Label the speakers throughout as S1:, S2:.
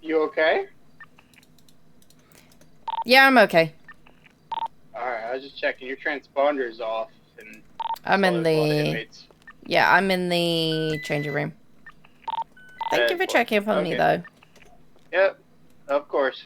S1: You okay?
S2: Yeah, I'm okay.
S1: Alright, I was just checking. Your transponder's off, and
S2: I'm
S1: saw
S2: in
S1: there's a lot of
S2: the...
S1: inmates.
S2: Yeah, I'm in the changing room. Thank you
S1: Bad
S2: for
S1: boy.
S2: checking up on me,
S1: Okay.
S2: though.
S1: Yep, of course.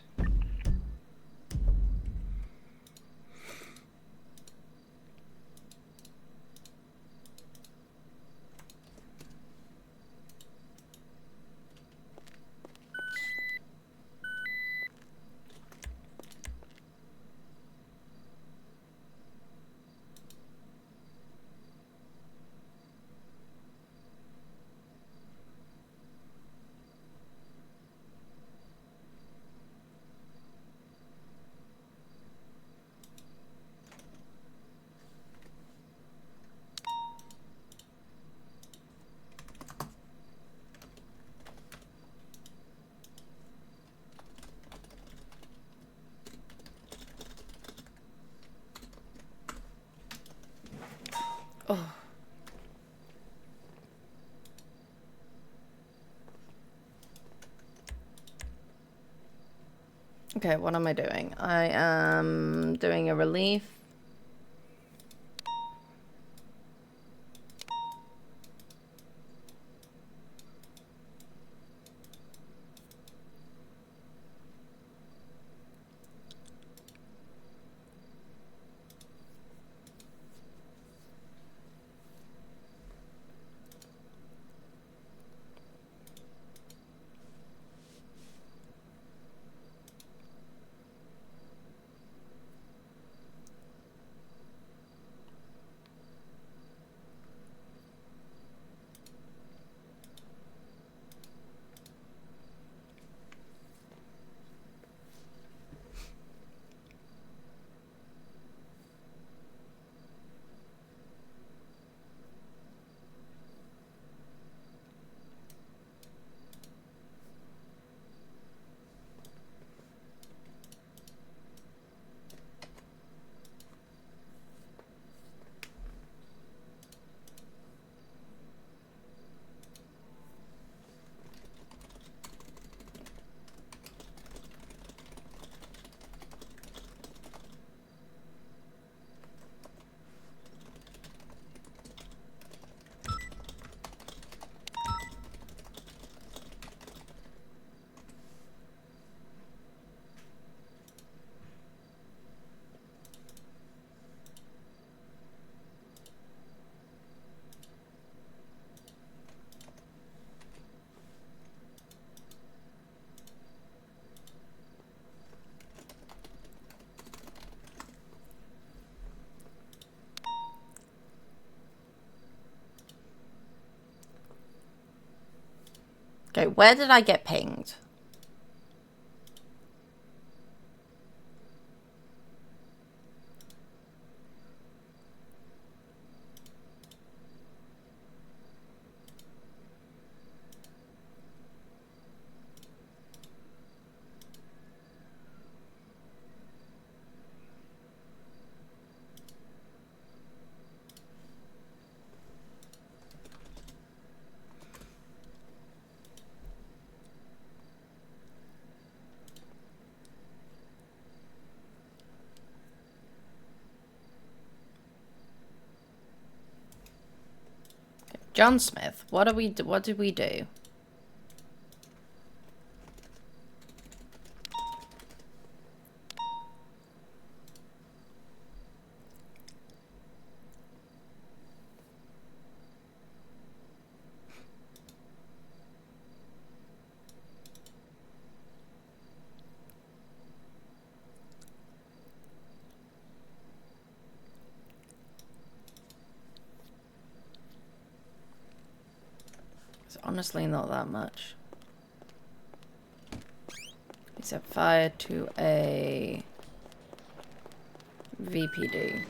S2: Oh. Okay, what am I doing? I am doing a relief. Okay, where did I get pinged? John Smith, what did we do? It's honestly not that much. He set fire to a VPD.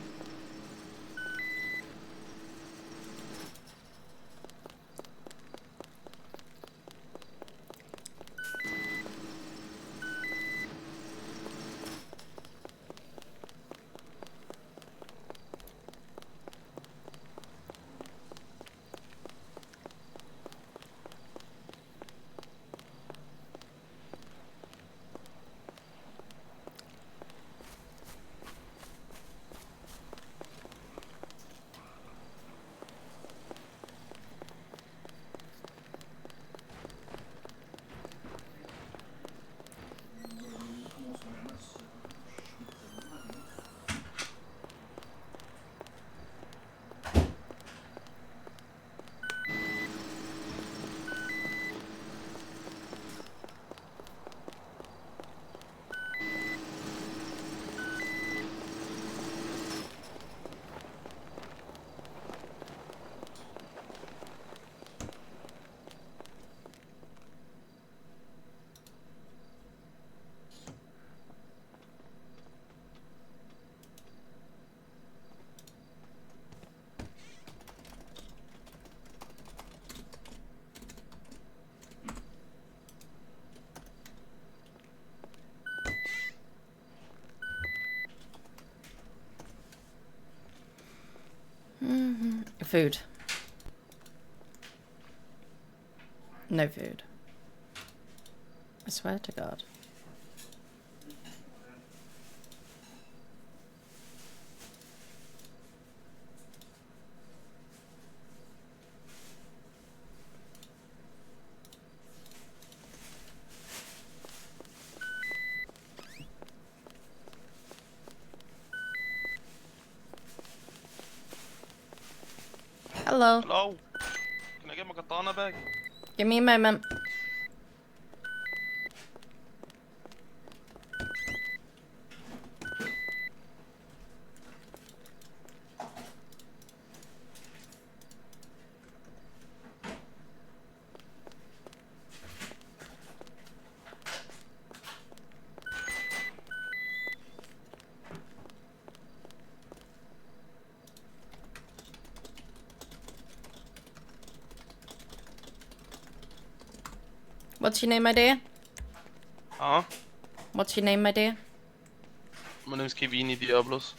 S2: Food. No food. I swear to God. Hello.
S3: Hello? Can I get my katana back?
S2: Give me a moment. What's your name, my dear?
S3: Huh?
S2: What's your name, my dear?
S3: My name's Kevini Diablos.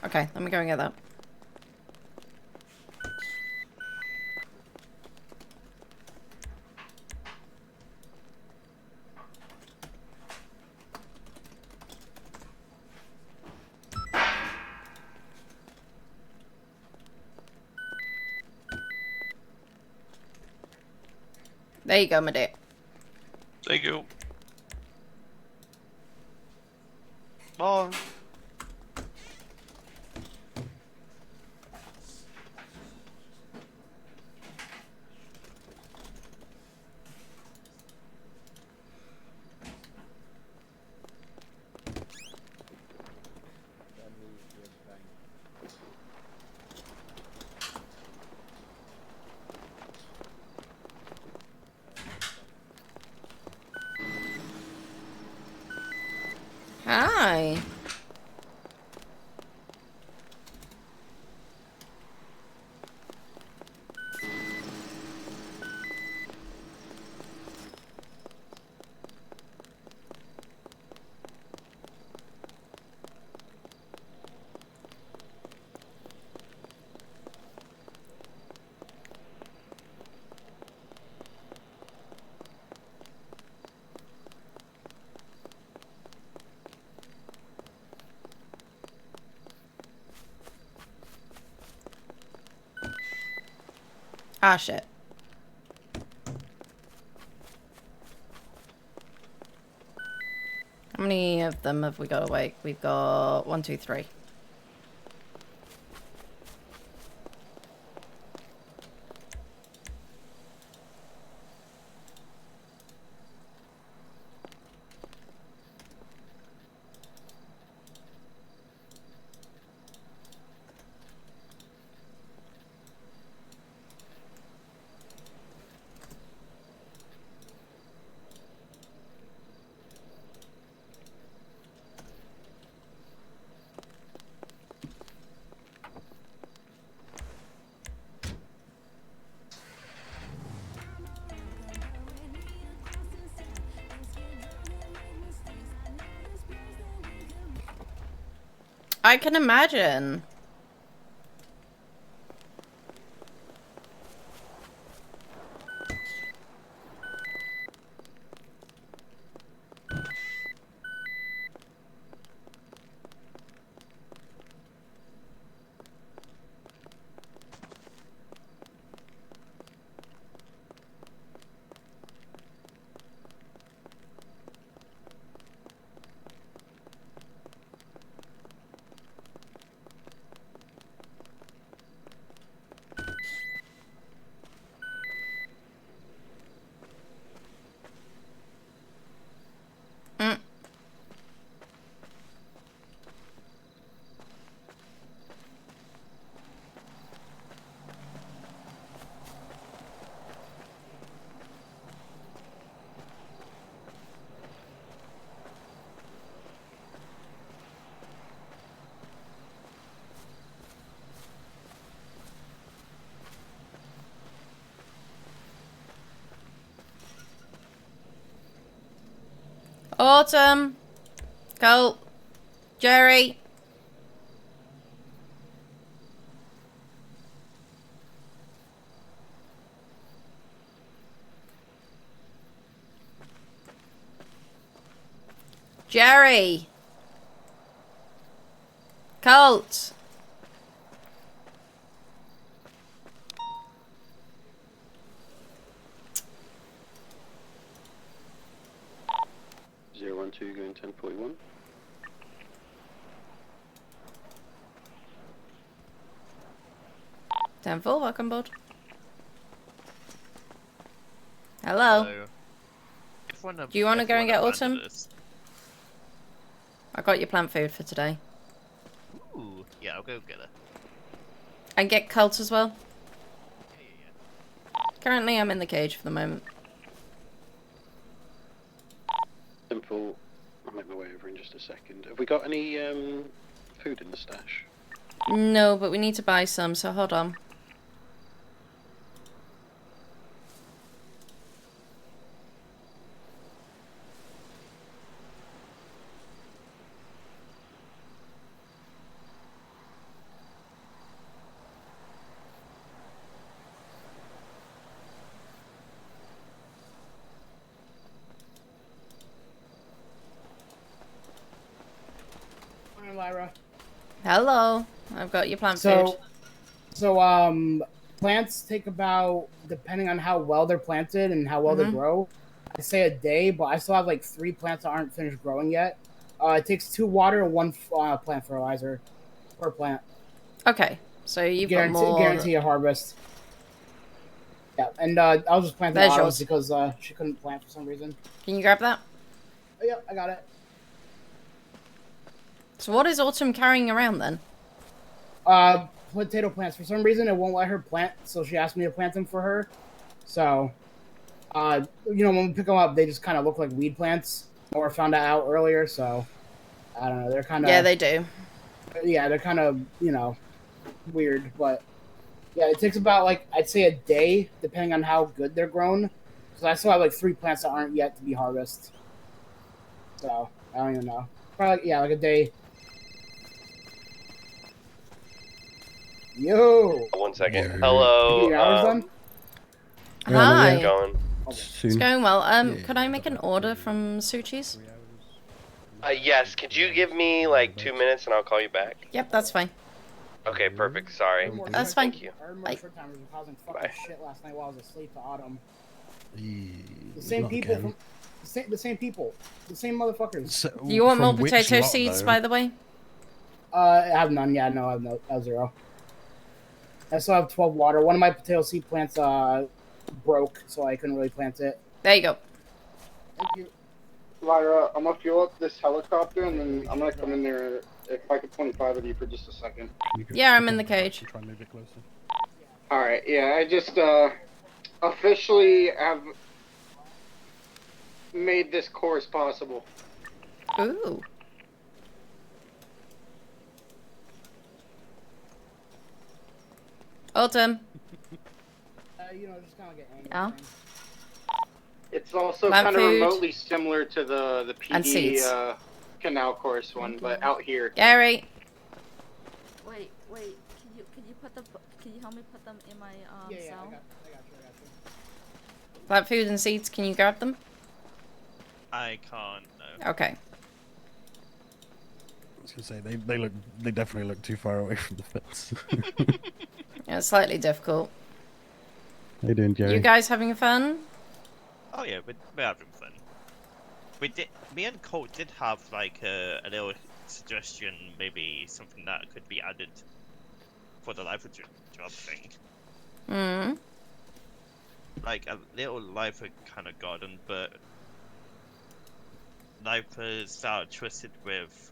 S2: Okay, let me go and get that. There you go, my dear.
S3: Thank you. Bye.
S2: Hi. Ah, shit. How many of them have we got awake? We've got 1, 2, 3. I can imagine. Autumn. Colt. Jerry. Jerry. Colt.
S4: Zero 1 2 going 1041.
S2: Tenfold, welcome board. Hello. Do you want to go and get Autumn? I got your plant food for today.
S5: Ooh, yeah, I'll go get her.
S2: And get Colt as well. Currently, I'm in the cage for the moment.
S4: Simple. I'll make my way over in just a second. Have we got any food in the stash?
S2: No, but we need to buy some, so hold on.
S6: Morning, Lyra.
S2: Hello. I've got your plant food.
S6: So, plants take about, depending on how well they're planted and how well they grow, I say a day, but I still have like 3 plants that aren't finished growing yet. It takes 2 water and 1 plant fertilizer per plant.
S2: Okay, so you've got more.
S6: Guarantee a harvest. Yeah, and I was just planting
S2: There's
S6: autumns
S2: yours.
S6: because she couldn't plant for some reason.
S2: Can you grab that?
S6: Oh, yeah, I got it.
S2: So what is Autumn carrying around then?
S6: Potato plants. For some reason, it won't let her plant, so she asked me to plant them for her. So, you know, when we pick them up, they just kind of look like weed plants. Or found that out earlier, so I don't know. They're kind of
S2: Yeah, they do.
S6: Yeah, they're kind of, you know, weird, but yeah, it takes about like I'd say a day, depending on how good they're grown. Because I still have like 3 plants that aren't yet to be harvested. So I don't even know. Probably like a day. Yo.
S4: 1 second.
S6: Your
S4: Hello.
S6: hours done?
S2: Hi.
S4: How's it going?
S2: It's going well. Could I make an order from Suchi's?
S4: Yes. Could you give me like 2 minutes and I'll call you back?
S2: Yep, that's fine.
S4: Okay, perfect. Sorry.
S2: That's fine.
S4: Thank you.
S6: I heard more
S2: Bye.
S6: short timers were causing fucking
S4: Bye.
S6: shit last night while I was asleep to Autumn. The
S7: Not
S6: same people
S7: again.
S6: from the same people. The same motherfuckers.
S7: So,
S2: Do you want more
S7: from which
S2: potato
S7: lot,
S2: seeds,
S7: though?
S2: by the way?
S6: I have none. Yeah, no, I have no. I have 0. I still have 12 water. One of my potato seed plants broke, so I couldn't really plant it.
S2: There you go.
S6: Thank you.
S1: Lyra, I'm gonna fuel up this helicopter and then I'm gonna come in there if I could 25 with you for just a second.
S2: Yeah, I'm in the cage.
S7: Try and move it closer.
S1: Alright, yeah, I just officially have made this course possible.
S2: Ooh. Autumn.
S6: You know, just kind of get angry.
S2: Yeah.
S1: It's also
S2: Plant
S1: kind of
S2: food.
S1: remotely similar to the
S2: And
S1: PD
S2: seeds.
S1: canal course one, but out here.
S2: Gary.
S8: Wait, can you help me put them in my
S6: Yeah, I
S8: cell?
S6: got you.
S2: Plant food and seeds, can you grab them?
S5: I can't, no.
S2: Okay.
S7: I was gonna say they definitely look too far away from the fence.
S2: Yeah, it's slightly difficult.
S7: How you doing, Jerry?
S2: You guys having fun?
S5: Oh yeah, we're having fun. Me and Colt did have like a little suggestion, maybe something that could be added for the life job thing.
S2: Hmm.
S5: Like a little lifer kind of garden, but lifers that are trusted with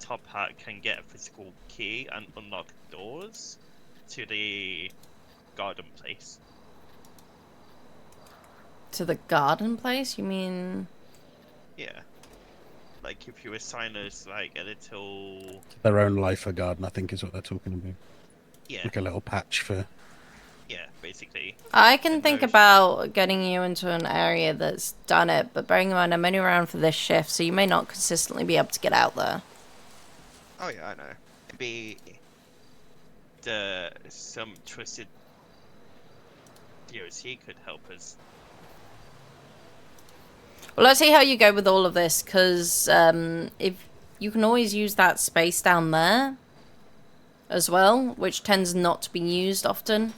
S5: top hat can get a physical key and unlock doors to the garden place.
S2: To the garden place? You mean...
S5: Yeah. Like if you assign us like a little...
S7: Their own life or garden, I think, is what they're talking about.
S5: Yeah.
S7: Like a little patch for
S5: Yeah, basically.
S2: I can think
S5: Immersion.
S2: about getting you into an area that's done it, but bearing in mind I'm only around for this shift, so you may not consistently be able to get out there.
S5: Oh yeah, I know. Maybe some twisted DOC could help us.
S2: Well, let's see how you go with all of this, because if you can always use that space down there as well, which tends not to be used often.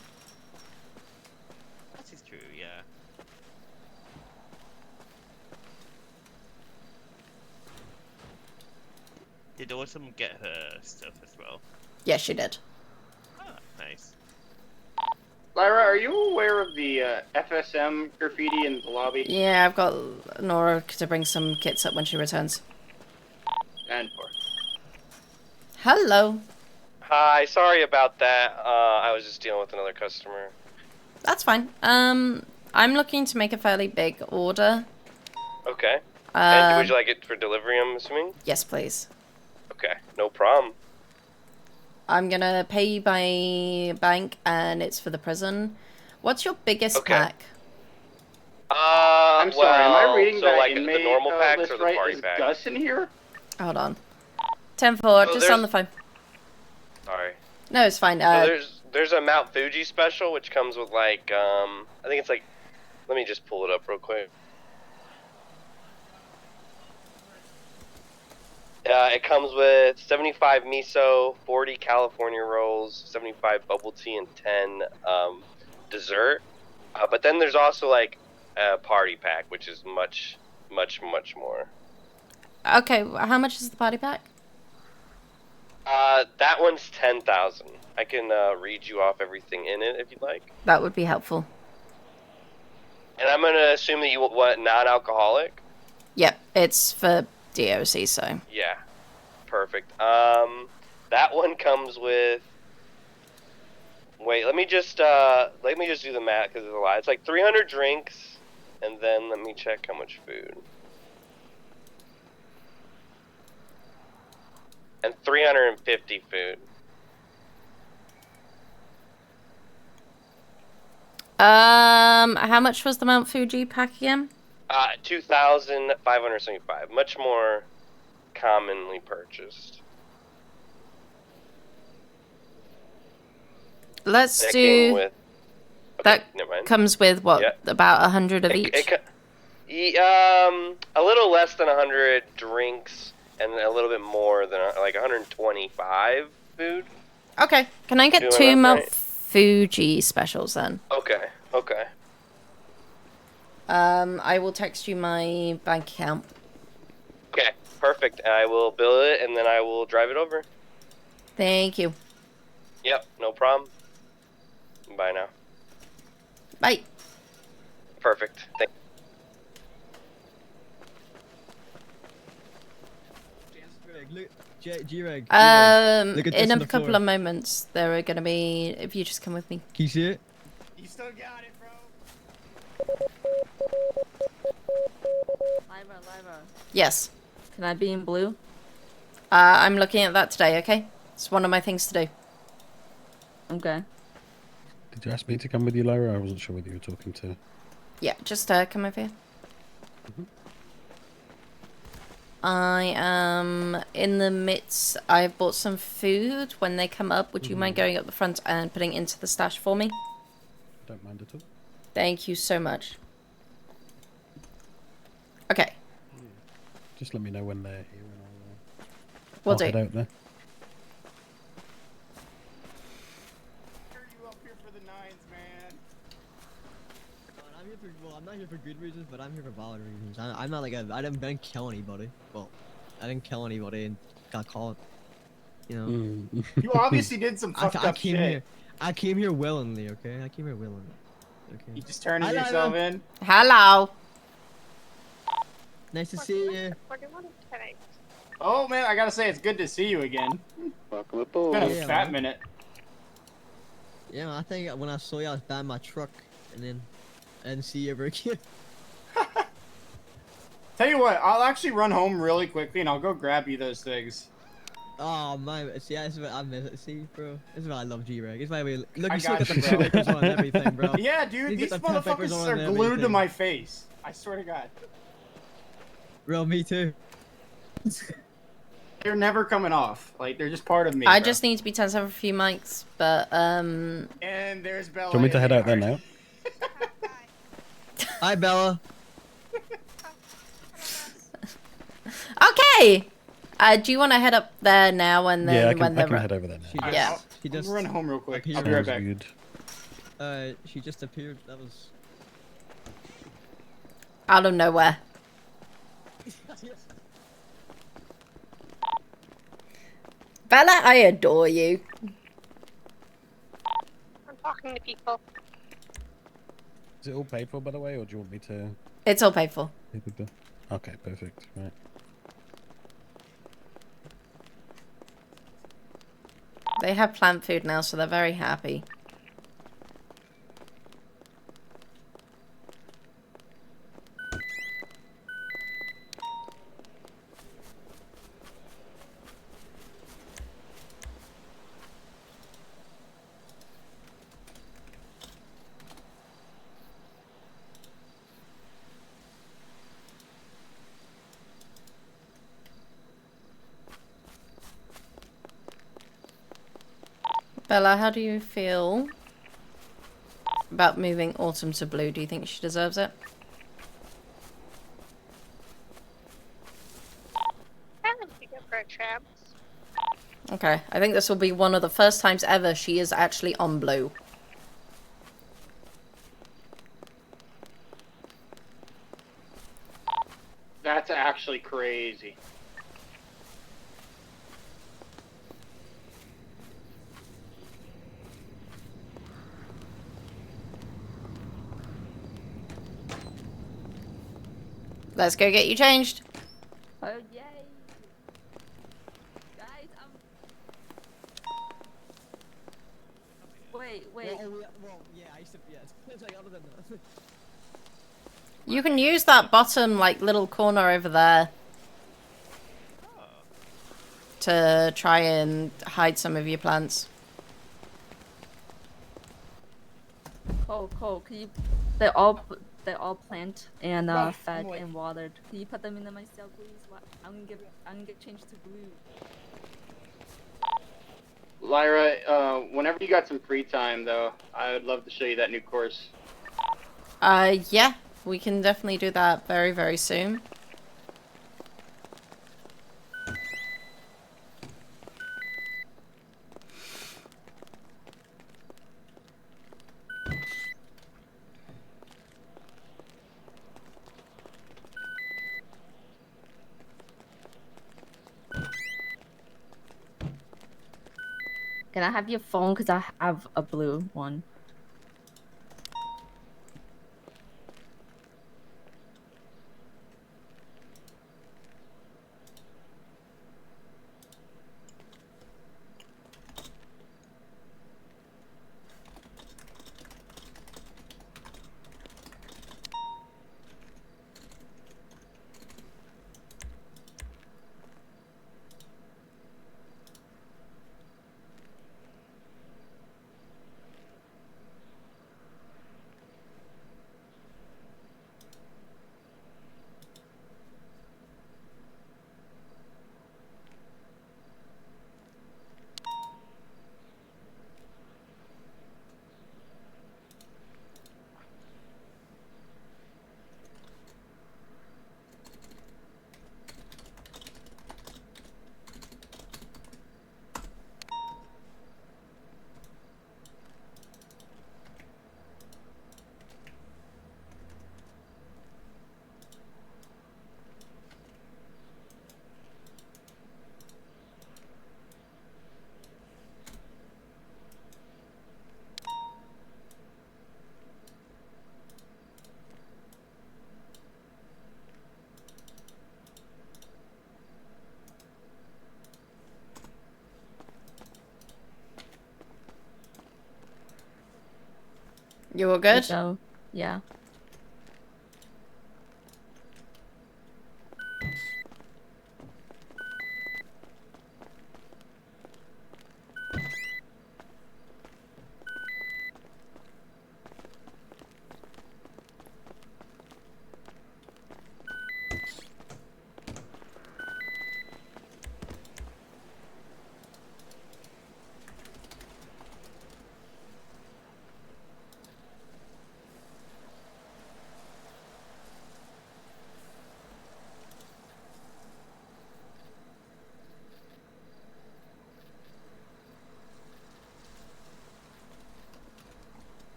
S5: That is true, yeah. Did Autumn get her stuff as well?
S2: Yes, she did.
S5: Ah, nice.
S1: Lyra, are you aware of the FSM graffiti in the lobby?
S2: Yeah, I've got Nora to bring some kits up when she returns.
S1: And for.
S2: Hello.
S9: Hi, sorry about that. I was just dealing with another customer.
S2: That's fine. I'm looking to make a fairly big order.
S9: Okay. And would you like it for delivery, I'm assuming?
S2: Yes, please.
S9: Okay, no problem.
S2: I'm gonna pay you by bank, and it's for the prison. What's your biggest pack?
S1: I'm sorry, am I reading
S9: so
S1: that
S9: like
S1: inmate
S9: the normal packs
S1: list
S9: or the
S1: right?
S9: party
S1: Is
S9: pack?
S1: Gus in here?
S2: Hold on. 10-4, just
S9: there's-
S2: on the phone.
S9: Sorry.
S2: No, it's fine.
S9: So there's a Mount Fuji special which comes with like I think it's like, let me just pull it up real quick. It comes with 75 miso, 40 California rolls, 75 bubble tea, and 10 dessert. But then there's also like a party pack, which is much more.
S2: Okay, how much is the party pack?
S9: That one's 10,000. I can read you off everything in it if you'd like.
S2: That would be helpful.
S9: And I'm gonna assume that you want non-alcoholic.
S2: Yep, it's for DOC, so.
S9: Yeah, perfect. That one comes with. Wait, let me just do the math because there's a lot. It's like 300 drinks, and then let me check how much food. And 350 food.
S2: How much was the Mount Fuji pack again?
S9: 2,575. Much more commonly purchased.
S2: Let's
S9: That
S2: do.
S9: came with,
S2: that
S9: never mind.
S2: comes with what?
S9: Yeah.
S2: About 100 of each?
S9: A little less than 100 drinks and a little bit more than like 125 food.
S2: Okay, can I get
S9: Doing
S2: two
S9: that
S2: Mount
S9: right?
S2: Fuji specials then?
S9: Okay.
S2: I will text you my bank account.
S9: Okay, perfect. I will bill it and then I will drive it over.
S2: Thank you.
S9: Yep, no problem. Bye now.
S2: Bye.
S9: Perfect. Thank
S10: G-Reg.
S2: In a couple of moments, there are gonna be. If you just come with me.
S10: Can you see it?
S6: You still got it, bro.
S8: Lyra.
S2: Yes.
S8: Can I be in blue?
S2: I'm looking at that today. Okay, it's one of my things to do.
S8: Okay.
S7: Did you ask me to come with you, Lyra? I wasn't sure whether you were talking to.
S2: Yeah, just come over here. I am in the midst. I've bought some food. When they come up, would you mind going up the front and putting it into the stash for me?
S7: Don't mind at all.
S2: Thank you so much. Okay.
S7: Just let me know when they're here and
S2: Will
S7: I'll
S2: do.
S7: head out there.
S6: You up here for the nines, man.
S10: I'm here for, well, I'm not here for good reasons, but I'm here for valid reasons. I'm not like I didn't kill anybody. Well, I didn't kill anybody and got caught. You know.
S6: You obviously did some fucked up shit.
S10: I came here willingly, okay? I came here willingly. Okay.
S6: You just turned yourself in.
S2: Hello.
S10: Nice to see you.
S6: Oh man, I gotta say it's good to see you again.
S4: Welcome
S6: It's
S4: aboard.
S6: been a
S10: Yeah,
S6: fat
S10: man.
S6: minute.
S10: Yeah, man, I think when I saw you, I was buying my truck, and then I didn't see you ever again.
S6: Tell you what, I'll actually run home really quickly and I'll go grab you those things.
S10: Oh my, see, that's what I miss it. See, bro, this is why I love G-Reg. It's why we look.
S6: I
S10: You still
S6: got
S10: got the
S6: you, bro.
S10: pen papers on and everything, bro.
S6: Yeah,
S10: You
S6: dude,
S10: get
S6: these
S10: the pen papers
S6: motherfuckers
S10: on
S6: are
S10: and
S6: glued to
S10: everything.
S6: my face. I swear to God.
S10: Bro, me too.
S6: They're never coming off. Like, they're just part of me,
S2: I
S6: bro.
S2: just need to be turned over a few mics, but
S6: And there's Bella.
S7: Do you want me to
S6: in
S7: head
S6: the
S7: out there
S6: yard.
S7: now?
S10: Hi, Bella.
S2: okay. Do you want to head up there now and then
S7: Yeah, I
S2: when
S7: can
S2: they're
S7: head over there now.
S10: She
S6: Alright,
S2: Yeah.
S10: She
S6: I'm
S10: just
S6: gonna run home real quick. I'll be
S10: appeared.
S6: right
S7: Sounds
S6: back.
S7: good.
S10: She just appeared. That was.
S2: out of nowhere? Bella, I adore you.
S11: I'm talking to people.
S7: Is it all paid for, by the way, or do you want me to?
S2: It's all paid for.
S7: Okay, perfect. Right.
S2: They have plant food now, so they're very happy. Bella, how do you feel about moving Autumn to blue? Do you think she deserves it?
S11: I would be good for a chance.
S2: Okay, I think this will be one of the first times ever she is actually on blue.
S6: That's actually crazy.
S2: Let's go get you changed.
S8: Oh yay! Guys, I'm. Wait.
S10: Well, yeah, I used to. Yes. It's like other than that.
S2: You can use that bottom, like, little corner over there to try and hide some of your plants.
S8: Cole, can you? They all plant and
S6: No,
S8: fed
S6: I'm like-
S8: and watered. Can you put them in my cell, please? I'm gonna get changed to blue.
S6: Lyra, whenever you got some free time, though, I would love to show you that new course.
S2: Yeah, we can definitely do that very, very soon.
S8: Can I have your phone? Cause I have a blue one.
S2: You all good?
S8: So, yeah.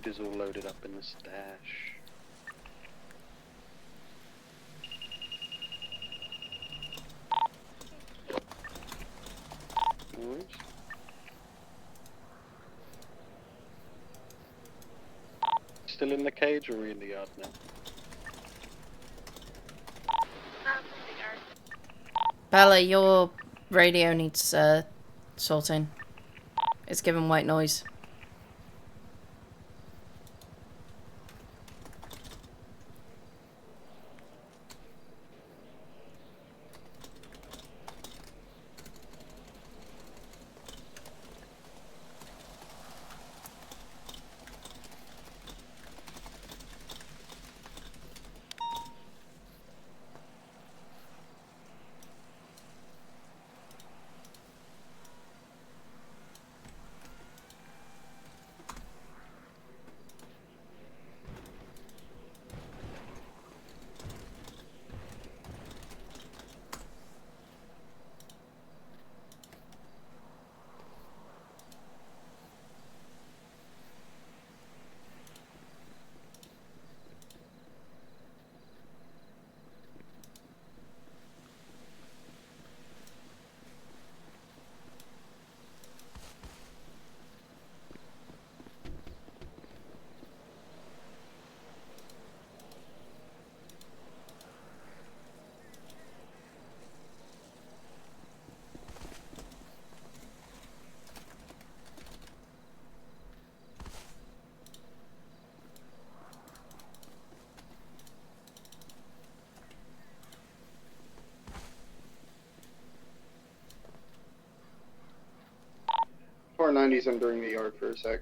S4: Food is all loaded up in the stash. Alright. Still in the cage or are we in the yard now?
S2: Bella, your radio needs sorting. It's giving white noise.
S1: .490's entering the yard for a sec.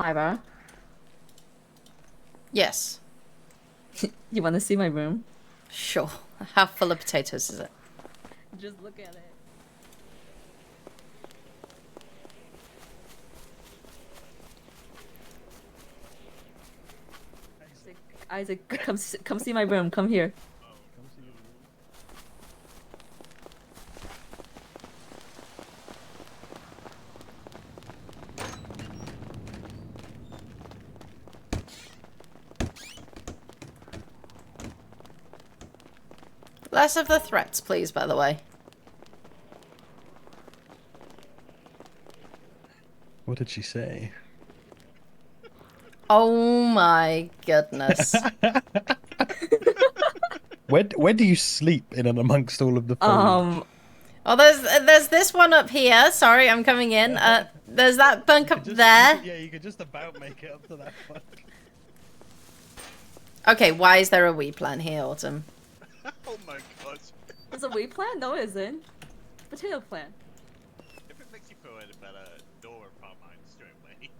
S8: Lyra,
S2: Yes.
S8: you want to see my room?
S2: Sure. How full of potatoes is it?
S8: Just look at it. Isaac, come see my room. Come here.
S2: Less of the threats, please, by the way.
S7: What did she say?
S2: Oh my goodness.
S7: Where do you sleep in and amongst all of the food?
S2: Oh, there's this one up here. Sorry, I'm coming in. There's that bunk up there.
S7: Yeah, you could just about make it up to that bunk.
S2: Okay, why is there a wee plan here, Autumn?
S5: Oh my god.
S8: There's a wheat plant? No, it isn't. Potato plant.
S5: If it makes you feel any better, Dora plant mine straight away.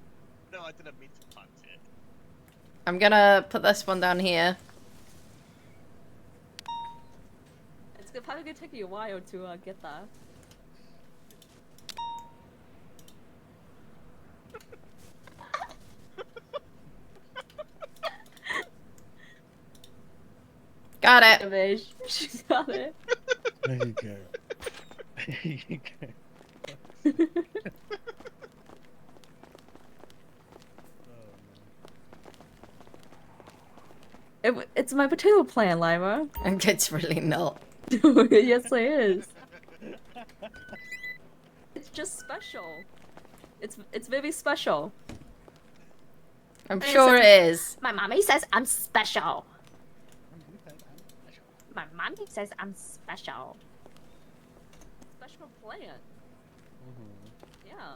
S5: No, I didn't mean to plant it.
S2: I'm gonna put this one down here.
S8: It's probably gonna take you a while to get that.
S2: Got it.
S8: She's got it.
S7: There you go. There you go.
S8: It's my potato plant, Lyra.
S2: It's really not.
S8: Yes, it is. It's just special. It's very special.
S2: I'm sure it is.
S11: My mommy says I'm special. My mommy says I'm special.
S8: Special plant. Yeah.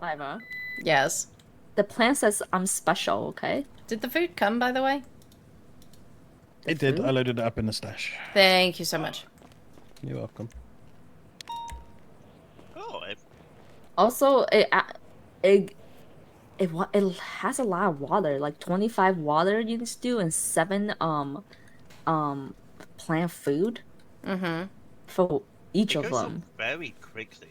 S8: Lyra.
S2: Yes.
S8: The plant says I'm special, okay?
S2: Did the food come, by the way?
S7: It did. I loaded it up in the stash.
S2: Thank you so much.
S7: You're welcome.
S5: Oh,
S8: Also, it has a lot of water, like 25 water units do, and 7 plant food.
S2: Mm-hmm.
S8: For each
S5: it
S8: of
S5: goes up
S8: them.
S5: very quickly.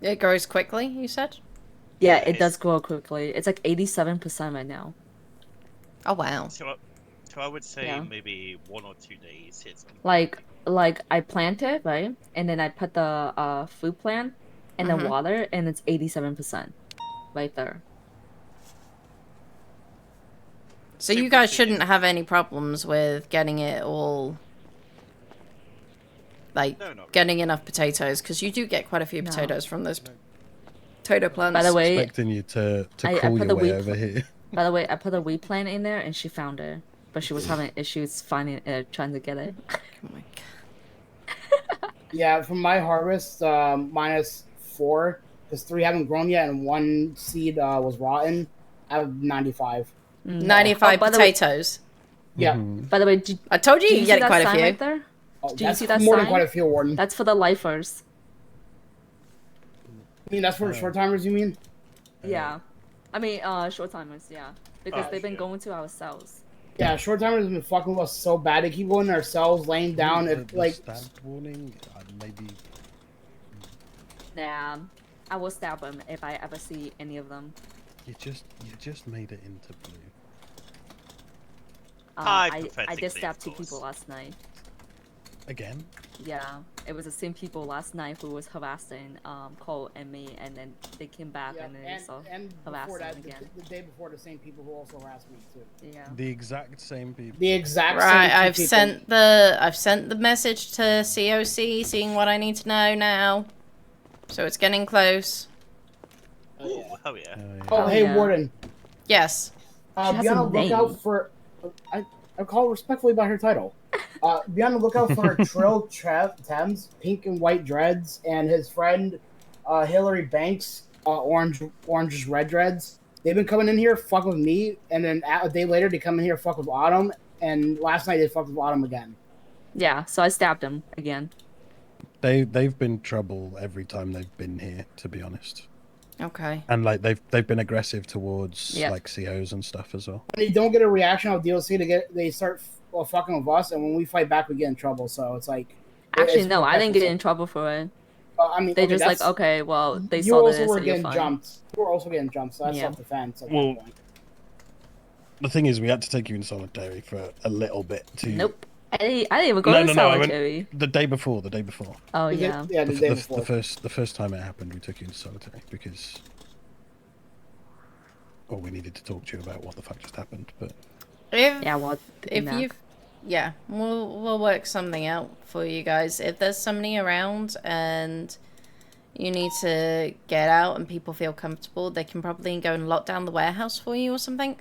S2: It grows quickly, you said?
S8: Yeah, it does grow quickly. It's like 87% right now.
S2: Oh wow.
S5: So I would say
S8: Yeah.
S5: maybe 1 or 2 days it's
S8: Like I plant it, right? And then I put the food plant and
S2: Mhm.
S8: the water, and it's 87% right there.
S2: So you guys shouldn't have any problems with getting it all, like, getting enough potatoes, because you do get quite a few
S8: No.
S2: potatoes from those potato plants.
S8: By the way,
S7: Expecting you to
S8: I
S7: crawl
S8: put
S7: your
S8: the
S7: way
S8: wheat
S7: over here.
S8: By the way, I put a wheat plant in there, and she found it, but she was having issues finding trying to get it.
S2: Oh my god.
S6: Yeah, from my harvest, -4, because 3 haven't grown yet, and 1 seed was rotten. I have 95.
S2: 95
S8: by the way-
S2: potatoes.
S6: Yeah.
S8: By the way,
S2: I told you
S8: do
S2: you
S8: see
S2: get
S8: that
S2: quite a
S8: sign
S2: few.
S8: right there?
S6: Oh,
S8: Do you
S6: that's
S8: see that
S6: more
S8: sign?
S6: than quite a few, Warden.
S8: That's for the lifers.
S6: I mean, that's for short timers, you mean?
S8: Yeah. I mean, short timers, yeah. Because they've been going to our cells.
S6: Yeah, short timers have been fucking with us so bad. They keep going in their cells, laying down.
S7: The
S6: If like,
S7: stab warning, maybe.
S8: Nah. I will stab them if I ever see any of them.
S7: You just made it into blue.
S8: I did stab 2 people last night.
S7: Again?
S8: Yeah, it was the same people last night who was harassing Cole and me, and then they came back and then they saw
S6: and
S8: harassing
S6: before that,
S8: again.
S6: the day before, the same people who also harassed me too.
S8: Yeah.
S7: The exact same people.
S6: The exact
S2: Right,
S6: same
S2: I've
S6: people.
S2: sent the message to COC, seeing what I need to know now. So it's getting close.
S5: Ooh, hell yeah.
S6: Oh, hey,
S8: yeah.
S6: Warden.
S2: Yes.
S8: She has
S6: Be on
S8: a
S6: the lookout
S8: name.
S6: for. I call her respectfully by her title. Be on the lookout for Trill Thames, pink and white dreads, and his friend Hillary Banks, orange red dreads. They've been coming in here fucking with me, and then a day later they come in here fuck with Autumn, and last night they fucked with Autumn again.
S8: Yeah, so I stabbed him again.
S7: They've been trouble every time they've been here, to be honest.
S2: Okay.
S7: And like they've been aggressive towards
S2: Yep.
S7: like COs and stuff as well.
S6: When you don't get a reaction on DLC, they start fucking with us, and when we fight back, we get in trouble. So it's like.
S8: Actually,
S6: it's
S8: no, I didn't get in
S6: perpetual.
S8: trouble for it.
S6: I mean,
S8: They
S6: okay,
S8: just like,
S6: that's-
S8: okay, well, they
S6: You
S8: saw
S6: also
S8: this,
S6: were
S8: so you're
S6: getting
S8: fine.
S6: jumped. You were also getting jumped, so that's
S8: Yeah.
S6: self-defense at
S7: Well,
S6: that point.
S7: The thing is, we had to take you in solitary for a little bit to.
S8: Nope. I didn't even go
S7: No,
S8: to
S7: no, no. I
S8: solitary.
S7: went the day before. The day before.
S8: Oh,
S6: The day-
S8: yeah.
S6: yeah, the day before.
S7: The first time it happened, we took you into solitary because. Well, we needed to talk to you about what the fuck just happened, but.
S2: Yeah, we'll work something out for you guys. If there's somebody around and you need to get out and people feel comfortable, they can probably go and lock down the warehouse for you or something.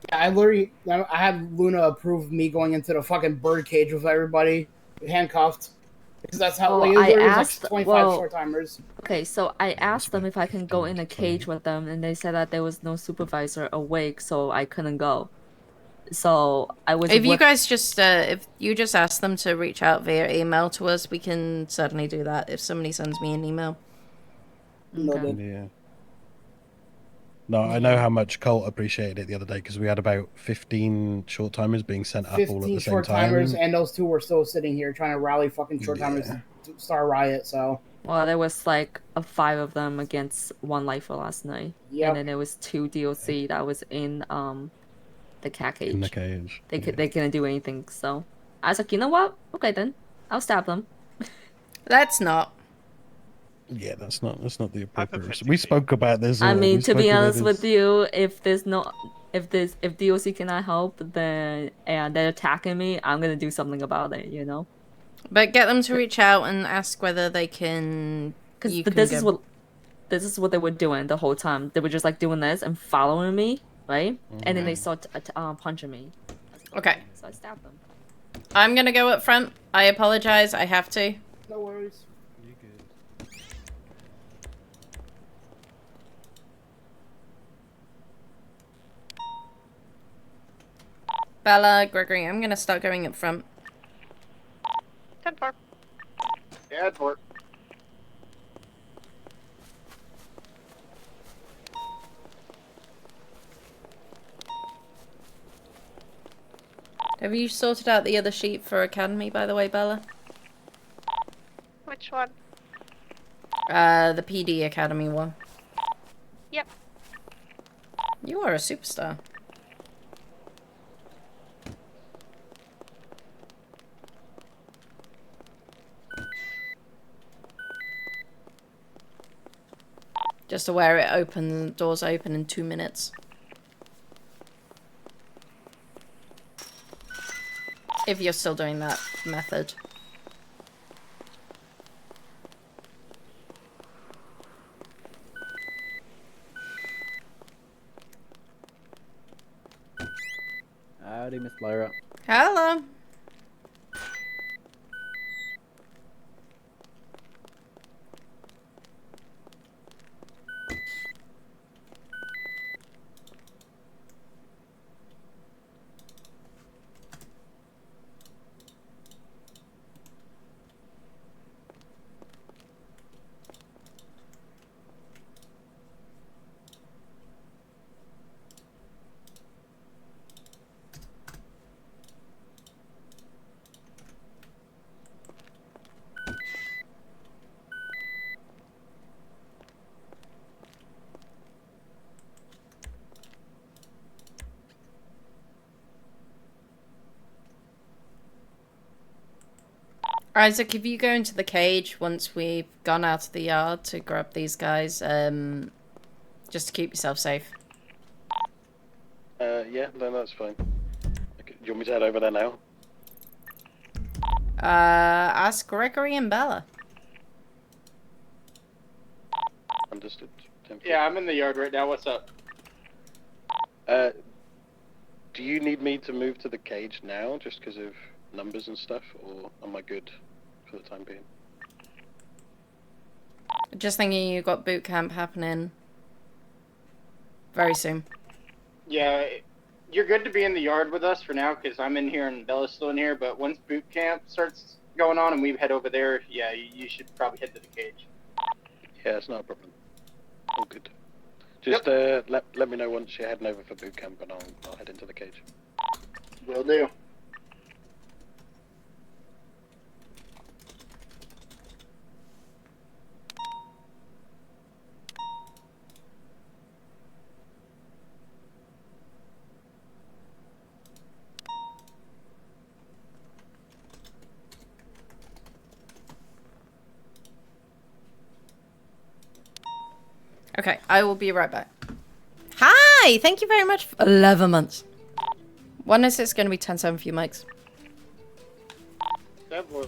S6: Yeah, I had Luna approve me going into the fucking bird cage with everybody, handcuffed, because that's how
S8: Well,
S6: like,
S8: I
S6: there's
S8: asked.
S6: like 25
S8: well,
S6: short timers.
S8: Okay, so I asked them if I can go in a cage with them, and they said that there was no supervisor awake, so I couldn't go. So I was.
S2: If you guys just if you just ask them to reach out via email to us, we can certainly do that. If somebody sends me an email.
S6: Okay.
S7: Yeah. No, I know how much Colt appreciated it the other day because we had about 15 short timers being sent up all at
S6: 15
S7: the same
S6: short
S7: time.
S6: timers, and those two were still sitting here trying to rally fucking short timers to start a riot. So.
S8: Well, there was like 5 of them against 1 lifer last night,
S6: Yep.
S8: and then there was 2 DLC that was in the cat cage.
S7: In the cage.
S8: They couldn't do anything, so I was like, you know what? Okay then, I'll stab them.
S2: That's not.
S7: Yeah, that's not the appropriate. We spoke about this.
S8: I mean, to be honest
S7: with
S8: with you, if DLC cannot help, then and they're attacking me, I'm gonna do something about it. You know.
S2: But get them to reach out and ask whether they can.
S8: Because this is what they were doing the whole time. They were just like doing this and following me, right? And then they start punching me.
S2: Okay.
S8: So I stabbed them.
S2: I'm gonna go up front. I apologize. I have to.
S6: No worries.
S2: Bella, Gregory, I'm gonna start going up front.
S11: 10-4.
S1: Yeah, it worked.
S2: Have you sorted out the other sheet for Academy, by the way, Bella?
S11: Which one?
S2: The PD Academy one.
S11: Yep.
S2: You are a superstar. Just aware the doors open in 2 minutes. If you're still doing that method.
S12: Howdy, Miss Lyra.
S2: Hello. Isaac, if you go into the cage once we've gone out of the yard to grab these guys, just to keep yourself safe.
S4: Yeah, no, that's fine. Okay, do you want me to head over there now?
S2: Ask Gregory and Bella.
S4: Understood.
S1: Yeah, I'm in the yard right now. What's up?
S4: Do you need me to move to the cage now, just because of numbers and stuff, or am I good for the time being?
S2: Just thinking you got boot camp happening very soon.
S1: Yeah, you're good to be in the yard with us for now, because I'm in here and Bella's still in here, but once boot camp starts going on and we head over there, yeah, you should probably head to the cage.
S4: Yeah, it's not a problem. All good. Just let me know once you're heading over for boot camp, and I'll head into the cage.
S1: Will do.
S2: Okay, I will be right back. Hi! Thank you very much for 11 months. 106 is going to be 10-7 for you, Mikes.
S1: That was...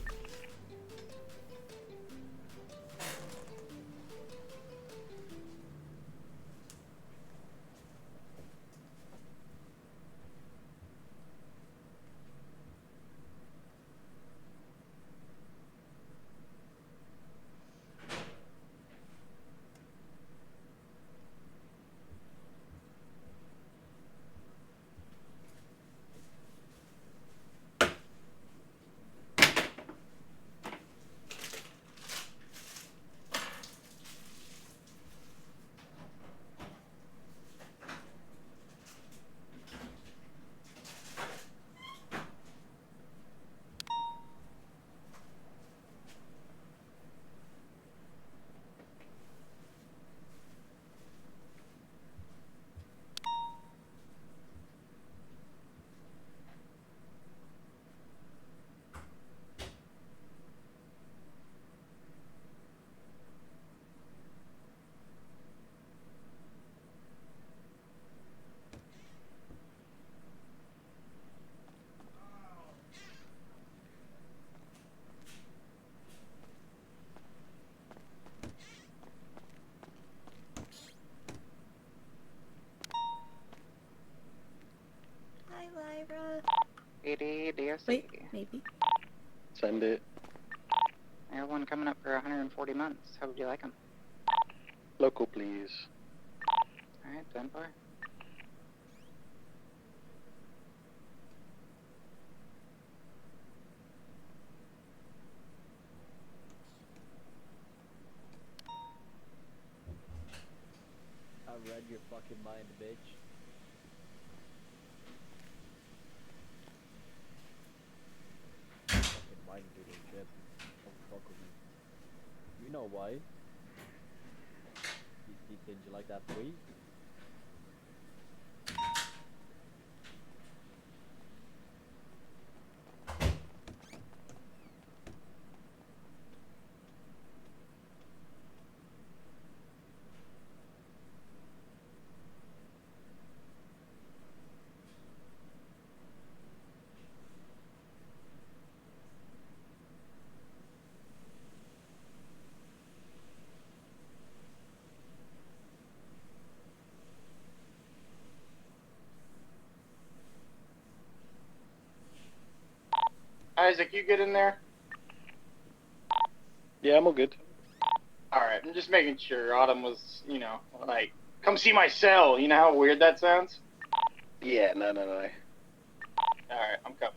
S2: Hi, Lyra.
S13: DSC.
S2: Wait, maybe.
S4: Send it.
S13: I have one coming up for 140 months. How would you like them?
S4: Local, please.
S13: Alright, 10-4.
S12: I read your fucking mind, bitch. Fucking mind reading shit. Don't fuck with me. You know why? Did you like that tweet?
S1: Isaac, you get in there?
S4: Yeah, I'm all good.
S1: Alright, I'm just making sure Autumn was, you know, like, come see my cell. You know how weird that sounds?
S4: Yeah, no.
S1: Alright, I'm coming.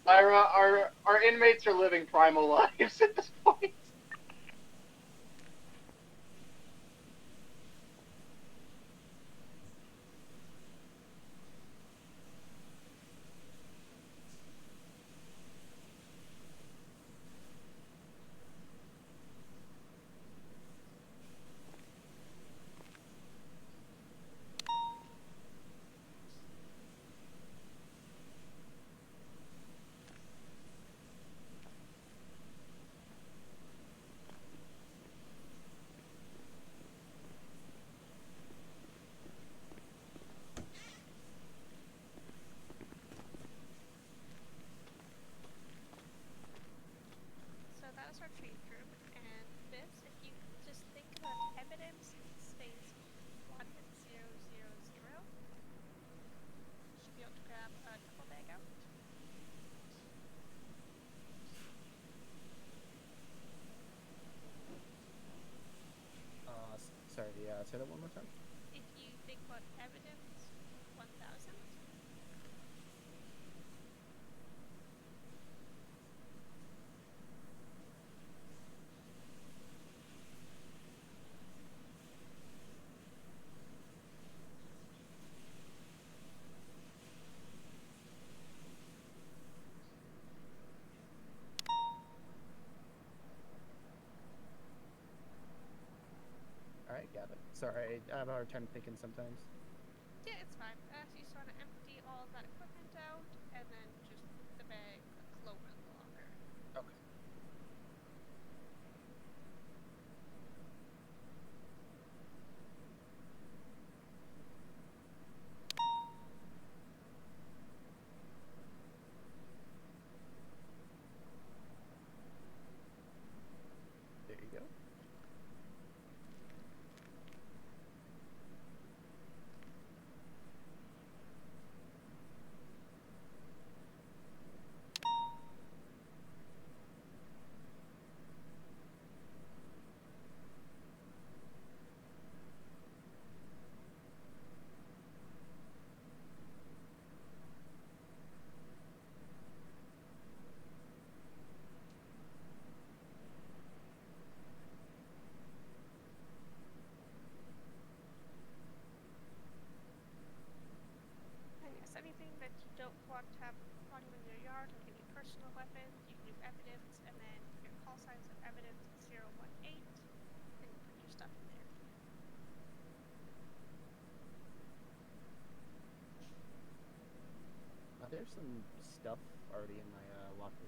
S1: Lyra, our inmates are living primal lives at this point.
S14: together. Sorry, I have a hard time thinking sometimes.
S15: Yeah, it's fine. So you just want to empty all of that equipment out, and then just the bag, close it in the locker.
S14: Okay. There you go.
S15: And yes, anything that you don't want to have on you in your yard, like any personal weapons, you can do evidence, and then your call signs of evidence 018, and you put your stuff in there.
S14: There's some stuff already in my locker.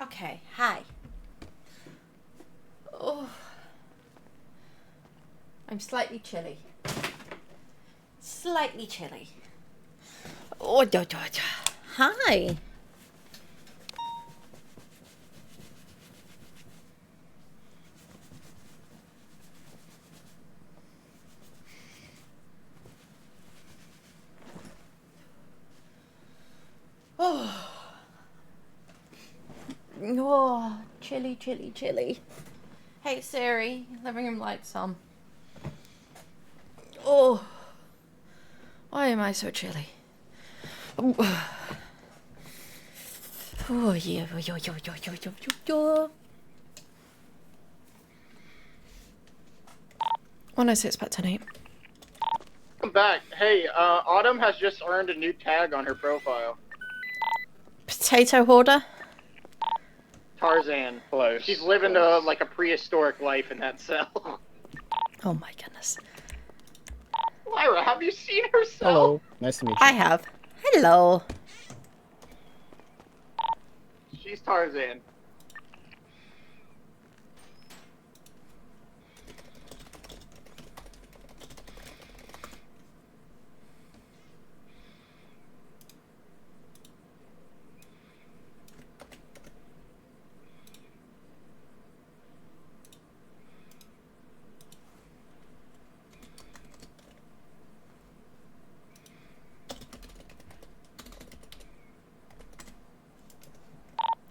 S2: Okay, hi. Oh. I'm slightly chilly. Slightly chilly. Oh, hi. Oh. Oh, chilly, chilly, chilly. Hey Siri, living room lights on. Oh, why am I so chilly? Oh, oh yeah, yo. 106 back 10-8.
S1: Come back. Hey, Autumn has just earned a new tag on her profile.
S2: Potato hoarder?
S1: Tarzan.
S4: Close.
S1: She's living like a prehistoric life in that cell.
S2: Oh my goodness.
S1: Lyra, have you seen her cell?
S14: Hello. Nice to meet you.
S2: I have. Hello.
S1: She's Tarzan.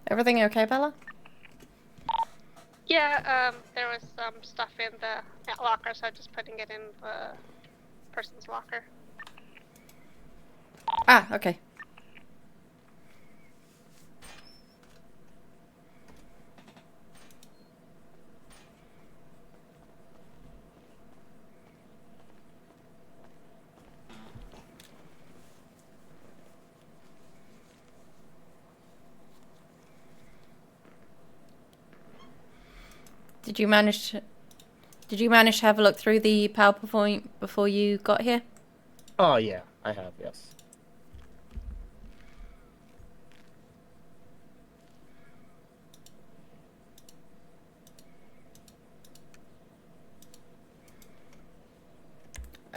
S2: Everything okay, Bella?
S15: Yeah, there was some stuff in the locker, so I'm just putting it in the person's walker.
S2: Ah, okay. Did you manage to have a look through the PowerPoint before you got here?
S16: Oh yeah, I have, yes.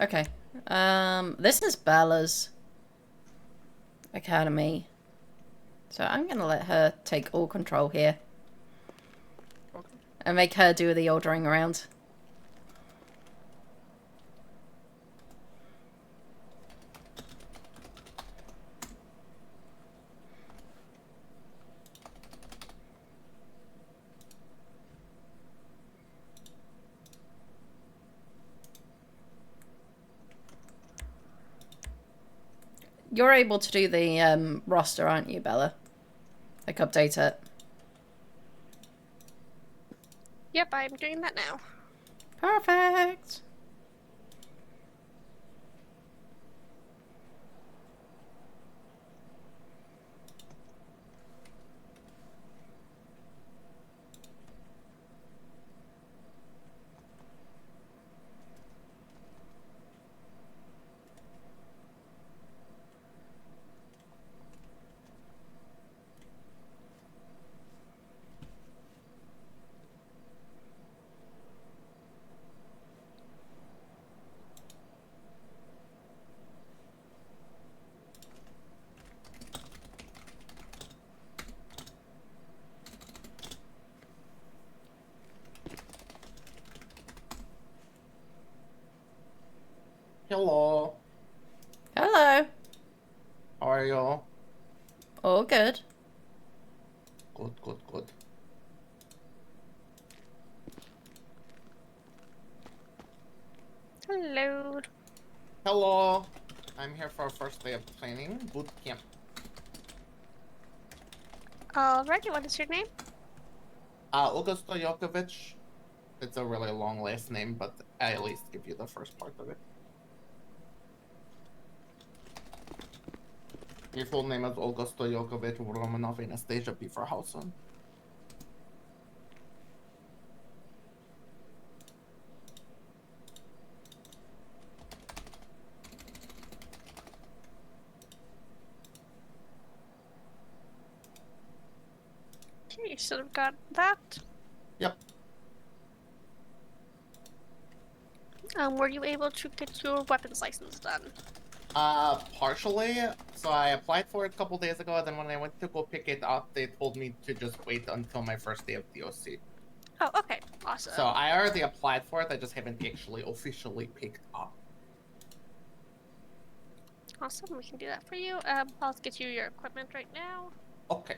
S2: Okay. This is Bella's academy. So I'm gonna let her take all control here.
S16: Okay.
S2: And make her do the ordering around. You're able to do the roster, aren't you, Bella? Like, update it.
S15: Yep, I'm doing that now.
S2: Perfect.
S17: Hello.
S2: Hello.
S17: How are you?
S2: All good.
S17: Good, good, good.
S15: Hello.
S17: Hello. I'm here for our first day of training, boot camp.
S15: Alrighty, what is your name?
S17: Augusto Jokovic. It's a really long last name, but I at least give you the first part of it. Your full name is Augusto Jokovic Romanov Anastasia Pieferhausen.
S15: Okay, you should have got that.
S17: Yep.
S15: Were you able to get your weapons license done?
S17: Partially. So I applied for it a couple days ago, then when I went to go pick it up, they told me to just wait until my first day of DOC.
S15: Oh, okay. Awesome.
S17: So I already applied for it, I just haven't actually officially picked up.
S15: Awesome, we can do that for you. I'll get you your equipment right now.
S17: Okay.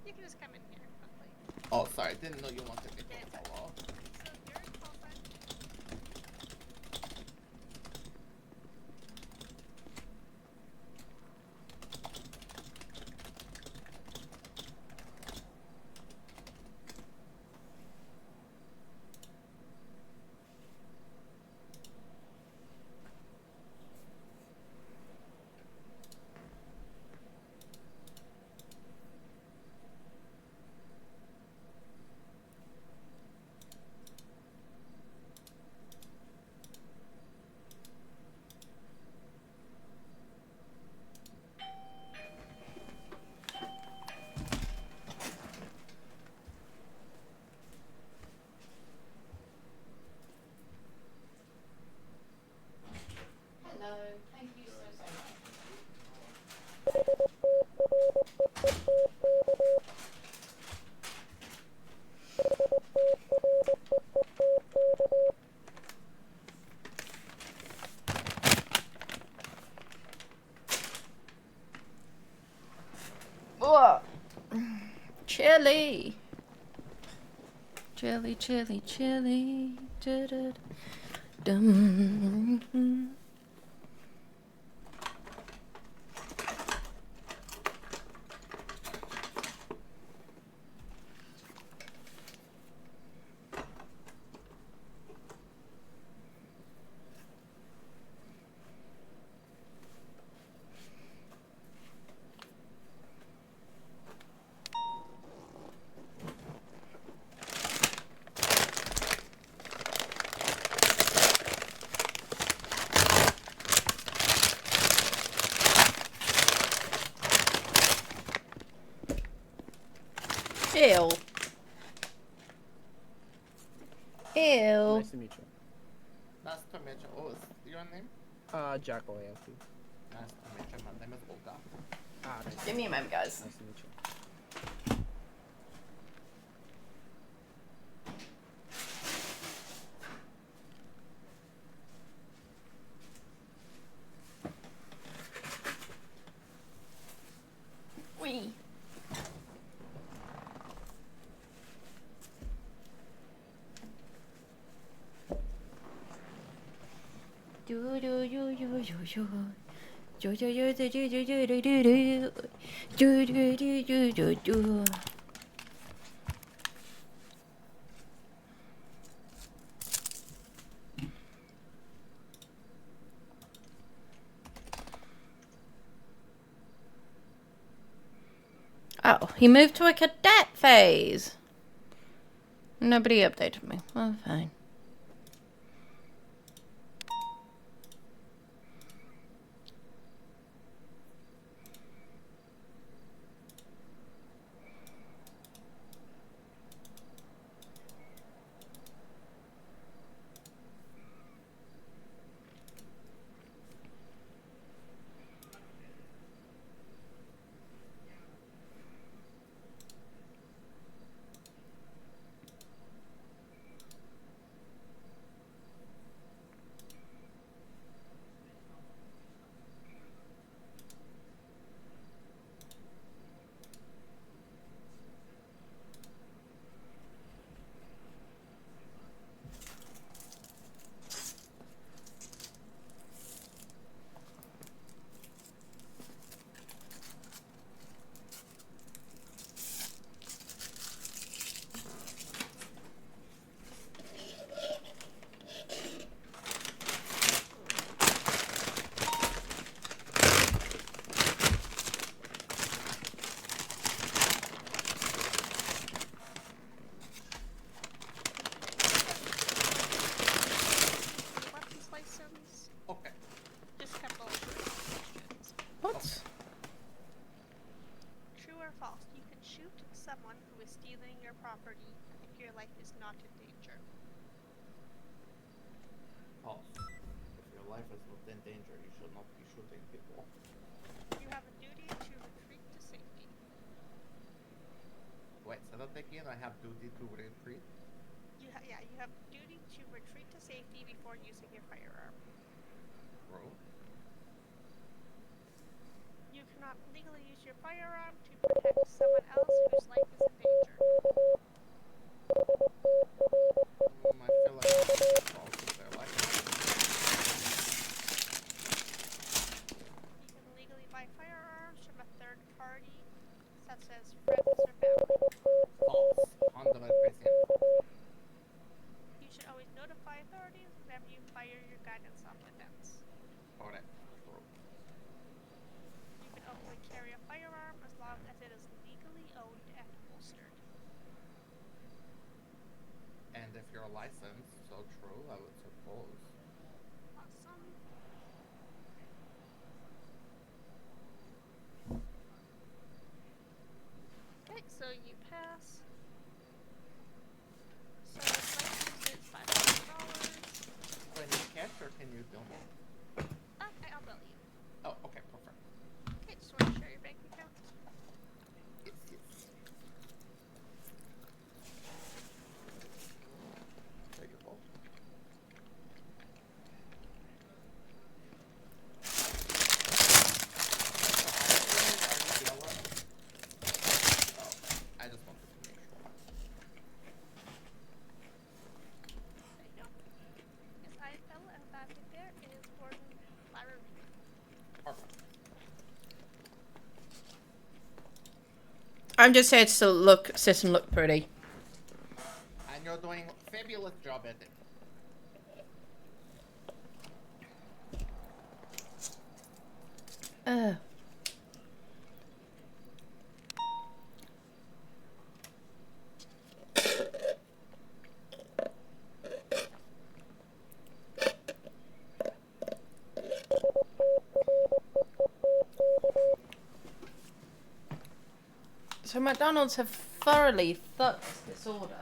S15: You can just come in here quickly.
S17: Oh, sorry, didn't know you wanted me to follow.
S15: So you're in call sign.
S2: Chilly, chilly, chilly. Dum. Ew. Ew.
S16: Nice to meet you.
S17: Nice to meet you. Oh, is your name?
S16: Jack Oyafi.
S17: Nice to meet you. My name is Olga.
S16: Nice
S2: Give me a moment, guys.
S16: Nice to meet you.
S2: Wee. Do do you you you you. Do do you do do do do do do do. Do do do do do do. Oh, he moved to a cadet phase. Nobody updated me. Well, fine.
S15: Weapons license.
S17: Okay.
S15: Just have all questions.
S2: What?
S15: True or false? You can shoot someone who is stealing your property if your life is not in danger.
S17: False. If your life is not in danger, you should not be shooting people.
S15: You have a duty to retreat to safety.
S17: Wait, say that again. I have duty to retreat.
S15: You have duty to retreat to safety before using your firearm.
S17: Bro.
S15: You cannot legally use your firearm to protect someone else whose life is in danger.
S17: I feel like it's false if their life is in danger.
S15: You can legally buy firearms from a third party, such as friends or family.
S17: False. 100%.
S15: You should always notify authorities whenever you fire your gun in self-defense.
S17: Correct. Bro.
S15: You can openly carry a firearm as long as it is legally owned and holstered.
S17: And if you're licensed, so true, I would suppose.
S15: Awesome. Okay, so you pass. So the license is $500.
S17: Do I need cash or can you bill me?
S15: I'll bill you.
S17: Oh, okay, perfect.
S15: Okay, just want to share your bank account.
S17: Yes, yes. There you go. I just wanted to make
S2: I'm just here to sit and look pretty.
S17: And you're doing a fabulous job at it.
S2: So McDonald's have thoroughly fucked this order.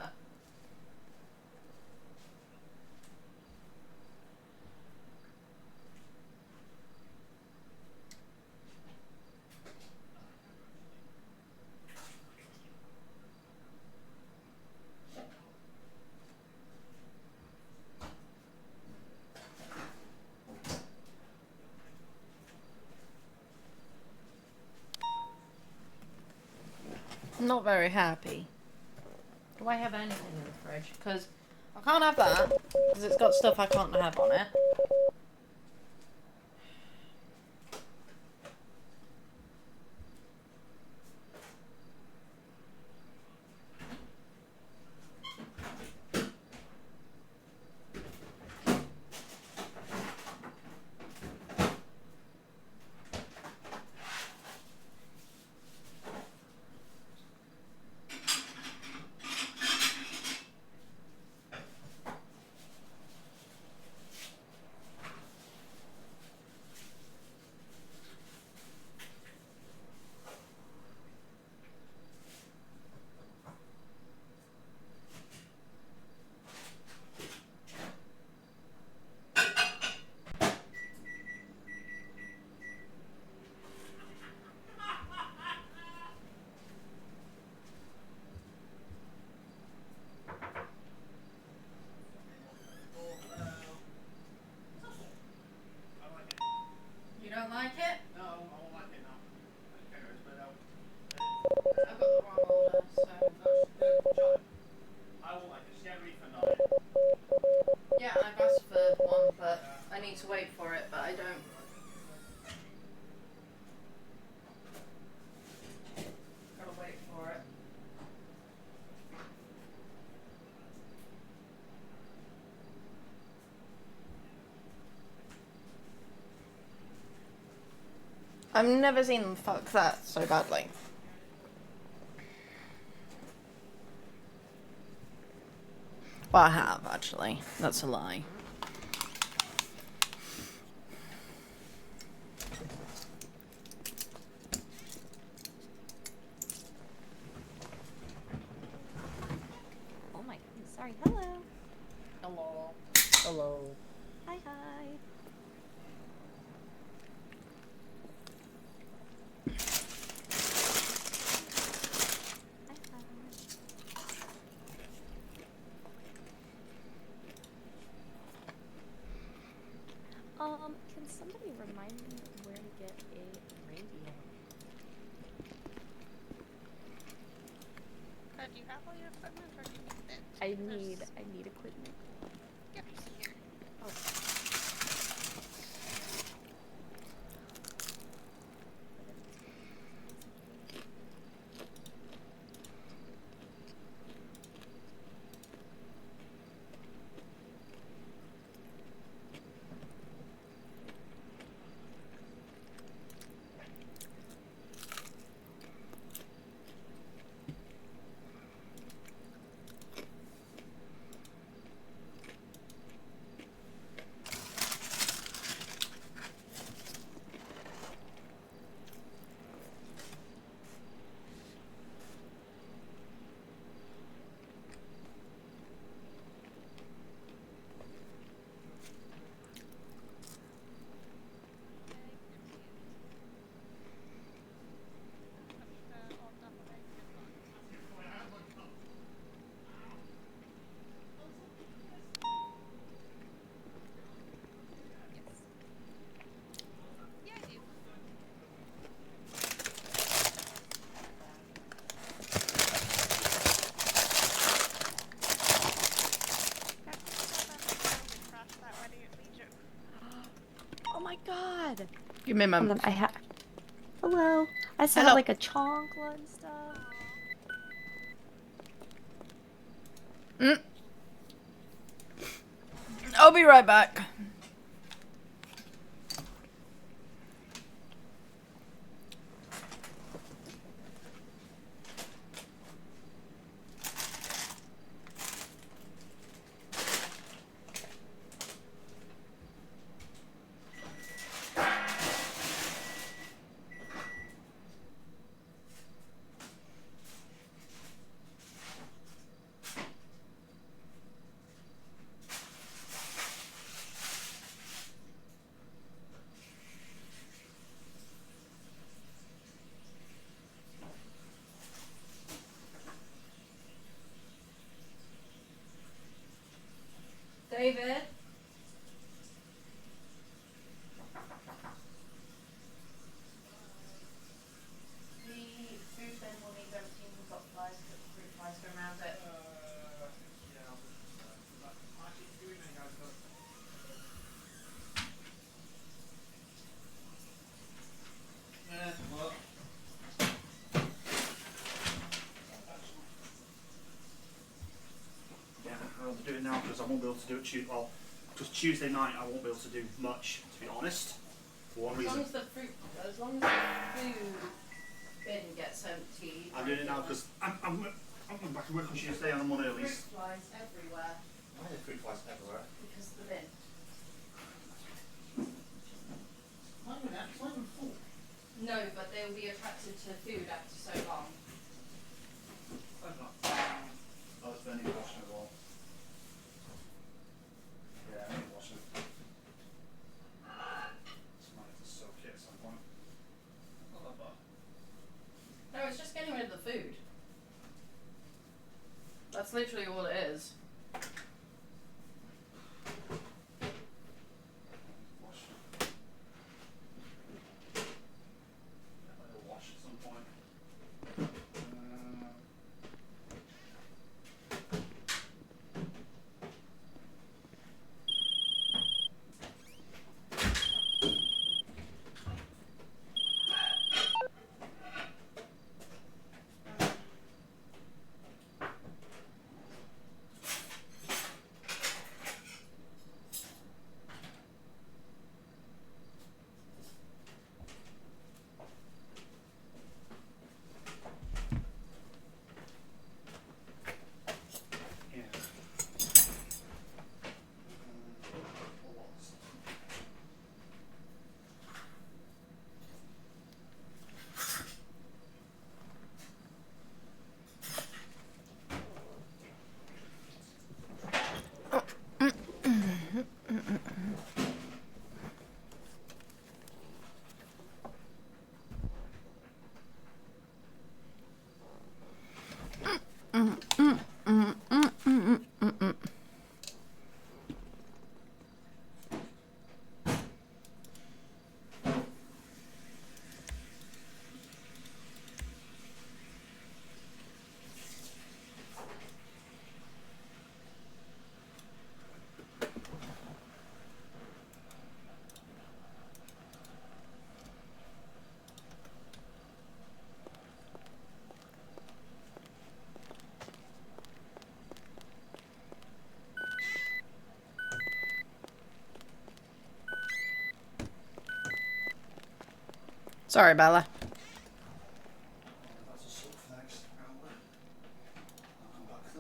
S2: I'm not very happy. Do I have anything in the fridge? Because I can't have that, because it's got stuff I can't have on it. You don't like it?
S17: No, I won't like it now.
S2: I've got the wrong order, so...
S17: I won't like it. She had refund on it.
S2: Yeah, I've asked for one, but I need to wait for it, but I don't. Gotta wait for it. I've never seen them fuck that so badly. Well, I have, actually. That's a lie.
S11: Oh my goodness, sorry. Hello.
S16: Hello. Hello.
S11: Hi, hi. Can somebody remind me where to get a radio?
S15: Do you have all your equipment, or do you need it?
S11: I need equipment.
S15: Yep, here.
S11: Oh. Oh my god!
S2: Give me a moment.
S11: I have. Hello. I saw
S2: Hello.
S11: like a chonkla and stuff.
S2: I'll be right back. David? The food bin will need emptying. We've got flies, fruit flies going around it.
S18: Yeah, I'll just actually do anything, guys, but well. Yeah, I'll rather do it now because I won't be able to do it Tuesday. Well, because Tuesday night I won't be able to do much, to be honest. For one reason.
S2: As long as the food bin gets emptied.
S18: I'm doing it now because I'm going back to work on Tuesday and I'm on early.
S2: Fruit flies everywhere.
S18: Why are there fruit flies everywhere?
S2: Because of the bin.
S18: Not even full.
S2: No, but they will be attracted to food after so long.
S18: Oh, it's Benny washing as well. Yeah, I need washing. Might have to soak it at some point. Not that bad.
S2: No, it's just getting rid of the food. That's literally all it is.
S18: Wash at some point.
S2: Sorry, Bella.
S18: That's a soak for the next hour. I'll come back to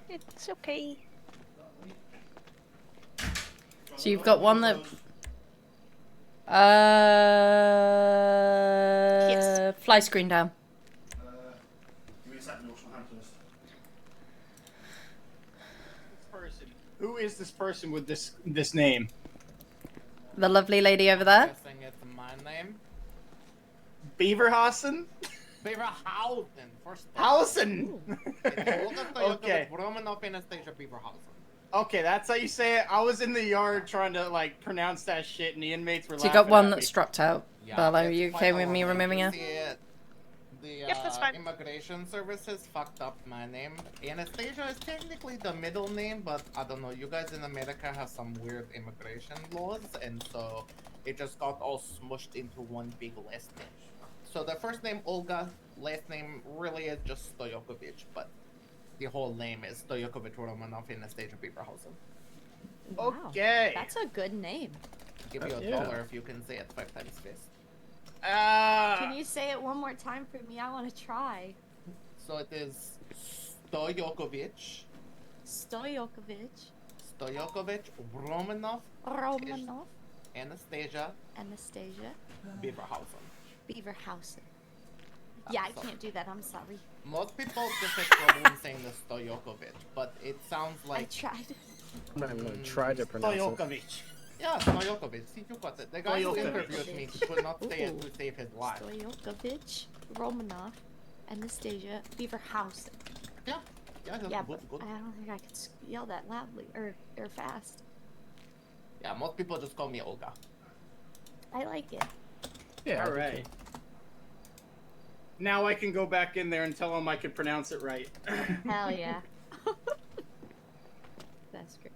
S18: that.
S15: It's okay.
S2: So you've got one that... Fly screen down.
S18: Give me a second to wash my hands first.
S6: Who is this person with this name?
S2: The lovely lady over there?
S17: Guessing it's my name.
S6: Beaverhausen?
S17: Beaverhausen. First.
S6: Hausen! Okay. Okay, that's how you say it. I was in the yard trying to like pronounce that shit, and the inmates were
S2: So you
S6: laughing
S2: got one
S6: at
S2: that's
S6: me.
S2: dropped out.
S17: Yeah,
S2: Bella, are
S17: it's
S2: you
S17: quite
S2: okay
S17: a
S2: with me
S17: long
S2: removing her?
S17: name. The
S15: Yep, that's fine.
S17: immigration services fucked up my name. Anastasia is technically the middle name, but I don't know. You guys in America have some weird immigration laws, and so it just got all smushed into one big last name. So the first name Olga, last name really is just Stojakovic, but the whole name is Stojakovic Romanov Anastasia Beaverhausen.
S11: Wow,
S17: Okay.
S11: that's a good name.
S17: Give you a dollar if you can say it 5 times fast.
S11: Can you say it one more time for me? I want to try.
S17: So it is Stojakovic.
S11: Stojakovic.
S17: Stojakovic Romanov.
S11: Romanov.
S17: Anastasia.
S11: Anastasia.
S17: Beaverhausen.
S11: Beaverhausen. Yeah, I can't do that. I'm sorry.
S17: Most people just have trouble in saying the Stojakovic, but it sounds like.
S11: I tried.
S12: I'm not even gonna try to pronounce it.
S18: Stojakovic.
S17: Yeah, Stojakovic. See, you got it. The guy who
S18: Stojakovic.
S17: interviewed me could not say it to save his life.
S11: Stojakovic, Romanov, Anastasia, Beaverhausen.
S17: Yeah, that's
S11: Yeah,
S17: good,
S11: but
S17: good.
S11: I don't think I could yell that loudly or fast.
S17: Yeah, most people just call me Olga.
S11: I like it.
S12: Yeah.
S18: All right. Now I can go back in there and tell him I can pronounce it right.
S11: Hell yeah. That's great.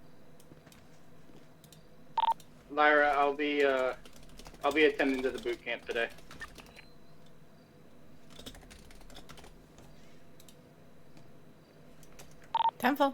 S1: Lyra, I'll be attending to the boot camp today.
S2: Tenfold.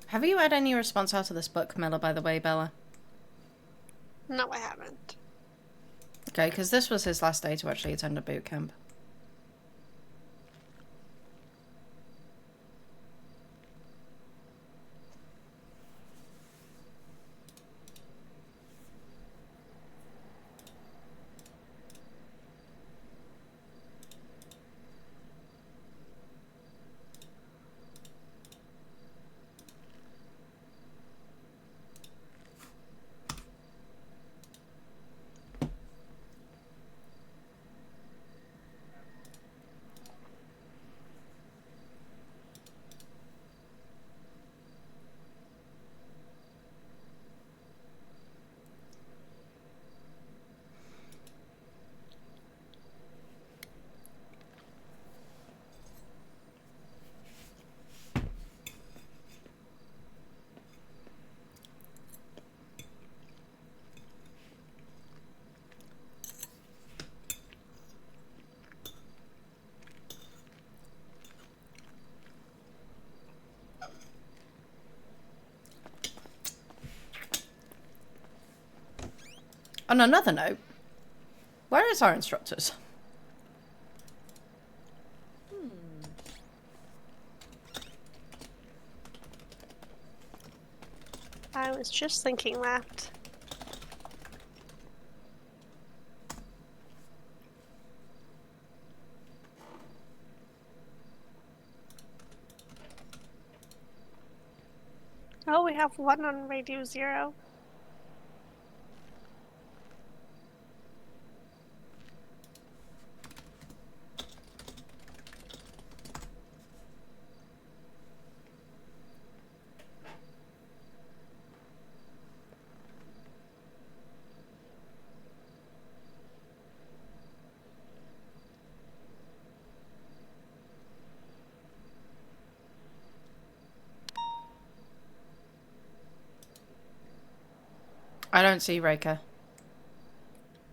S2: Have you had any response out of this book, Camilla, by the way, Bella?
S15: No, I haven't.
S2: Okay, because this was his last day to actually attend a boot camp. On another note, where is our instructors?
S15: I was just thinking that. Oh, we have one on Radio Zero.
S2: I don't see Reika.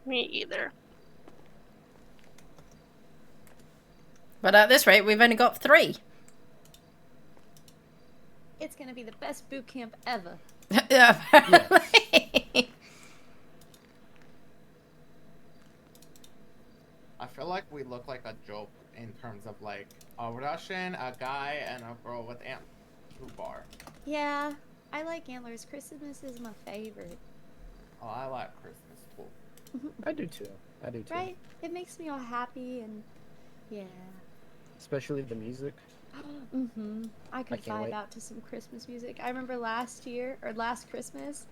S15: Me either.
S2: But at this rate, we've only got 3.
S11: It's gonna be the best boot camp ever.
S2: Yeah, apparently.
S17: I feel like we look like a joke in terms of like a Russian, a guy, and a girl with ant bar.
S11: Yeah, I like antlers. Christmas is my favorite.
S17: Oh, I like Christmas too.
S12: I do too. I do too.
S11: Right? It makes me all happy and yeah.
S12: Especially the music.
S11: I could
S12: can't
S11: vibe
S12: wait.
S11: out to some Christmas music. I remember last Christmas,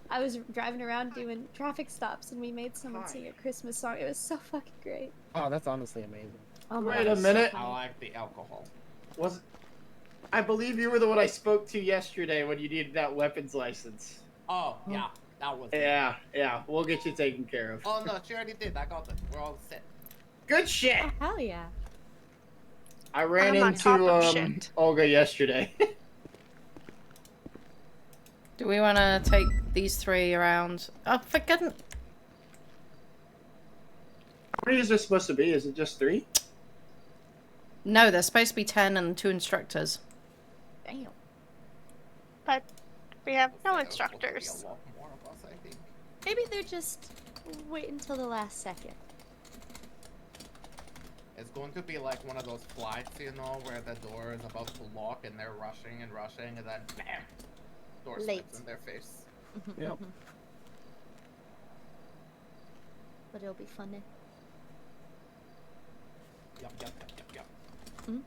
S11: I was driving around doing traffic stops and we made someone sing a Christmas song. It was so fucking great.
S12: Oh, that's honestly amazing.
S11: Oh my
S18: Wait
S11: God,
S18: a
S11: it's so
S18: minute.
S17: I
S11: funny.
S17: like the alcohol.
S18: Was
S16: I believe you were the one I spoke to yesterday when you needed that weapons license.
S17: Oh, yeah, that was it.
S16: Yeah, we'll get you taken care of.
S17: Oh no, she already did. I got it. We're all set.
S16: Good shit.
S11: Oh, hell yeah.
S16: I ran
S15: I'm on top
S16: into
S15: of shit.
S16: Olga yesterday.
S2: Do we want to take these 3 around? Oh, for goodness.
S16: How many is there supposed to be? Is it just 3?
S2: No, there's supposed to be 10 and 2 instructors.
S11: Damn.
S15: But we have no instructors.
S11: Maybe they're just waiting until the last second.
S17: It's going to be like one of those flights, you know, where the door is about to lock and they're rushing, and then bam! Door slams in their face.
S16: Yep.
S11: But it'll be funny.
S17: Yup.
S11: Mm-hmm.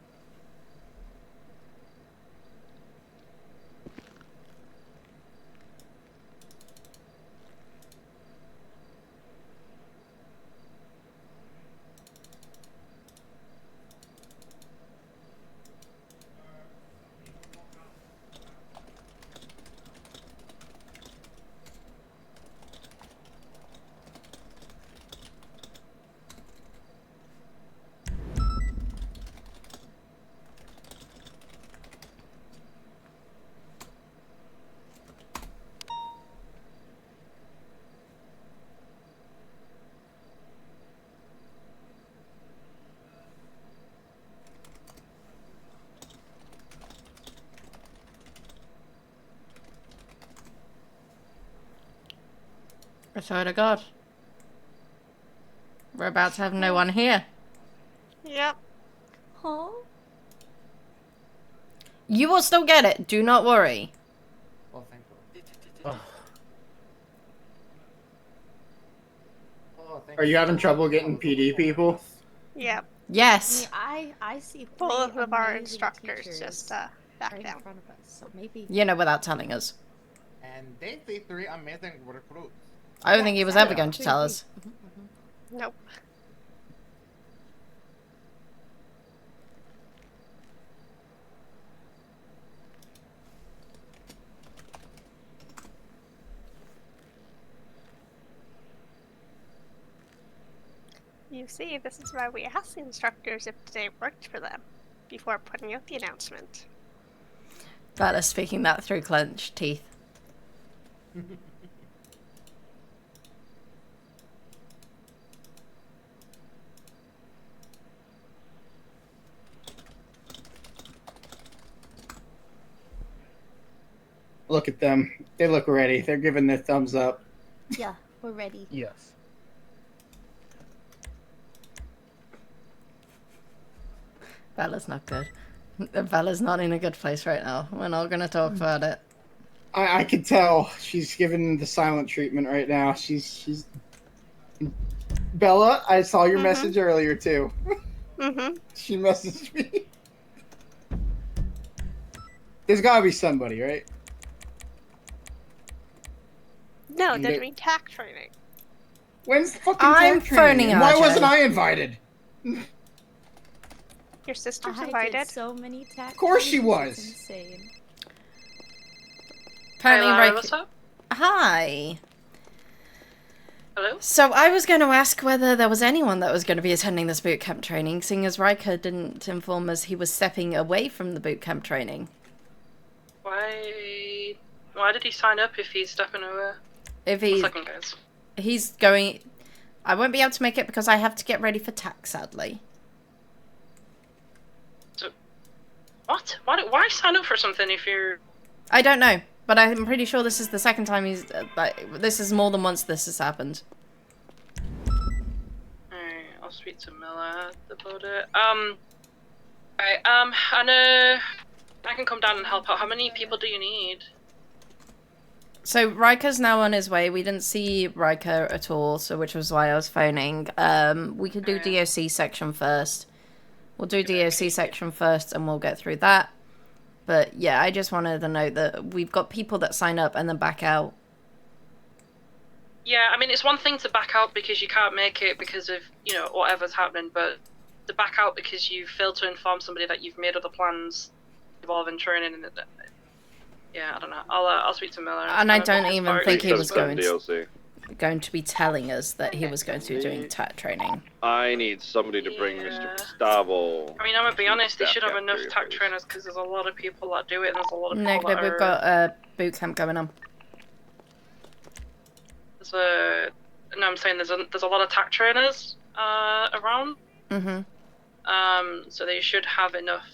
S2: I swear to God. We're about to have no one here.
S15: Yep.
S11: Huh?
S2: You will still get it. Do not worry.
S17: Oh, thank God.
S16: Are you having trouble getting PD people?
S15: Yep.
S2: Yes.
S11: I see
S15: Both of our
S11: amazing
S15: instructors
S11: teachers
S15: just back
S11: right
S15: down.
S11: in front of us, so maybe.
S2: You know, without telling us.
S17: And they see 3 amazing recruits.
S2: I don't think he was ever going to tell us.
S15: Nope. You see, this is why we asked the instructors if today worked for them before putting out the announcement.
S2: Better speaking that through clenched teeth.
S16: Look at them. They look ready. They're giving their thumbs up.
S11: Yeah, we're ready.
S12: Yes.
S2: Bella's not good. Bella's not in a good place right now. We're not going to talk about it.
S16: I can tell she's giving the silent treatment right now. She's. Bella, I saw your message earlier too. She messaged me. There's gotta be somebody, right?
S15: No, they're doing tack training.
S16: When's the fucking
S2: I'm
S16: tech training?
S2: phoning
S16: And why
S2: RJ.
S16: wasn't I invited?
S15: Your sister's
S11: I
S15: invited.
S11: did so many tax.
S16: Of course she
S11: trainings,
S16: was.
S11: it's insane.
S2: Apparently,
S19: Lyra,
S2: Ray-
S19: what's up?
S2: Hi.
S19: Hello?
S2: So I was going to ask whether there was anyone that was going to be attending this boot camp training, seeing as Riker didn't inform us he was stepping away from the boot camp training.
S19: Why did he sign up if he's stepping away?
S2: If he,
S19: 1 second, guys.
S2: he's going, I won't be able to make it because I have to get ready for tax, sadly.
S19: So, what? Why sign up for something if you're...
S2: I don't know, but I'm pretty sure this is the second time he's, this is more than once this has happened.
S19: Alright, I'll speak to Miller about it. Alright, and I can come down and help out. How many people do you need?
S2: So Riker's now on his way. We didn't see Riker at all, so which was why I was phoning. We could do DOC section first. We'll do DOC section first and we'll get through that. But yeah, I just wanted to note that we've got people that sign up and then back out.
S19: Yeah, I mean, it's one thing to back out because you can't make it because of, you know, whatever's happening, but to back out because you failed to inform somebody that you've made other plans involving training. And yeah, I don't know. I'll speak to Miller.
S2: And I don't
S19: as
S2: even
S19: far as-
S2: think he was going
S4: DLC.
S2: to be telling us that he was going to be doing TAT training.
S4: I need somebody to bring Mr. Gustavo.
S19: I mean, I'm gonna be honest. They
S4: Staff
S19: should have enough
S4: cafeteria,
S19: TAC
S4: please.
S19: trainers because there's a lot of people that do it, and there's a lot of people
S2: Negative,
S19: that
S2: we've
S19: are.
S2: got a boot camp going on.
S19: There's a. No, I'm saying there's a lot of TAC trainers around. So they should have enough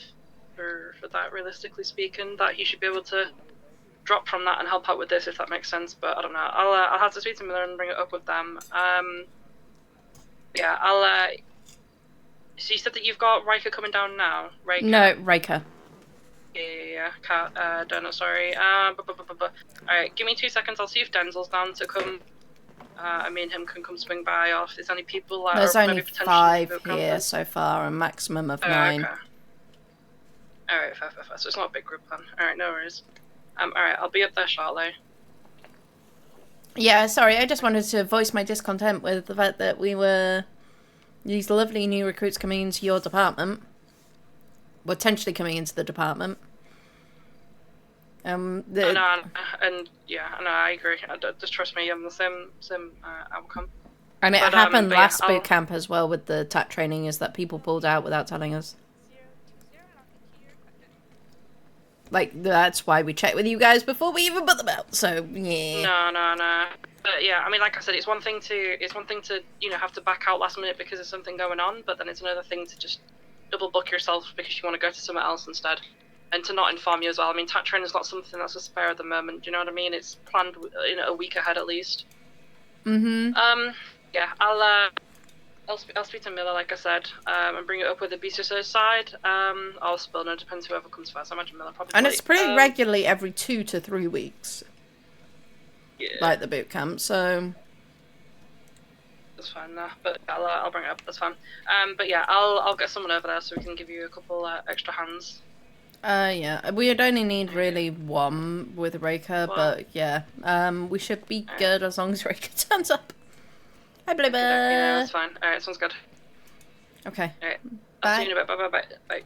S19: for that. Realistically speaking, that he should be able to drop from that and help out with this, if that makes sense. But I don't know. I'll have to speak to Miller and bring it up with them. Yeah, I'll. So you said that you've got Riker coming down now, Riker?
S2: No, Riker.
S19: Yeah. Donut, sorry. Alright, give me 2 seconds. I'll see if Denzel's down to come. Me and him can come swing by. Or if there's any people that
S2: There's
S19: are
S2: only
S19: maybe potentially
S2: 5
S19: boot
S2: here
S19: campers.
S2: so far, a maximum of 9.
S19: Okay. Alright, fair. So it's not a big group then. Alright, no worries. Alright, I'll be up there shortly.
S2: Yeah, sorry, I just wanted to voice my discontent with the fact that we were these lovely new recruits coming into your department. Potentially coming into the department.
S19: And yeah, I agree. Just trust me, I'm the same outcome.
S2: And it
S19: But,
S2: happened
S19: but
S2: last
S19: yeah,
S2: boot camp as well with the TAC training, is that people pulled out without telling us. Like, that's why we checked with you guys before we even put them out, so, yeah.
S19: No. But yeah, I mean, like I said, it's one thing to have to back out last minute because there's something going on, but then it's another thing to just double book yourself because you want to go to somewhere else instead, and to not inform you as well. I mean, TAC training is not something that's a spare at the moment. Do you know what I mean? It's planned, a week ahead at least. Yeah, I'll speak to Miller, like I said, and bring it up with the BCSO side. I'll spill, no, depends whoever comes first. I imagine Miller probably.
S2: And it's pretty regularly every 2 to 3 weeks.
S19: Yeah.
S2: Like the boot camp, so.
S19: That's fine, but I'll bring it up. That's fine. But yeah, I'll get someone over there so we can give you a couple extra hands.
S2: Yeah, we would only need really 1 with Raker, but yeah, we should be good as long as Raker turns up. Hi, Blibber.
S19: Yeah, that's fine. Alright, sounds good.
S2: Okay.
S19: Alright. I'll see you in a bit. Bye.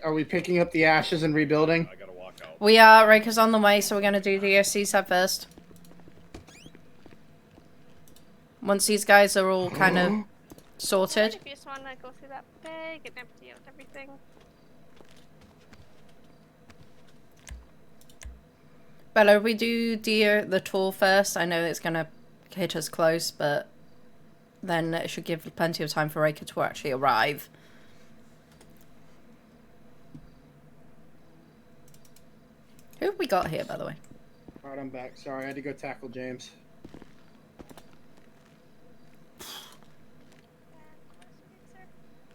S16: Are we picking up the ashes and rebuilding?
S2: We are. Raker's on the way, so we're going to do the OC side first. Once these guys are all kind of sorted.
S15: If you just want to go through that bag and empty out everything.
S2: Bella, if we do the tour first, I know it's going to hit us close, but then it should give plenty of time for Raker to actually arrive. Who have we got here, by the way?
S16: Alright, I'm back. Sorry, I had to go tackle James.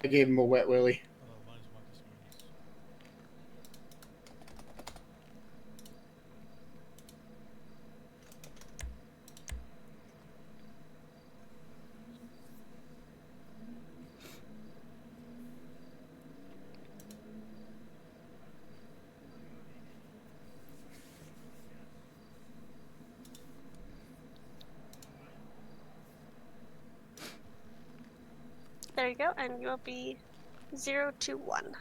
S16: I gave him a wet willy.
S15: There you go, and you'll be 0 to 1.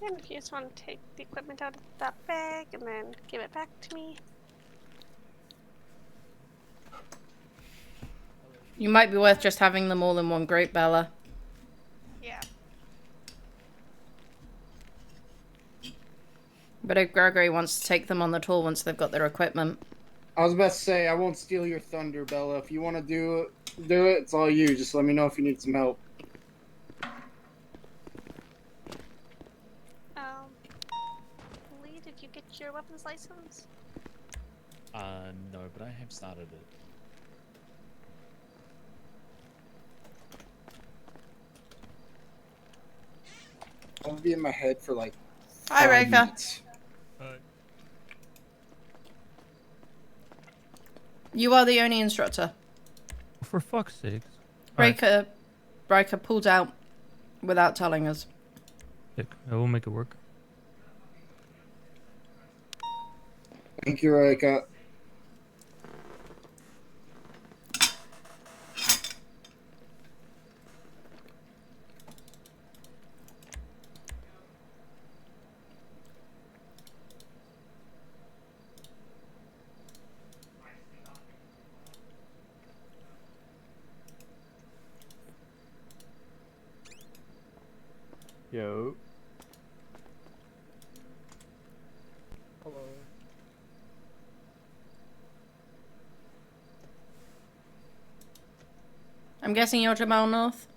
S15: And if you just want to take the equipment out of that bag and then give it back to me.
S2: You might be worth just having them all in one group, Bella.
S15: Yeah.
S2: But if Gregory wants to take them on the tour once they've got their equipment.
S16: I was about to say, I won't steal your thunder, Bella. If you want to do Do it. It's all you. Just let me know if you need some help.
S15: Lee, did you get your weapons license?
S20: No, but I have started it.
S16: I'll be in my head for like
S2: Hi,
S16: 5
S2: Reka.
S16: minutes.
S2: You are the only instructor.
S21: For fuck's sake.
S2: Breaker pulled out without telling us.
S21: I will make it work.
S16: Thank you, Reka.
S14: Yo. Hello.
S2: I'm guessing you're Jamal North?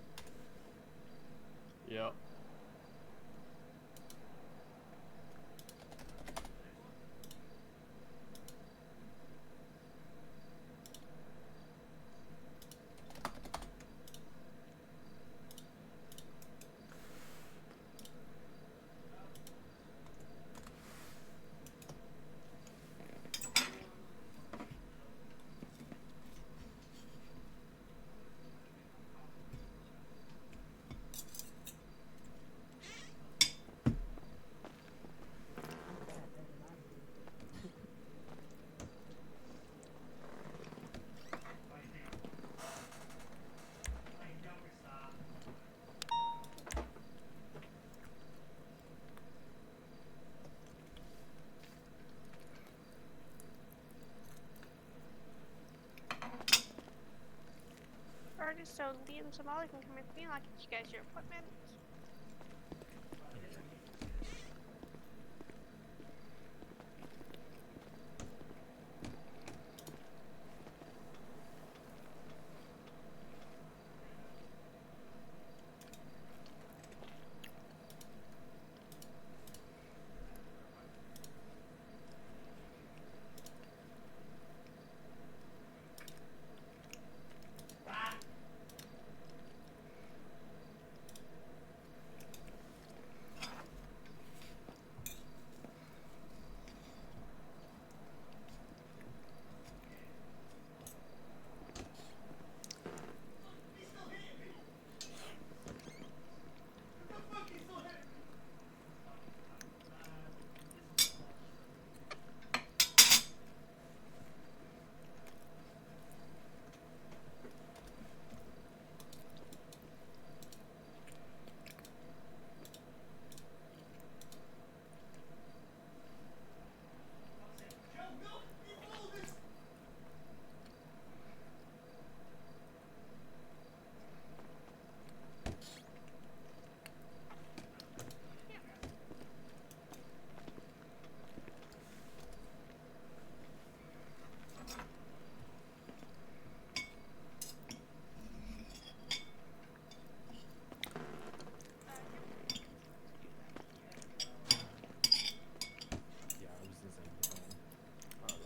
S14: Yep.
S15: Alrighty, so Lee and Jamal, you can come with me and I'll get you guys your equipment.
S20: Yeah, I was just saying the phone.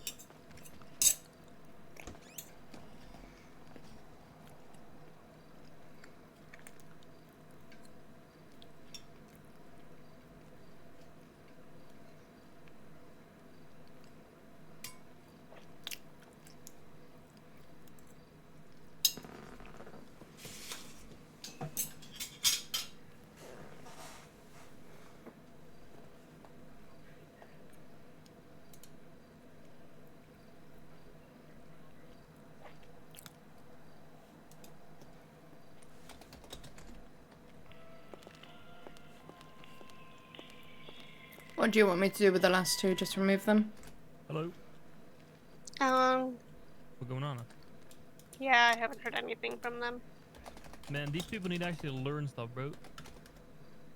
S2: What do you want me to do with the last two? Just remove them?
S21: Hello.
S15: Um,
S21: What's going on?
S15: yeah, I haven't heard anything from them.
S21: Man, these people need to actually learn stuff, bro.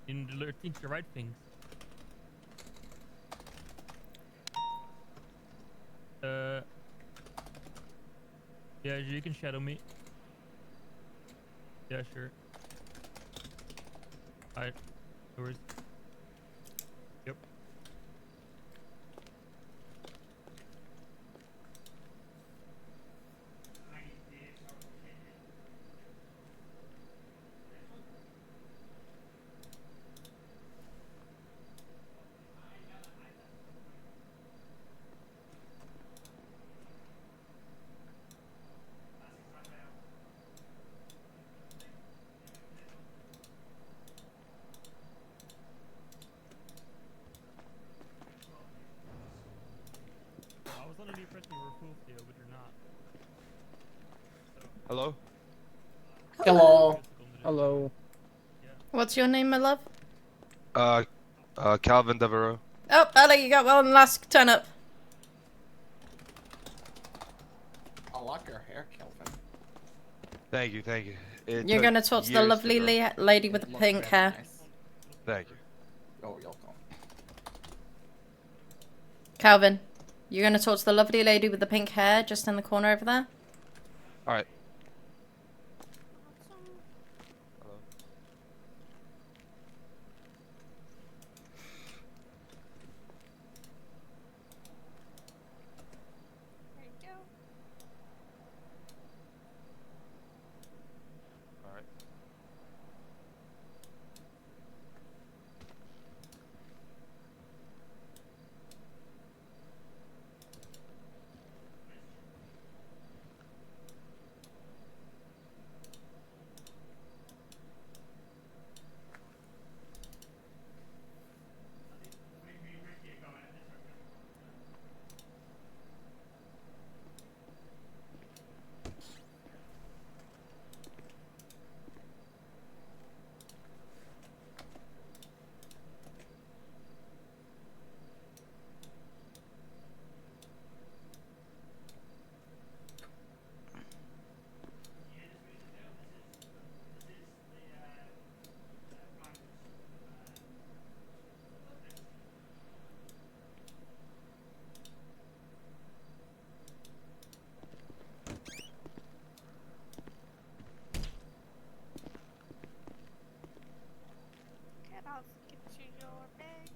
S21: You need to learn, teach the right things. Yeah, you can shadow me. Yeah, sure. Alright. No worries. Yep. I was under the impression you were full steel, but you're not.
S3: Hello?
S6: Hello.
S3: Hello.
S2: What's your name, my love?
S3: Calvin Devereaux.
S2: Oh, Ellie, you got one last turn up.
S17: I like your hair, Kelvin.
S3: Thank you, thank you. It
S2: You're
S3: took
S2: gonna talk to the
S3: years
S2: lovely
S3: grow.
S2: lady with the
S17: It looks
S2: pink
S17: very
S2: hair.
S17: nice.
S3: Thank you.
S17: Oh, you're welcome.
S2: Calvin, you're gonna talk to the lovely lady with the pink hair just in the corner over there?
S3: Alright. Hello.
S15: There you go.
S3: Alright.
S15: Get off, get you your bag.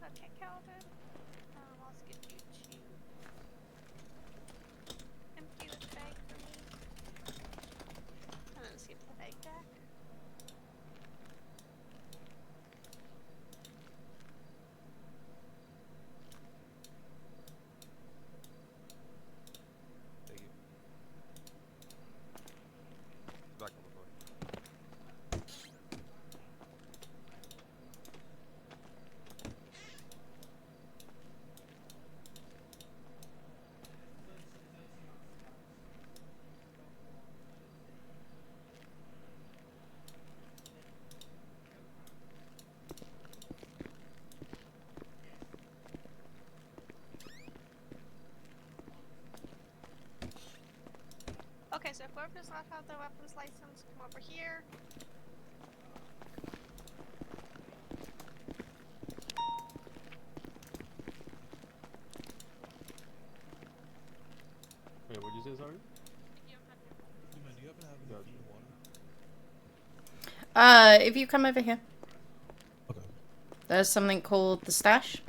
S15: Okay, Calvin. Let's get you to empty this bag for me. And then let's get the bag back.
S3: Thank you. Back on the floor.
S15: Okay, so whoever does not have their weapons license, come over here.
S20: Wait, what'd you say, sorry?
S15: Do
S20: you happen to have any food and water?
S2: If you come over here.
S20: Okay.
S2: There's something called the stash.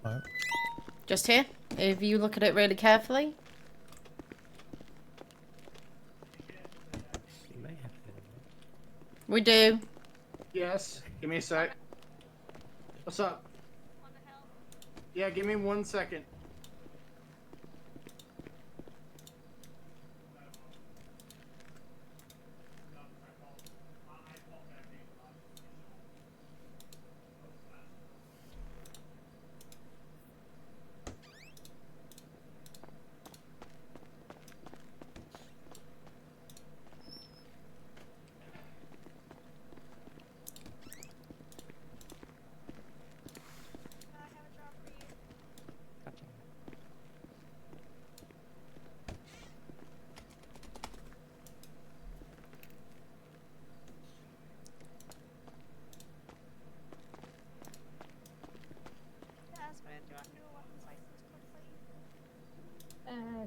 S20: Alright.
S2: Just here. If you look at it really carefully.
S20: You may have to.
S2: We do.
S16: Yes. Give me a sec. What's up? Yeah, give me 1 second.
S15: I have a job for you.
S20: Gotcha.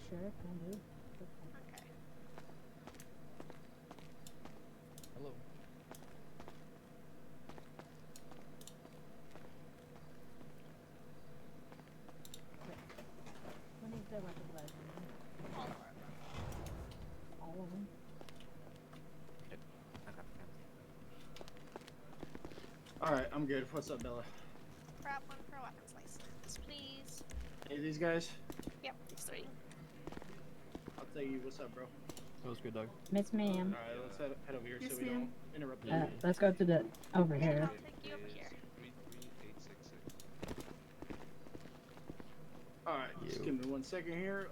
S8: Sure, can do.
S15: Okay.
S3: Hello.
S8: What is the weapon license?
S15: All of our
S8: All of them.
S16: Alright, I'm good. What's up, Bella?
S15: grab one for a weapons license, please.
S16: Hey, these guys?
S15: Yep, these three.
S16: I'll tell you what's up, bro.
S3: What's good, dog?
S8: Miss ma'am.
S16: Alright, let's head over here
S11: Yes,
S16: so we
S11: ma'am.
S16: don't interrupt you.
S8: Let's go to the over here.
S15: I'll take you over here.
S3: 33866.
S16: Alright, just give me 1 second here.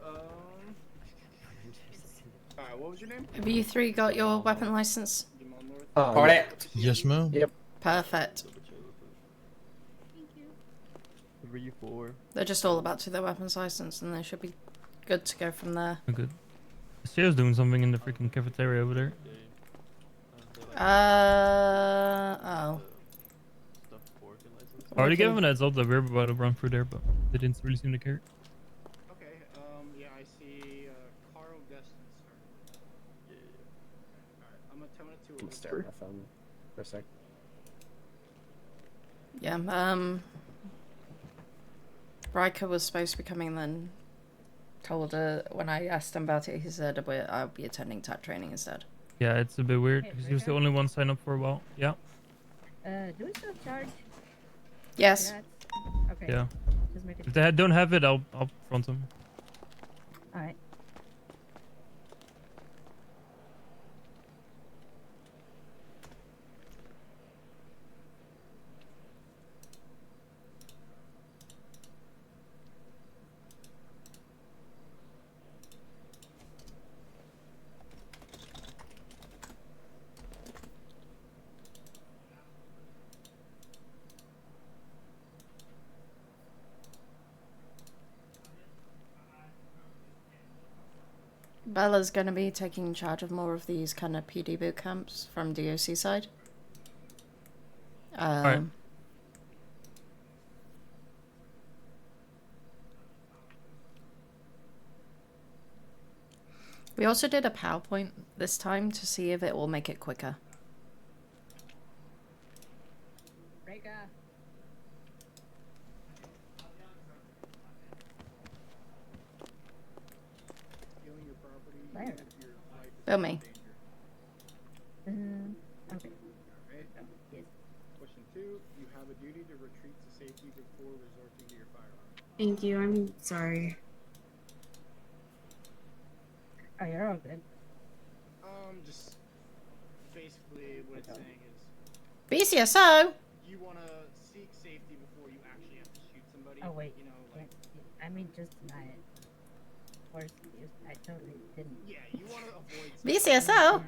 S16: Alright, what was your name?
S2: Have you three got your weapon license?
S16: Correct.
S9: Yes, ma'am.
S6: Yep.
S2: Perfect.
S11: Thank you.
S3: 3-4.
S2: They're just all about to their weapons license, and they should be good to go from there.
S21: Oh, good. Sarah's doing something in the freaking cafeteria over there.
S2: Oh.
S21: I already gave them an heads up that we were about to run through there, but they didn't really seem to care.
S16: Okay, yeah, I see, Carl Destin, sir. Alright, I'm gonna tone it to
S6: I'm staring at my phone for a sec.
S2: Yeah, Riker was supposed to be coming then. Told her when I asked him about it, he said I'll be attending type training instead.
S21: Yeah, it's a bit weird because he was the only one signed up for a while. Yeah.
S8: Do we still charge?
S2: Yes.
S8: Okay.
S21: Yeah.
S8: Just make it.
S21: If they don't have it, I'll front them.
S8: All right.
S2: Bella's going to be taking charge of more of these kind of PD boot camps from DOC side.
S21: Alright.
S2: We also did a PowerPoint this time to see if it will make it quicker.
S8: Reka.
S16: Stealing your property,
S8: Lyra.
S16: your life is
S2: Bill
S16: in
S2: me.
S16: danger.
S8: Okay.
S16: Alright.
S8: Yes.
S16: Question 2, you have a duty to retreat to safety before resorting to your firearm.
S11: Thank you. I'm sorry.
S8: Oh, you're all good.
S16: Just basically what it's saying is
S2: BCSO!
S16: you want to seek safety before you actually have to shoot somebody.
S8: Oh wait.
S16: You know, like
S8: I mean, just deny it. Or I totally didn't.
S16: yeah, you want to avoid.
S2: BCSO!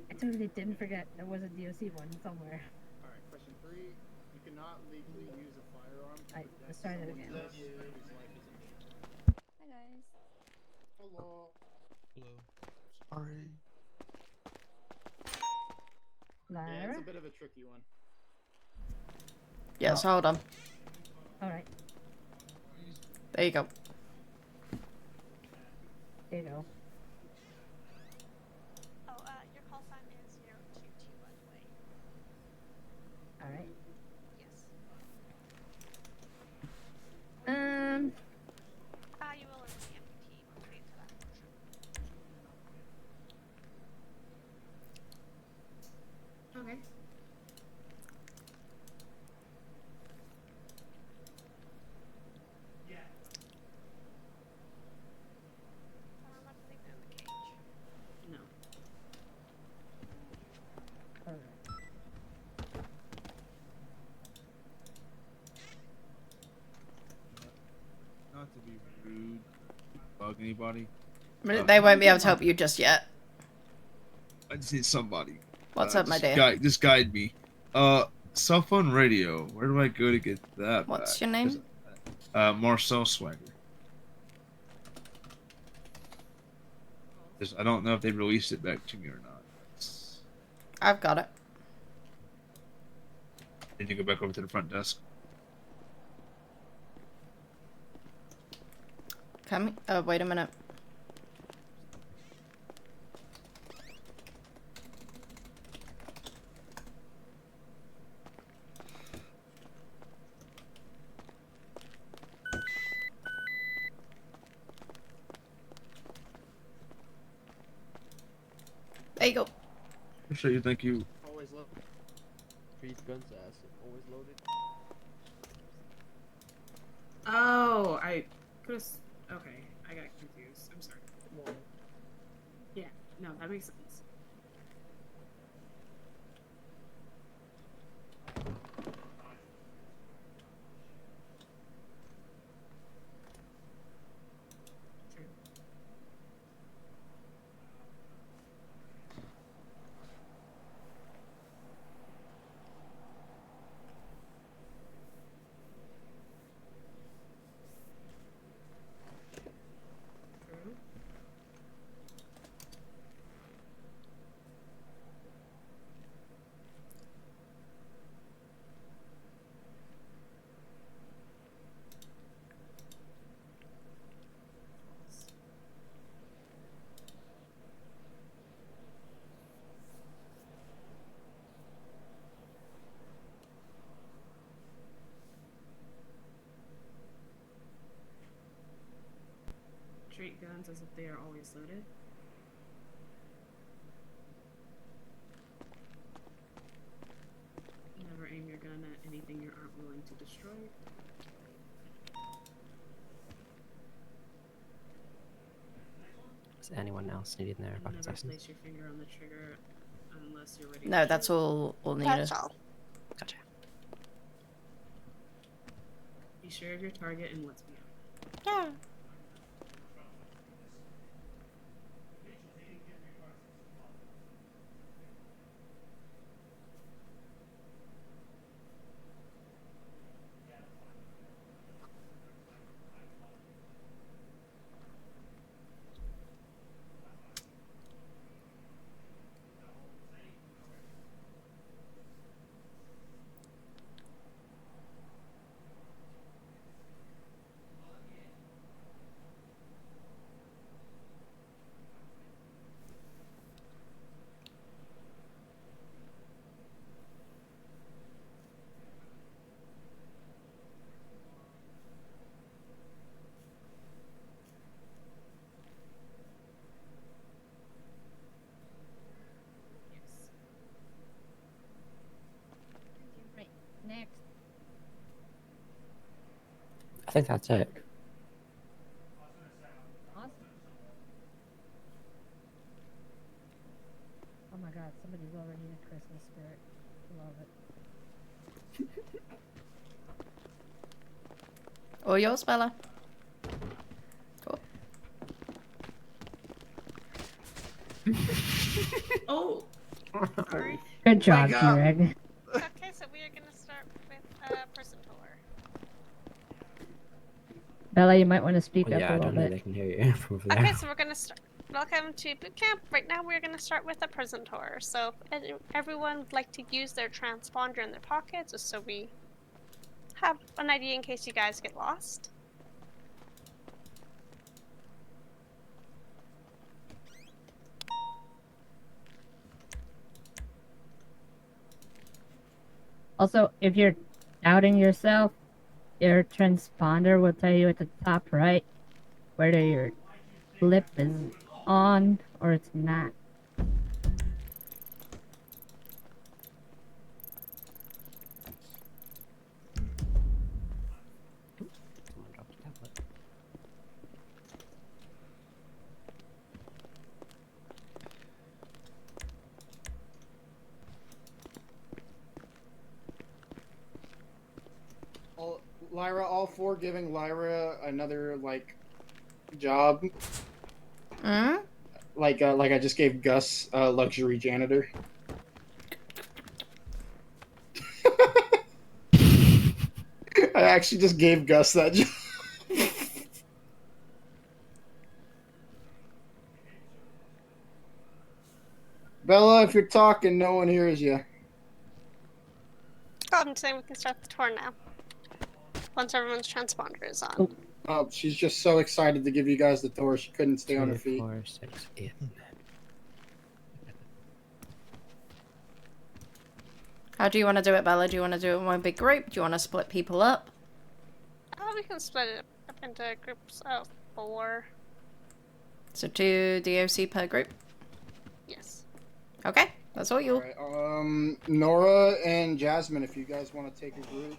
S8: I totally didn't forget there was a DOC one somewhere.
S16: All right, question 3, you cannot legally use a firearm to
S8: Alright,
S16: protect
S8: let's try that
S16: someone
S8: again.
S16: else whose life is in danger.
S11: Hi guys.
S16: Hello.
S9: Hello. Sorry.
S16: Yeah,
S8: Lyra?
S16: it's a bit of a tricky one.
S2: Yes, hold on.
S8: Alright,
S2: There you go.
S8: there you go.
S15: Oh, your call sign is 0221 way.
S8: Alright.
S15: Yes. You will in the MPT once we get to that portion.
S11: Okay.
S15: I'm not putting them in the cage.
S11: No.
S9: Not to be rude, bug anybody.
S2: They won't be able to help you just yet.
S9: I just need somebody.
S2: What's up, my
S9: just
S2: dear?
S9: Just guide me. Cell phone radio. Where do I go to get that?
S2: What's
S9: back?
S2: your name?
S9: Marcel Swagger. I don't know if they released it back to me or not.
S2: I've got it.
S9: Did you go back over to the front desk?
S2: Come. Oh, wait a minute. you go.
S9: Appreciate you. Thank you.
S3: Always loaded. Treat guns ass. Always loaded.
S10: Oh, I could have. Okay, I got confused. I'm sorry. Yeah, no, that makes sense. True. True. Treat guns as if they are always loaded. Never aim your gun at anything you aren't willing to destroy.
S22: Is anyone else needing their
S10: And
S22: back
S10: never
S22: seconds?
S10: place your finger on the trigger unless you're ready.
S2: No,
S10: to
S2: that's
S10: shoot.
S2: all needed.
S15: That's all.
S22: Gotcha.
S10: Be sure of your target and what's behind.
S15: Yeah.
S10: Yes.
S23: Right. Next.
S22: I think that's it.
S23: Awesome. Oh my god, somebody's already in Christmas spirit. Love it.
S2: All yours, Bella. Cool.
S10: Oh.
S15: Sorry.
S23: Good job,
S10: Wake up.
S23: Greg.
S15: Okay, so we are gonna start with person tour.
S23: Bella, you might want to speak
S22: Well,
S23: up
S22: yeah,
S23: a
S22: I
S23: little
S22: don't know.
S23: bit.
S22: They can hear you from over there.
S15: Okay, so we're gonna start. Welcome to boot camp. Right now, we're gonna start with a prison tour. So everyone would like to use their transponder in their pockets, just so we have an idea in case you guys get lost.
S23: Also, if you're doubting yourself, your transponder will tell you at the top right whether your flip is on or it's not.
S22: Someone dropped a tablet.
S16: Lyra, all for giving Lyra another like job.
S2: Hmm?
S16: Like I just gave Gus luxury janitor. I actually just gave Gus that job. Bella, if you're talking, no one hears you.
S15: Oh, I'm saying we can start the tour now. Once everyone's transponder is on.
S23: Oh.
S16: Oh, she's just so excited to give you guys the tour, she couldn't stay on her
S22: 2,
S16: feet.
S22: 4, 6, 8.
S2: How do you want to do it, Bella? Do you want to do it in one big group? Do you want to split people up?
S15: Oh, we can split it up into groups of 4.
S2: So 2 DOC per group?
S15: Yes.
S2: Okay, that's all you.
S6: Alright, Nora and Jasmine, if you guys want to take a group.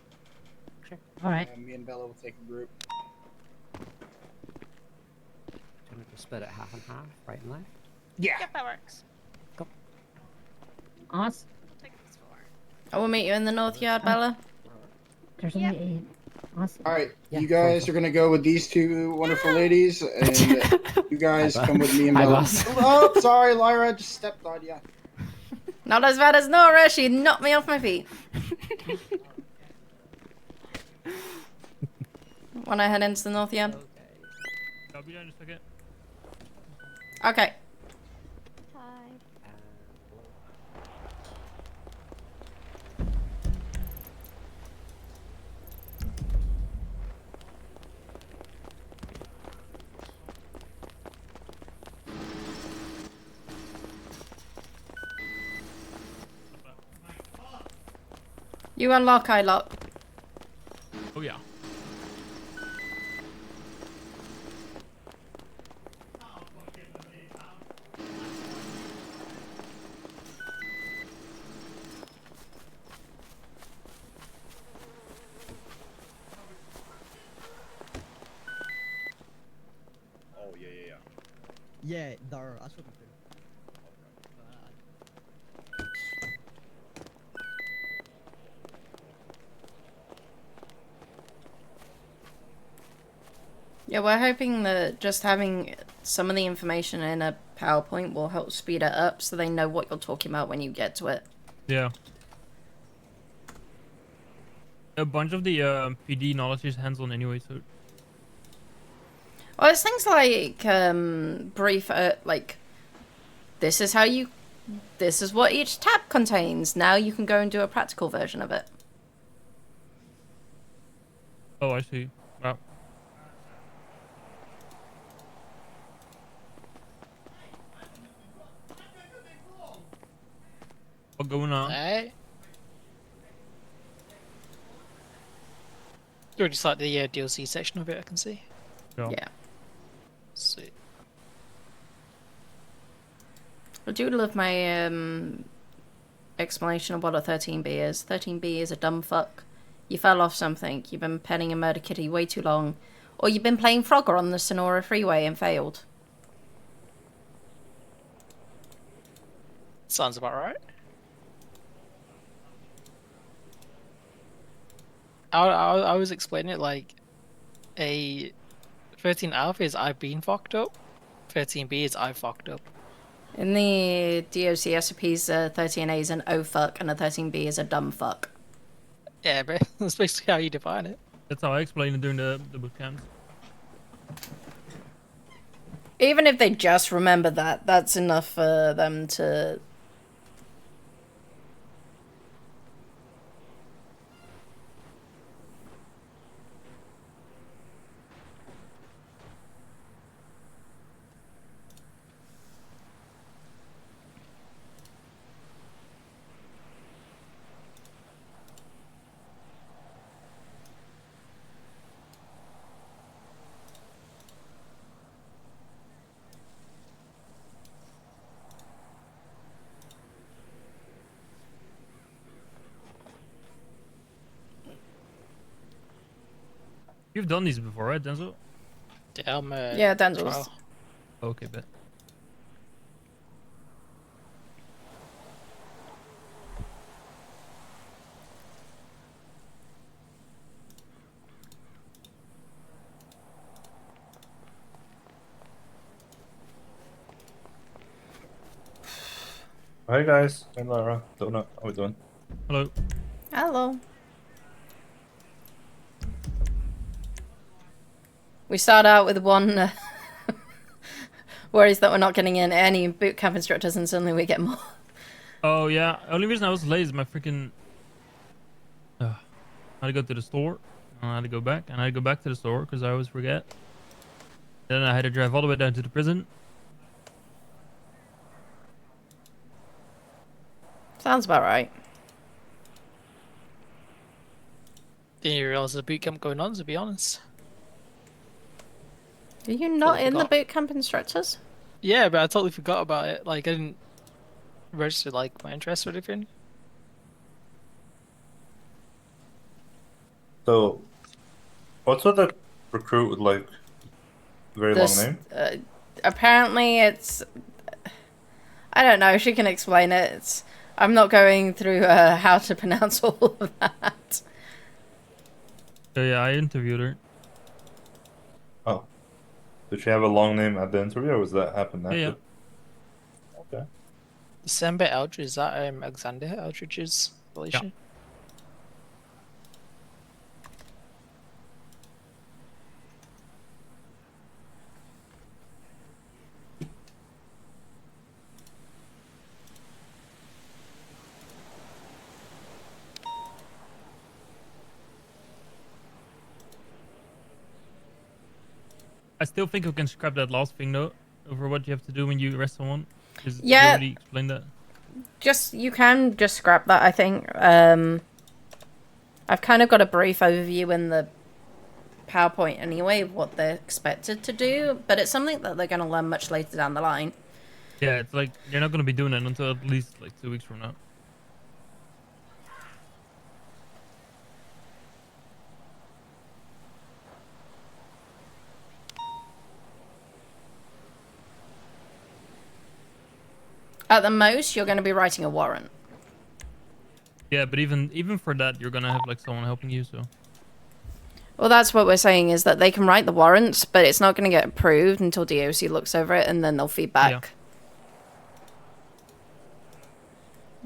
S23: Sure. All right.
S6: Me and Bella will take a group.
S22: Do we just split it half and half, right and left?
S6: Yeah.
S15: Yep, that works.
S23: Awesome.
S2: I will meet you in the north yard, Bella.
S23: There's only 8. Awesome.
S6: Alright, you guys are gonna go with these two wonderful ladies, and you guys
S22: Hi,
S6: come with me and
S22: Hi,
S6: Bella.
S22: boss.
S6: Oh, sorry, Lyra, I just stepped on you.
S2: Not as bad as Nora. She knocked me off my feet. Wanna head into the north yard?
S21: I'll be down in a second.
S2: Okay.
S11: Hi.
S2: You unlock, I lock.
S21: Oh yeah.
S12: Oh yeah, yeah, yeah.
S3: Yeah, there. That's what I'm doing.
S2: Yeah, we're hoping that just having some of the information in a PowerPoint will help speed it up so they know what you're talking about when you get to it.
S21: Yeah. A bunch of the PD knowledge is hands-on anyway, so.
S2: Well, it's things like brief, like this is what each tab contains. Now you can go and do a practical version of it.
S21: Oh, I see. Wow. What going on?
S5: Hey. You already started the DLC section of it, I can see.
S2: Yeah.
S5: Sweet.
S2: I do love my explanation of what a 13B is. 13B is a dumb fuck. You fell off something, you've been petting a murder kitty way too long, or you've been playing Frogger on the Sonora Freeway and failed.
S5: Sounds about right. I was explaining it like a 13 alpha is I've been fucked up, 13B is I fucked up.
S2: In the DOC SOPs, 13A is an oh fuck and a 13B is a dumb fuck.
S5: Yeah, but that's basically how you define it.
S21: That's how I explained it during the boot camps.
S2: Even if they just remember that, that's enough for them to...
S21: You've done these before, right, Denzel?
S5: Yeah, I'm
S2: Yeah, Denzel's.
S21: Okay, bet.
S7: Hi guys, I'm Lyra. Donut, how we doing?
S21: Hello.
S2: Hello. We start out with one worries that we're not getting in any boot camp instructors, and suddenly we get more.
S21: Oh yeah, only reason I was late is my freaking. I had to go to the store, and I had to go back, and I had to go back to the store because I always forget. Then I had to drive all the way down to the prison.
S2: Sounds about right.
S5: Didn't even realize there's a boot camp going on, to be honest.
S2: Are you not
S5: Totally
S2: in the
S5: forgot.
S2: boot camp instructors?
S5: Yeah, but I totally forgot about it. Like, I didn't. register like my interest or anything.
S7: So, what's with the recruit with like very long
S2: This,
S7: name?
S2: apparently it's... I don't know, she can explain it. I'm not going through how to pronounce all of that.
S21: So yeah, I interviewed her.
S7: Oh, did she have a long name at the interview, or was that happen after?
S21: Yeah.
S7: Okay.
S5: December Eldridge, is that Alexander Eldridge's relation?
S21: I still think we can scrap that last thing though, over what you have to do when you arrest someone. Because you
S2: Yeah.
S21: already explained that.
S2: You can just scrap that, I think. I've kind of got a brief overview in the PowerPoint anyway of what they're expected to do, but it's something that they're going to learn much later down the line.
S21: Yeah, it's like you're not gonna be doing it until at least like 2 weeks from now.
S2: At the most, you're going to be writing a warrant.
S21: Yeah, but even for that, you're gonna have like someone helping you. So
S2: Well, that's what we're saying, is that they can write the warrants, but it's not going to get approved until DOC looks over it, and then they'll feed back.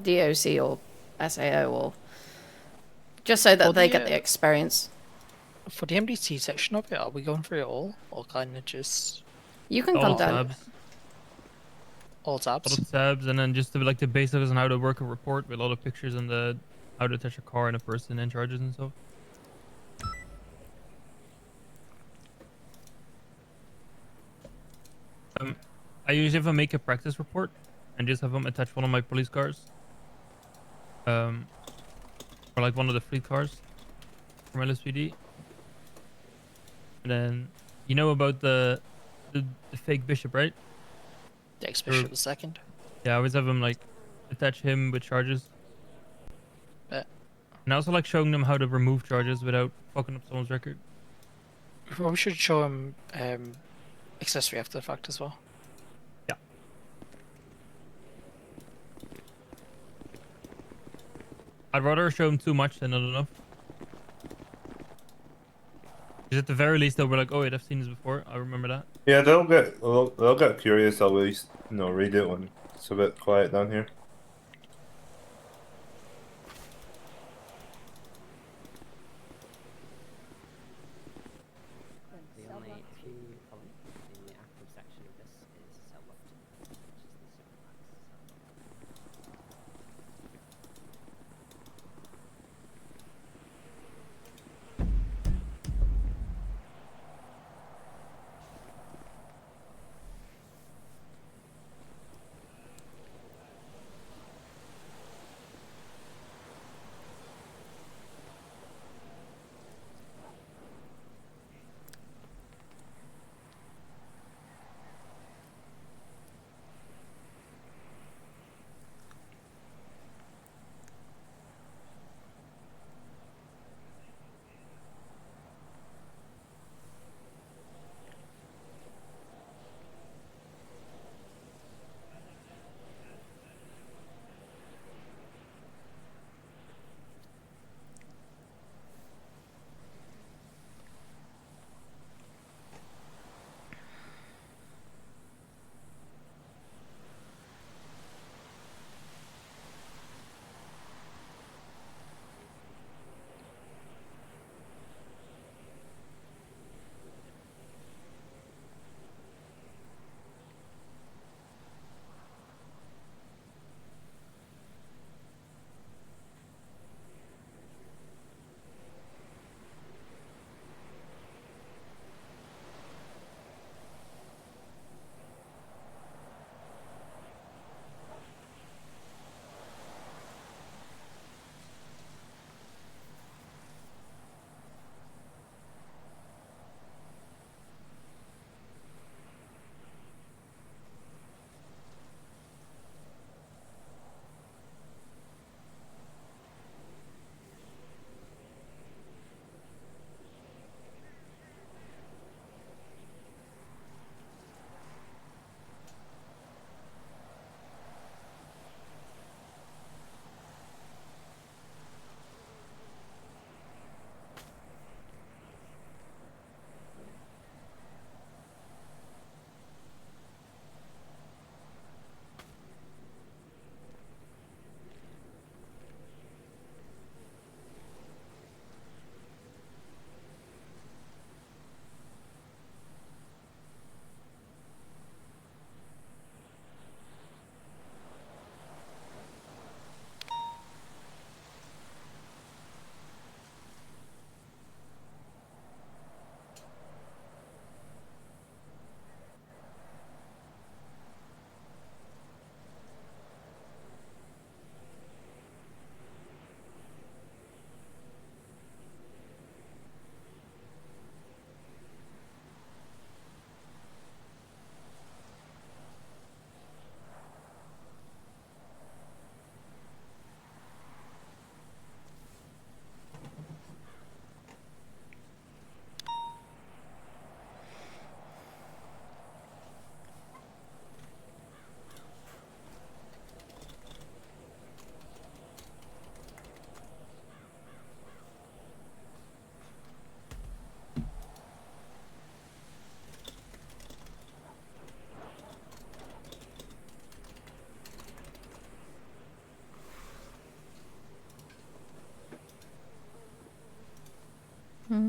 S2: DOC or SAO, or just so that they get the experience.
S5: For the MDT section of it, are we going through it all, or kind of just?
S2: You can come down.
S5: All tabs.
S21: All the tabs, and then just like the basics on how to work a report with a lot of pictures and the how to attach a car and a person and charges and stuff. I usually have them make a practice report and just have them attach one of my police cars. Or like one of the fleet cars from LSPD. And then you know about the fake bishop, right?
S5: The ex-bishop the second.
S21: Yeah, I always have them like attach him with charges.
S5: Bet.
S21: And I also like showing them how to remove charges without fucking up someone's record.
S5: Well, we should show him accessory after the fact as well.
S21: Yeah. I'd rather show them too much than not enough. Because at the very least they'll be like, oh wait, I've seen this before. I remember that.
S7: Yeah, they'll get curious. I'll at least read it when it's a bit quiet down here.
S22: The only, if you follow me, the active section of this is cell lock 2, which is the
S7: You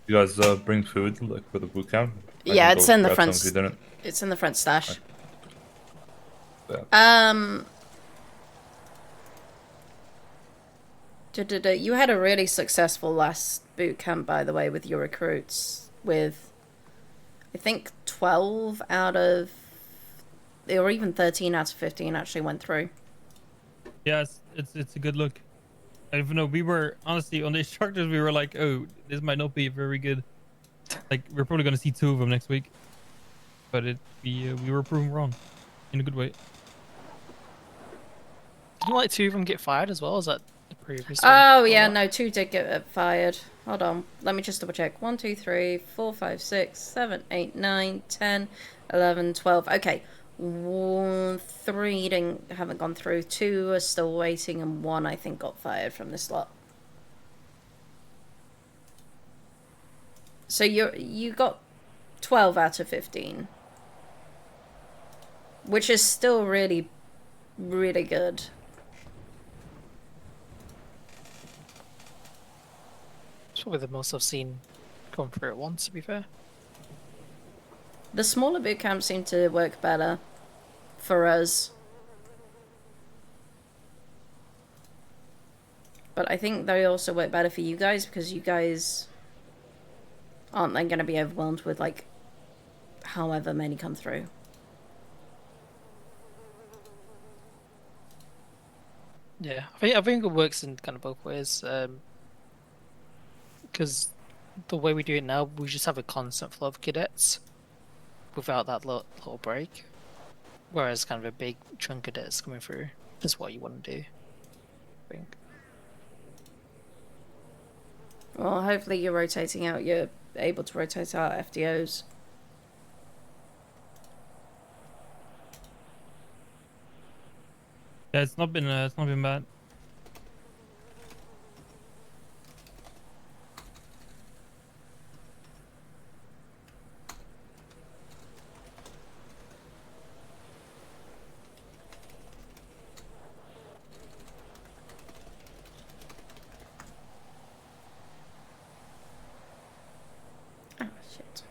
S7: guys bring food like for the boot camp? I
S2: Yeah,
S7: can
S2: it's
S7: go
S2: in the
S7: grab
S2: front.
S7: some if you didn't.
S2: It's in the front stash.
S7: Yeah.
S2: You had a really successful last boot camp, by the way, with your recruits. With, I think, 12 out of, or even 13 out of 15 actually went through.
S21: Yeah, it's a good look. Even though we were honestly on the instructors, we were like, oh, this might not be very good. Like we're probably gonna see 2 of them next week, but we were proven wrong, in a good way.
S5: Didn't like 2 of them get fired as well? Is that the previous one?
S2: Oh yeah, no, 2 did get fired. Hold on, let me just double check. 1, 2, 3, 4, 5, 6, 7, 8, 9, 10, 11, 12. Okay, 3 haven't gone through. 2 are still waiting, and 1 I think got fired from this lot. So you got 12 out of 15, which is still really, really good.
S5: It's probably the most I've seen come through at once, to be fair.
S2: The smaller boot camps seem to work better for us. But I think they also work better for you guys because you guys aren't then going to be overwhelmed with like however many come through.
S5: Yeah, I think it works in kind of both ways. Because the way we do it now, we just have a constant flow of cadets without that little break. Whereas kind of a big chunk of cadets coming through is what you want to do, I think.
S2: Well, hopefully you're rotating out. You're able to rotate out FDOs.
S21: Yeah, it's not been bad.
S2: Oh shit.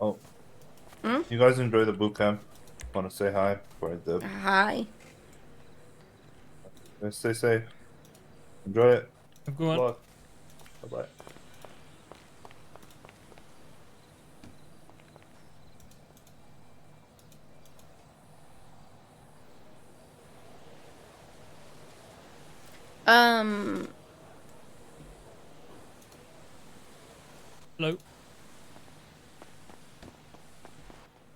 S7: Oh.
S2: Hmm?
S7: You guys enjoy the boot camp? Want to say hi before I dip?
S2: Hi.
S7: Stay safe. Enjoy it.
S21: Have a good one.
S7: Good luck. Bye-bye.
S21: Hello.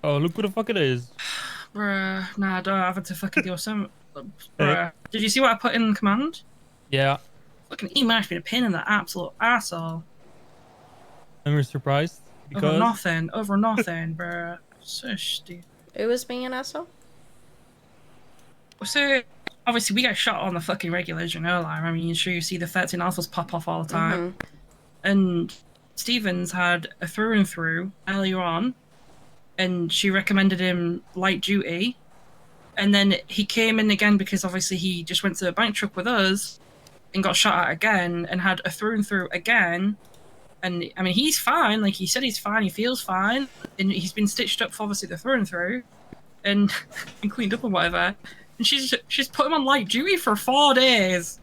S21: Oh, look who the fuck it is.
S1: Bruh, nah, I don't have to fucking deal with some. Bruh, did you see what I put in command?
S21: Yeah.
S1: Fucking emash me a pain in the absolute asshole.
S21: I'm surprised because
S1: Over nothing, bruh. So stupid.
S2: Who was being an asshole?
S1: So, obviously, we get shot on the fucking regular, as you know, Lyra. I mean, sure you see the 13 alphas pop off all the time. And Stevens had a through and through earlier on, and she recommended him light duty. And then he came in again because obviously he just went to a bank truck with us and got shot at again and had a through and through again. And I mean, he's fine. Like he said, he's fine. He feels fine, and he's been stitched up for obviously the through and through, and cleaned up and whatever. And she's put him on light duty for 4 days.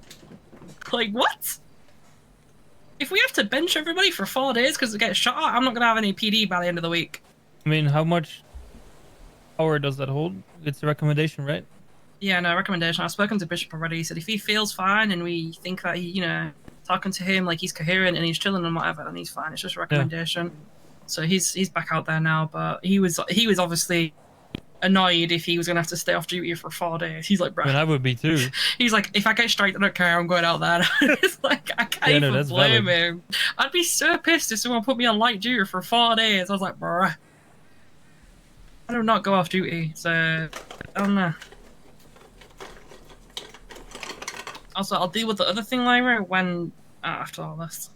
S1: Like what? If we have to bench everybody for 4 days because they get shot at, I'm not gonna have any PD by the end of the week.
S21: I mean, how much power does that hold? It's a recommendation, right?
S1: Yeah, no, recommendation. I've spoken to Bishop already. He said if he feels fine and we think that he, you know, talking to him like he's coherent and he's chilling and whatever, then he's fine. It's just a recommendation. So he's back out there now, but he was obviously annoyed if he was gonna have to stay off duty for 4 days. He's like, bro.
S21: I mean, I would be too.
S1: He's like, if I get straight, I don't care. I'm going out there. It's like I can't
S21: Yeah, no,
S1: even
S21: that's
S1: blame
S21: valid.
S1: him. I'd be so pissed if someone put me on light duty for 4 days. I was like, bruh. I do not go off duty, so I don't know. Also, I'll deal with the other thing, Lyra, when after all this.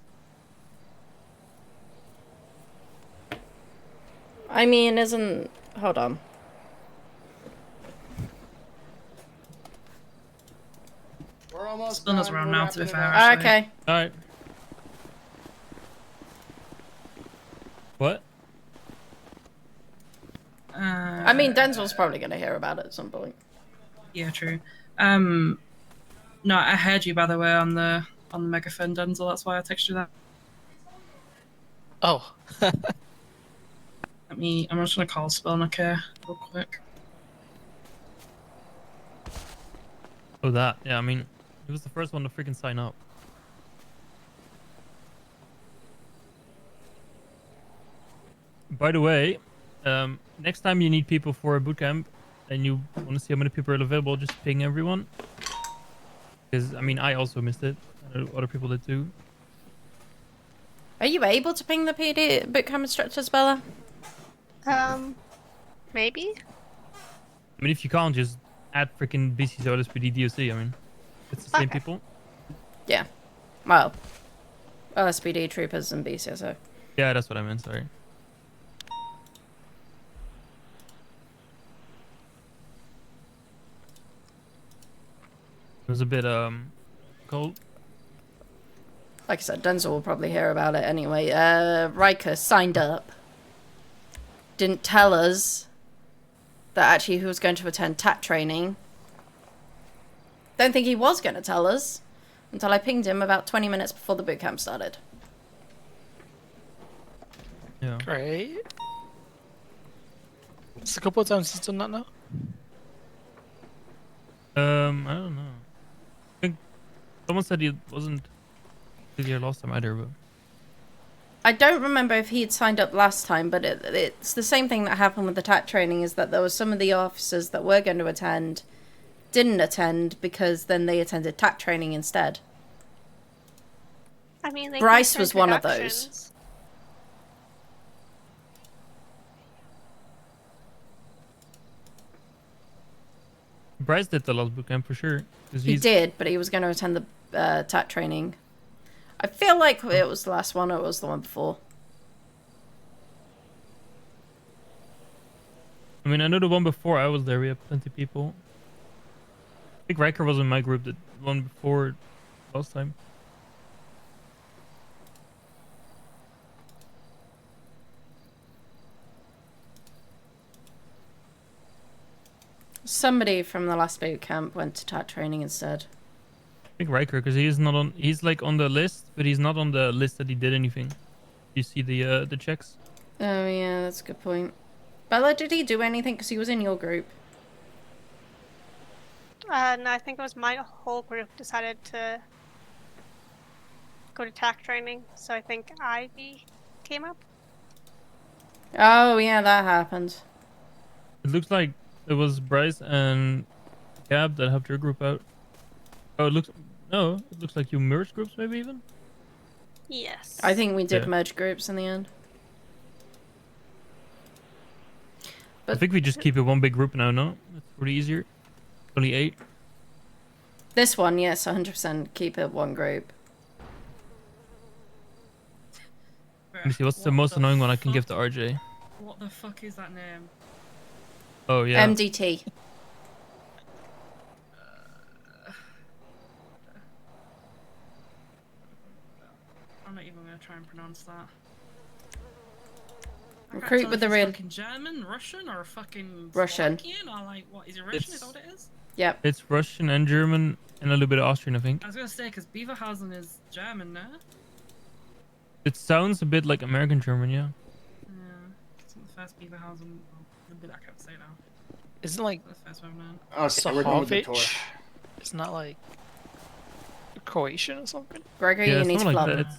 S2: I mean, isn't... Hold on.
S16: We're almost
S1: Spinner's
S16: done.
S1: around
S16: We're
S1: now, to be
S16: wrapping it
S1: fair.
S16: up.
S1: Actually.
S2: Okay.
S21: Alright. What?
S2: I mean, Denzel's probably going to hear about it at some point.
S1: Yeah, true. No, I heard you by the way on the megaphone, Denzel. That's why I texted you that.
S5: Oh.
S1: I'm just gonna call Spellnaker real quick.
S21: Oh, that. Yeah, I mean, he was the first one to freaking sign up. By the way, next time you need people for a bootcamp and you want to see how many people are available, just ping everyone. Because, I mean, I also missed it. I know other people did too.
S2: Are you able to ping the PD bootcamp instructors, Bella?
S15: Maybe?
S21: I mean, if you can't, just add freaking BC's LSPD DOC. I mean, it's the same people.
S2: Yeah. Well, LSPD troopers and BCSO.
S21: Yeah, that's what I meant, sorry. It was a bit, cold.
S2: Like I said, Denzel will probably hear about it anyway. Riker signed up. Didn't tell us that actually he was going to attend TAT training. Don't think he was going to tell us until I pinged him about 20 minutes before the bootcamp started.
S21: Yeah.
S5: Great. It's a couple of times he's done that now.
S21: I don't know. I think someone said he wasn't here last time either, but...
S2: I don't remember if he had signed up last time, but it's the same thing that happened with the TAT training, is that there were some of the officers that were going to attend didn't attend because then they attended TAT training instead.
S15: I mean, they
S2: Bryce
S15: do
S2: was one of those.
S15: introductions.
S21: Bryce did the last bootcamp for sure.
S2: He did, but he was going to attend the TAT training. I feel like it was the last one or it was the one before.
S21: I mean, I know the one before I was there, we had plenty of people. I think Riker was in my group, the one before last time.
S2: Somebody from the last boot camp went to TAT training instead.
S21: I think Riker, because he's not on. He's like on the list, but he's not on the list that he did anything. You see the checks?
S2: Oh yeah, that's a good point. Bella, did he do anything? Because he was in your group.
S15: No, I think it was my whole group decided to go to TAC training, so I think Ivy came up.
S2: Oh yeah, that happened.
S21: It looks like it was Bryce and Gab that helped your group out. Oh, it looks like you merged groups maybe even.
S15: Yes.
S2: I think we did
S21: Yeah.
S2: merge groups in the end.
S21: I think we just keep it one big group now. No, it's pretty easier. Only 8.
S2: This one, yes, 100% keep it one group.
S21: Let me see. What's the most annoying one I can give to RJ?
S1: What the fuck is that name?
S21: Oh yeah.
S2: MDT.
S1: I'm not even gonna try and pronounce that.
S2: Recruit with the real.
S1: Fucking German, Russian, or fucking
S2: Russian.
S1: Slovakian, or like what? Is it Russian? Is that what it is?
S2: Yep.
S21: It's Russian and German and a little bit of Austrian, I think.
S1: I was gonna say because Beaverhausen is German, no?
S21: It sounds a bit like American German, yeah.
S1: Yeah, it's the first Beaverhausen. Well, the bit I can't say now.
S5: Isn't like
S1: The first one known.
S6: Okay, we're going with the tour.
S5: Sahovic? It's not like Croatian or something.
S2: Gregory,
S21: Yeah,
S2: you need to
S21: something
S2: flop.
S21: like that.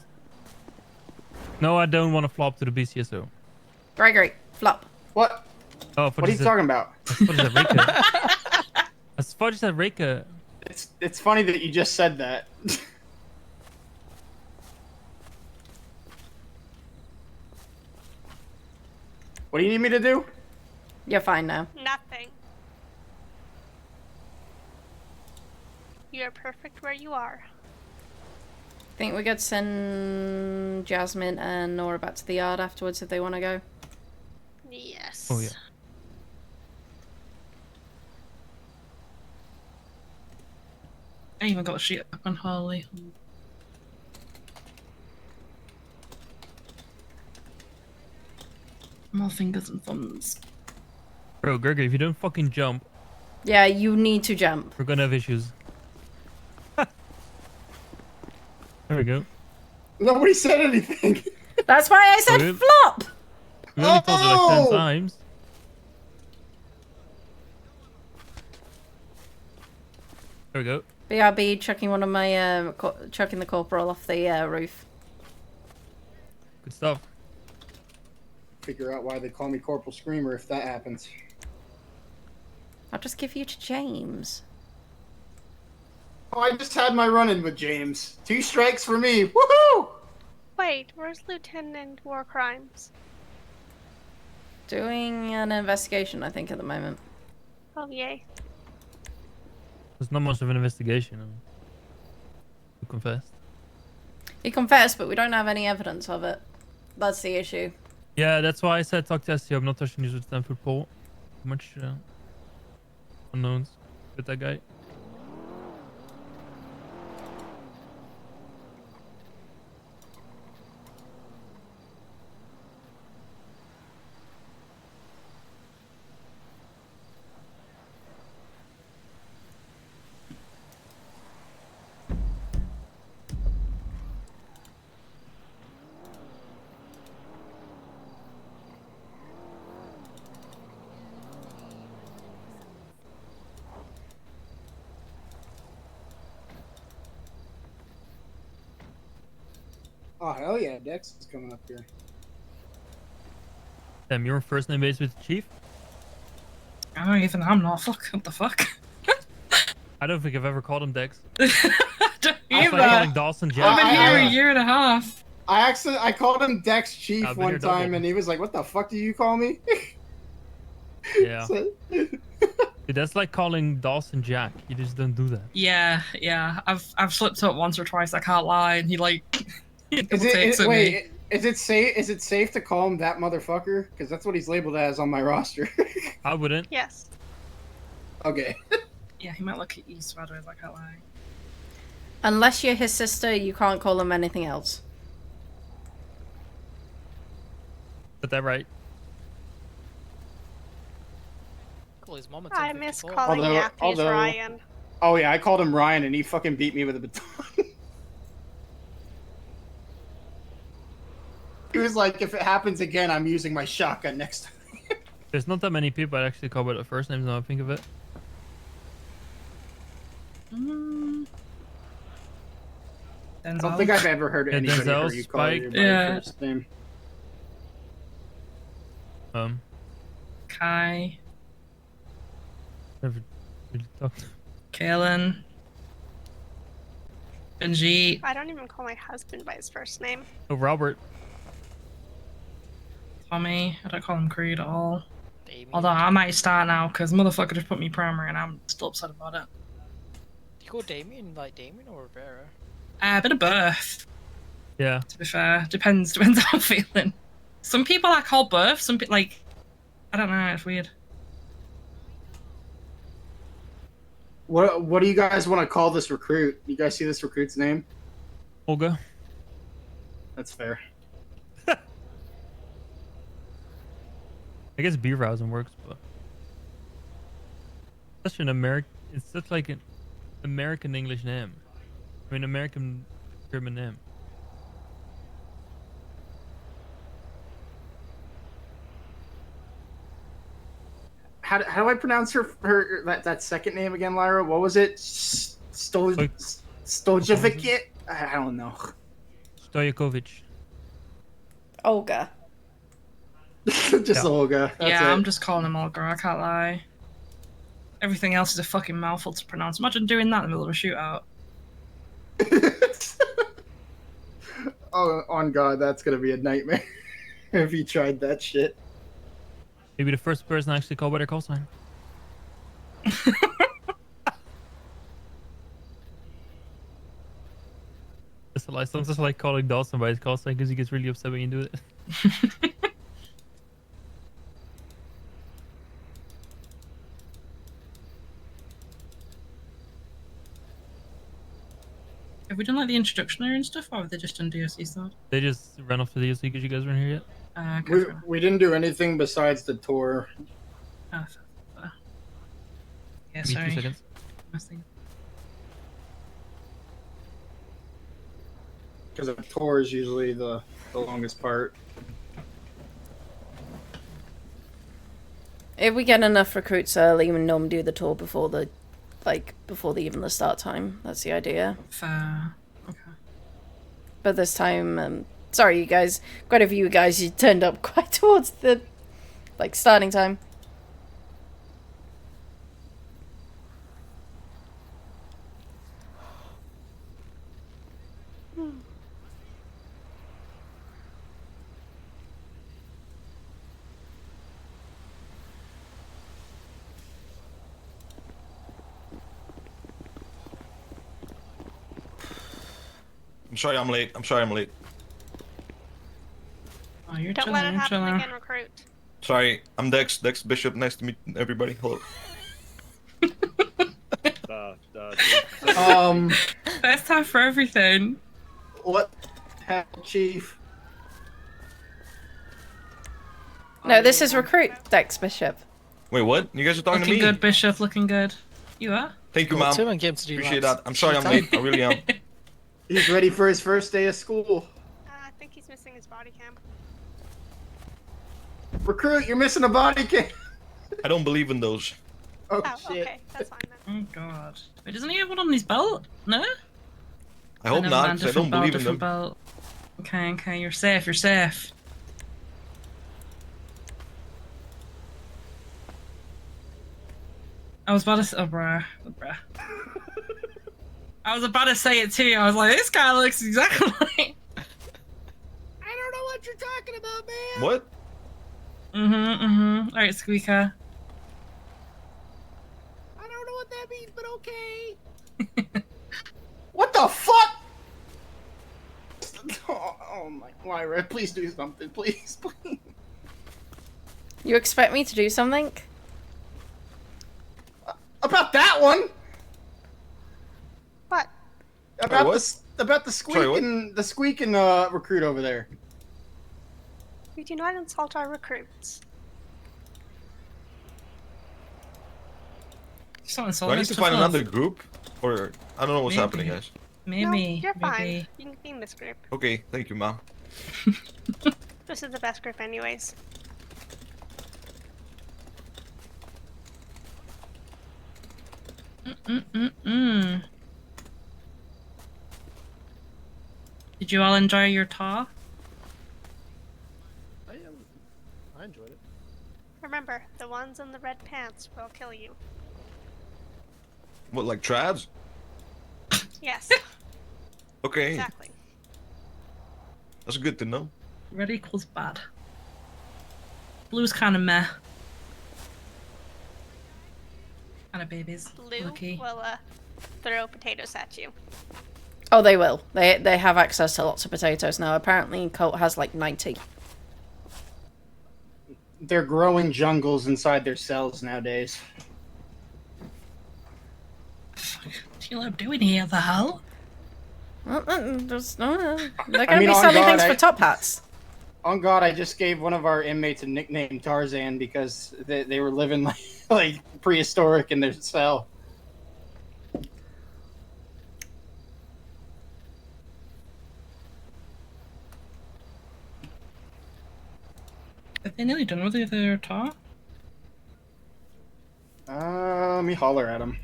S21: No, I don't want to flop to the BCSO.
S2: Gregory, flop.
S6: What?
S21: Oh,
S6: What are you talking about?
S21: What is that, Reka? As far as that Reka.
S6: It's funny that you just said that. What do you need me to do?
S2: You're fine now.
S15: Nothing. You're perfect where you are.
S2: Think we could send Jasmine and Nora back to the yard afterwards if they want to go.
S15: Yes.
S21: Oh yeah.
S1: I even got a sheet up on Harley. More fingers and thumbs.
S21: Bro, Gregory, if you don't fucking jump,
S2: Yeah, you need to jump.
S21: we're gonna have issues. There we go.
S6: Nobody said anything.
S2: That's why I said
S21: Okay.
S2: flop!
S21: We only told you like 10
S6: Oh!
S21: times. There we go.
S2: BRB chucking one of my, chucking the corporal off the roof.
S21: Good stuff.
S6: Figure out why they call me Corporal Screamer if that happens.
S2: I'll just give you to James.
S6: Oh, I just had my run-in with James. 2 strikes for me. Woohoo!
S15: Wait, where's Lieutenant War Crimes?
S2: Doing an investigation, I think, at the moment.
S15: Oh, yay.
S21: There's not much of an investigation. You confessed.
S2: He confessed, but we don't have any evidence of it. That's the issue.
S21: Yeah, that's why I said talk to SEO. I'm not touching these with Stanford Pole. Much unknowns with that guy.
S6: Oh, hell yeah, Dex is coming up here.
S21: Damn, you're on first name base with the chief?
S1: I don't even. I'm not. Fuck. What the fuck?
S21: I don't think I've ever called him Dex.
S1: Don't
S21: It's
S1: either.
S21: like calling Dawson Jack.
S1: I've been here a year and a half.
S6: I called him Dex Chief
S21: I've been
S6: one
S21: here double.
S6: time, and he was like, "What the fuck do you call me?"
S21: Yeah. Dude, that's like calling Dawson Jack. You just don't do that.
S1: Yeah, yeah. I've slipped up once or twice. I can't lie. And he like.
S6: Is it safe? Is it safe to call him that motherfucker? Because that's what he's labeled as on my roster.
S21: I wouldn't.
S15: Yes.
S6: Okay.
S1: Yeah, he might look at you sideways. I can't lie.
S2: Unless you're his sister, you can't call him anything else.
S21: Got that right.
S5: call his mom at
S15: I
S5: 10:54.
S15: miss calling Yappies Ryan.
S16: Oh yeah, I called him Ryan and he fucking beat me with a baton. He was like, if it happens again, I'm using my shotgun next time.
S21: There's not that many people that actually call by their first names now I think of it.
S16: I don't think I've ever heard anybody
S21: Denzel,
S16: heard you call
S21: Spike.
S16: you by your first name.
S1: Kai,
S21: Never really talked.
S1: Kaylin, Benji,
S15: I don't even call my husband by his first name.
S21: Oh, Robert.
S1: Tommy. I don't call him Creed at all. Although I might start now because motherfucker just put me primary and I'm still upset about it.
S5: Do you call Damien like Damien or Rivera?
S1: A bit of both.
S21: Yeah.
S1: To be fair, depends how I'm feeling. Some people I call both. Some people like, I don't know. It's weird.
S16: What do you guys want to call this recruit? You guys see this recruit's name?
S21: Olga.
S16: That's fair.
S21: I guess Beerhausen works, but such an American. It's such like an American English name. I mean, American German name.
S16: How do I pronounce her that second name again, Lyra? What was it? Stojovic? I don't know.
S21: Stojakovic.
S2: Olga.
S16: Just Olga. That's
S1: yeah,
S16: it.
S1: I'm just calling him Olga. I can't lie. Everything else is a fucking mouthful to pronounce. Imagine doing that in the middle of a shootout.
S16: Oh, on God, that's gonna be a nightmare if you tried that shit.
S21: Maybe the first person actually called by their call sign. Some just like calling Dawson by his call sign because he gets really upset when you do it.
S1: Have we done like the introductionary and stuff, or have they just done DOC stuff?
S21: They just ran off the DOC because you guys weren't here yet.
S16: We didn't do anything besides the tour.
S1: Yeah,
S21: Give me
S1: sorry.
S21: 2 seconds.
S1: Nothing.
S16: Because the tour is usually the longest part.
S2: If we get enough recruits early, we normally do the tour before the even the start time. That's the idea.
S1: Fair.
S2: But this time, sorry you guys, quite a few of you guys, you turned up quite towards the starting time.
S4: I'm sorry I'm late.
S1: Oh, you're
S15: Don't let it happen again, recruit.
S4: Sorry, I'm Dex Bishop. Nice to meet everybody. Hello.
S1: First time for everything.
S16: What happened, Chief?
S2: No, this is recruit Dex Bishop.
S4: Wait, what? You guys are talking
S1: Looking
S4: to me?
S1: good, Bishop. Looking good. You are?
S4: Thank you, Mom. Appreciate that. I'm sorry I'm late. I really am.
S16: He's ready for his first day of school.
S15: I think he's missing his body cam.
S16: Recruit, you're missing a body cam.
S4: I don't believe in those.
S16: Oh,
S15: shit. Okay, that's fine then.
S1: Oh god. Wait, doesn't he have one on his belt? No?
S4: I hope
S1: never
S4: not,
S1: mind,
S4: because I don't believe in them.
S1: different belt. Okay, you're safe, you're safe. I was about to say, bruh. I was about to say it too. I was like, this guy looks exactly like.
S16: I don't know what you're talking about, man.
S4: What?
S1: Alright, Squeaker.
S16: I don't know what that means, but okay. What the fuck? Oh my, Lyra, please do something, please.
S2: You expect me to do something?
S16: About that one?
S15: What?
S16: About
S4: what?
S16: the squeak
S4: Sorry, what?
S16: and the squeak and recruit over there.
S15: We do not insult our recruits.
S1: Something
S4: Do I need to find another group? Or I don't know what's happening, guys.
S1: Maybe.
S15: No, you're
S1: maybe.
S15: fine. You can be in this group.
S4: Okay, thank you, ma'am.
S15: This is the best group, anyways.
S1: Did you all enjoy your talk?
S20: I enjoyed it.
S15: Remember, the ones in the red pants will kill you.
S4: What, like trads?
S15: Yes.
S4: Okay.
S15: Exactly.
S4: That's good to know.
S1: Red equals bad. Blue's kind of meh. Kind of babies.
S15: Blue will throw potatoes at you.
S2: Oh, they will. They have access to lots of potatoes now. Apparently, Colt has like 90.
S6: They're growing jungles inside their cells nowadays.
S1: What you doing here, the hell?
S2: Well, there's no. They're
S6: I
S2: going to
S6: mean,
S2: be
S6: on
S2: selling
S6: God,
S2: things for top hats.
S6: On God, I just gave one of our inmates a nickname Tarzan because they were living like prehistoric in their cell.
S1: Are they nearly done with their talk?
S6: Let me holler at them.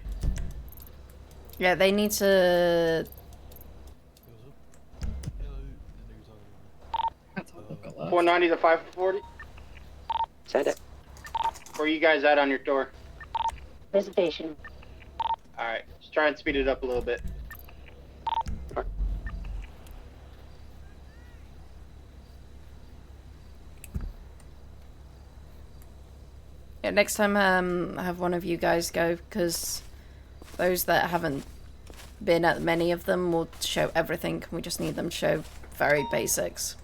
S2: Yeah, they need to.
S6: 490 to 540.
S13: Send it.
S6: Where are you guys at on your tour?
S13: Presentation.
S6: Alright, just try and speed it up a little bit.
S2: Yeah, next time have one of you guys go, because those that haven't been at many of them will show everything. We just need them to show very basics.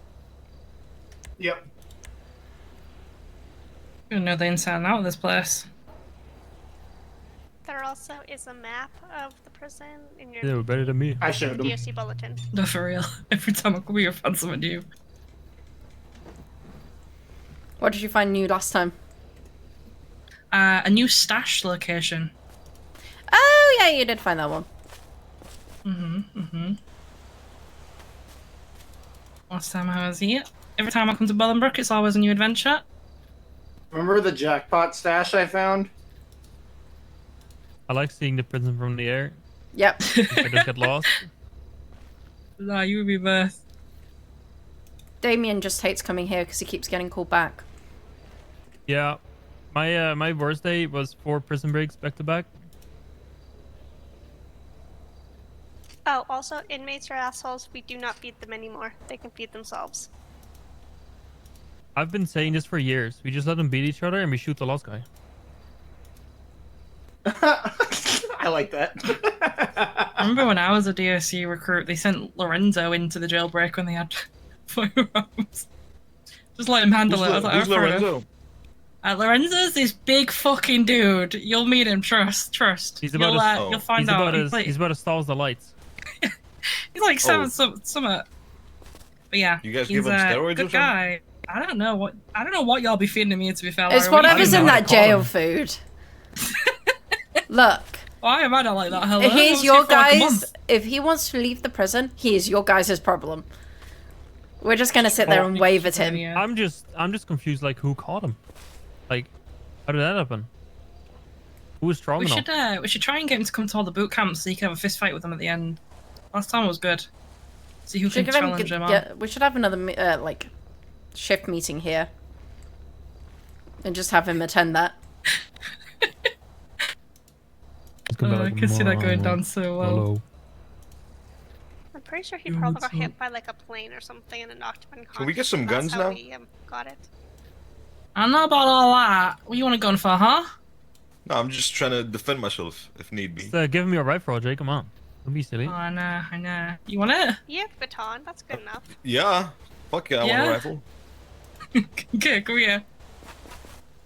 S6: Yep.
S1: You know the inside and out of this place.
S15: There also is a map of the prison in your
S21: They were better than me.
S6: I showed them.
S15: DOC bulletin.
S1: No, for real. Every time I come here, I find something new.
S2: What did you find new last time?
S1: A new stash location.
S2: Oh, yeah, you did find that one.
S1: Last time I was here. Every time I come to Bolingbroke, it's always a new adventure.
S6: Remember the jackpot stash I found?
S21: I like seeing the prison from the air.
S2: Yep.
S21: If I just get lost.
S1: Nah, you would be best.
S2: Damien just hates coming here because he keeps getting called back.
S21: Yeah. My worst day was 4 prison breaks back to back.
S15: Oh, also, inmates are assholes. We do not feed them anymore. They can feed themselves.
S21: I've been saying this for years. We just let them beat each other and we shoot the last guy.
S6: I like that.
S1: I remember when I was a DOC recruit, they sent Lorenzo into the jailbreak when they had firearms. Just let him handle it. I was like,
S4: Who's
S1: oh, fair enough.
S4: Lorenzo?
S1: Lorenzo's this big fucking dude. You'll meet him. Trust.
S21: He's about
S1: You'll find out.
S21: He's about as tall as the lights.
S1: He's like summit. But yeah,
S4: You guys
S1: he's
S4: give him steroids or
S1: good
S4: something?
S1: guy. I don't know what y'all be feeding me, to be fair.
S2: It's
S1: Lyra. What do you
S2: whatever's
S1: think?
S2: in that jail food. Look.
S1: Why am I not like that? Hello? I
S2: He's
S1: was
S2: your
S1: here for like a
S2: guys.
S1: month.
S2: If he wants to leave the prison, he is your guys' problem. We're just gonna sit there and wave at him.
S21: I'm just confused. Like, who caught him? Like, how did that happen? Who was strong enough?
S1: We should try and get him to come to all the boot camps so you can have a fist fight with them at the end. Last time was good. See who can challenge him on.
S2: We should have another like shift meeting here, and just have him attend that.
S1: I can see that going down so well.
S21: Hello.
S15: I'm pretty sure he probably got hit by like a plane or something and then knocked him unconscious.
S4: Can we get some
S15: That's
S4: guns
S15: how
S4: now?
S15: we got it.
S1: I don't know about all that. What you want to go for, huh?
S4: No, I'm just trying to defend myself if need be.
S21: So give me a rifle, Jay. Come on. Don't be silly.
S1: Oh, I know. You want it?
S15: You have baton. That's good enough.
S4: Yeah. Fuck yeah, I want
S1: Yeah?
S4: a rifle.
S1: Okay, come here.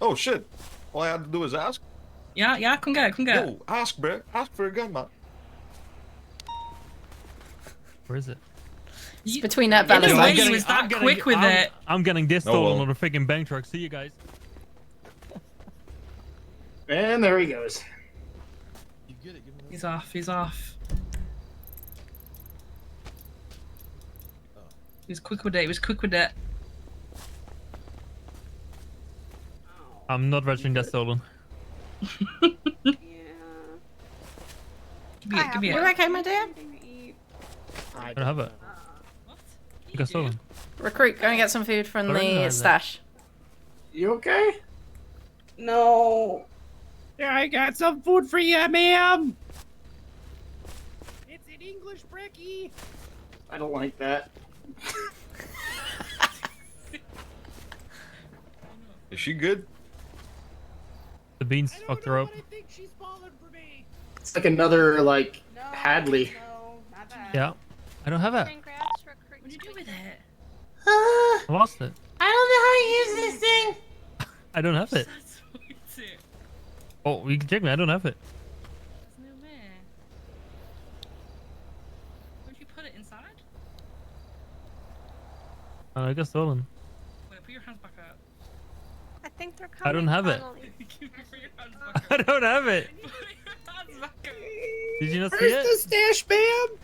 S4: Oh shit. All I had to do was ask.
S1: Yeah, come get it.
S4: Yo, ask, bro. Ask for a gun, man.
S21: Where is it?
S2: It's between that
S1: In a
S2: balance.
S1: way, he was that quick with it.
S21: I'm getting this
S4: Oh,
S21: stolen
S4: well.
S21: on a freaking bank truck. See you guys.
S6: And there he goes.
S1: He's off. He's off. He was quick with it. He was quick with it.
S21: I'm not registering that stolen.
S1: Give me it. Give me it.
S2: You okay, my dear?
S21: I don't have it. You got stolen.
S2: Recruit, go and get some food from
S21: I
S2: the
S21: recognize it.
S2: stash.
S6: You okay?
S10: No.
S16: Yeah, I got some food for you, ma'am. It's in English, Bricky.
S6: I don't like that.
S4: Is she good?
S21: The beans fucked her up.
S6: It's like another like Hadley.
S21: Yeah. I don't have it.
S1: What do you do with it?
S21: I lost it.
S17: I don't know how to use this thing.
S21: I don't have it. Oh, you can check me. I don't have it.
S1: There's no way. Where'd you put it inside?
S21: I got stolen.
S1: Wait, put your hands back up.
S15: I think they're
S21: I don't
S15: coming.
S21: have it.
S15: finally.
S21: I don't have it. Did you not see
S16: Where's
S21: it?
S16: the stash, ma'am?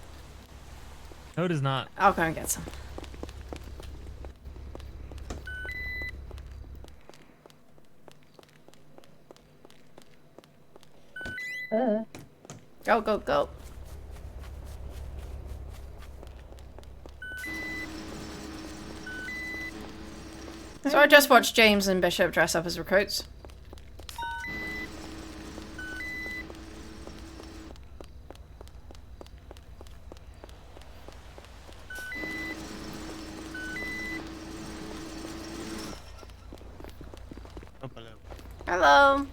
S21: No, it is not.
S2: I'll go and get some. Go, go, go. So I just watched James and Bishop dress up as recruits. Hello.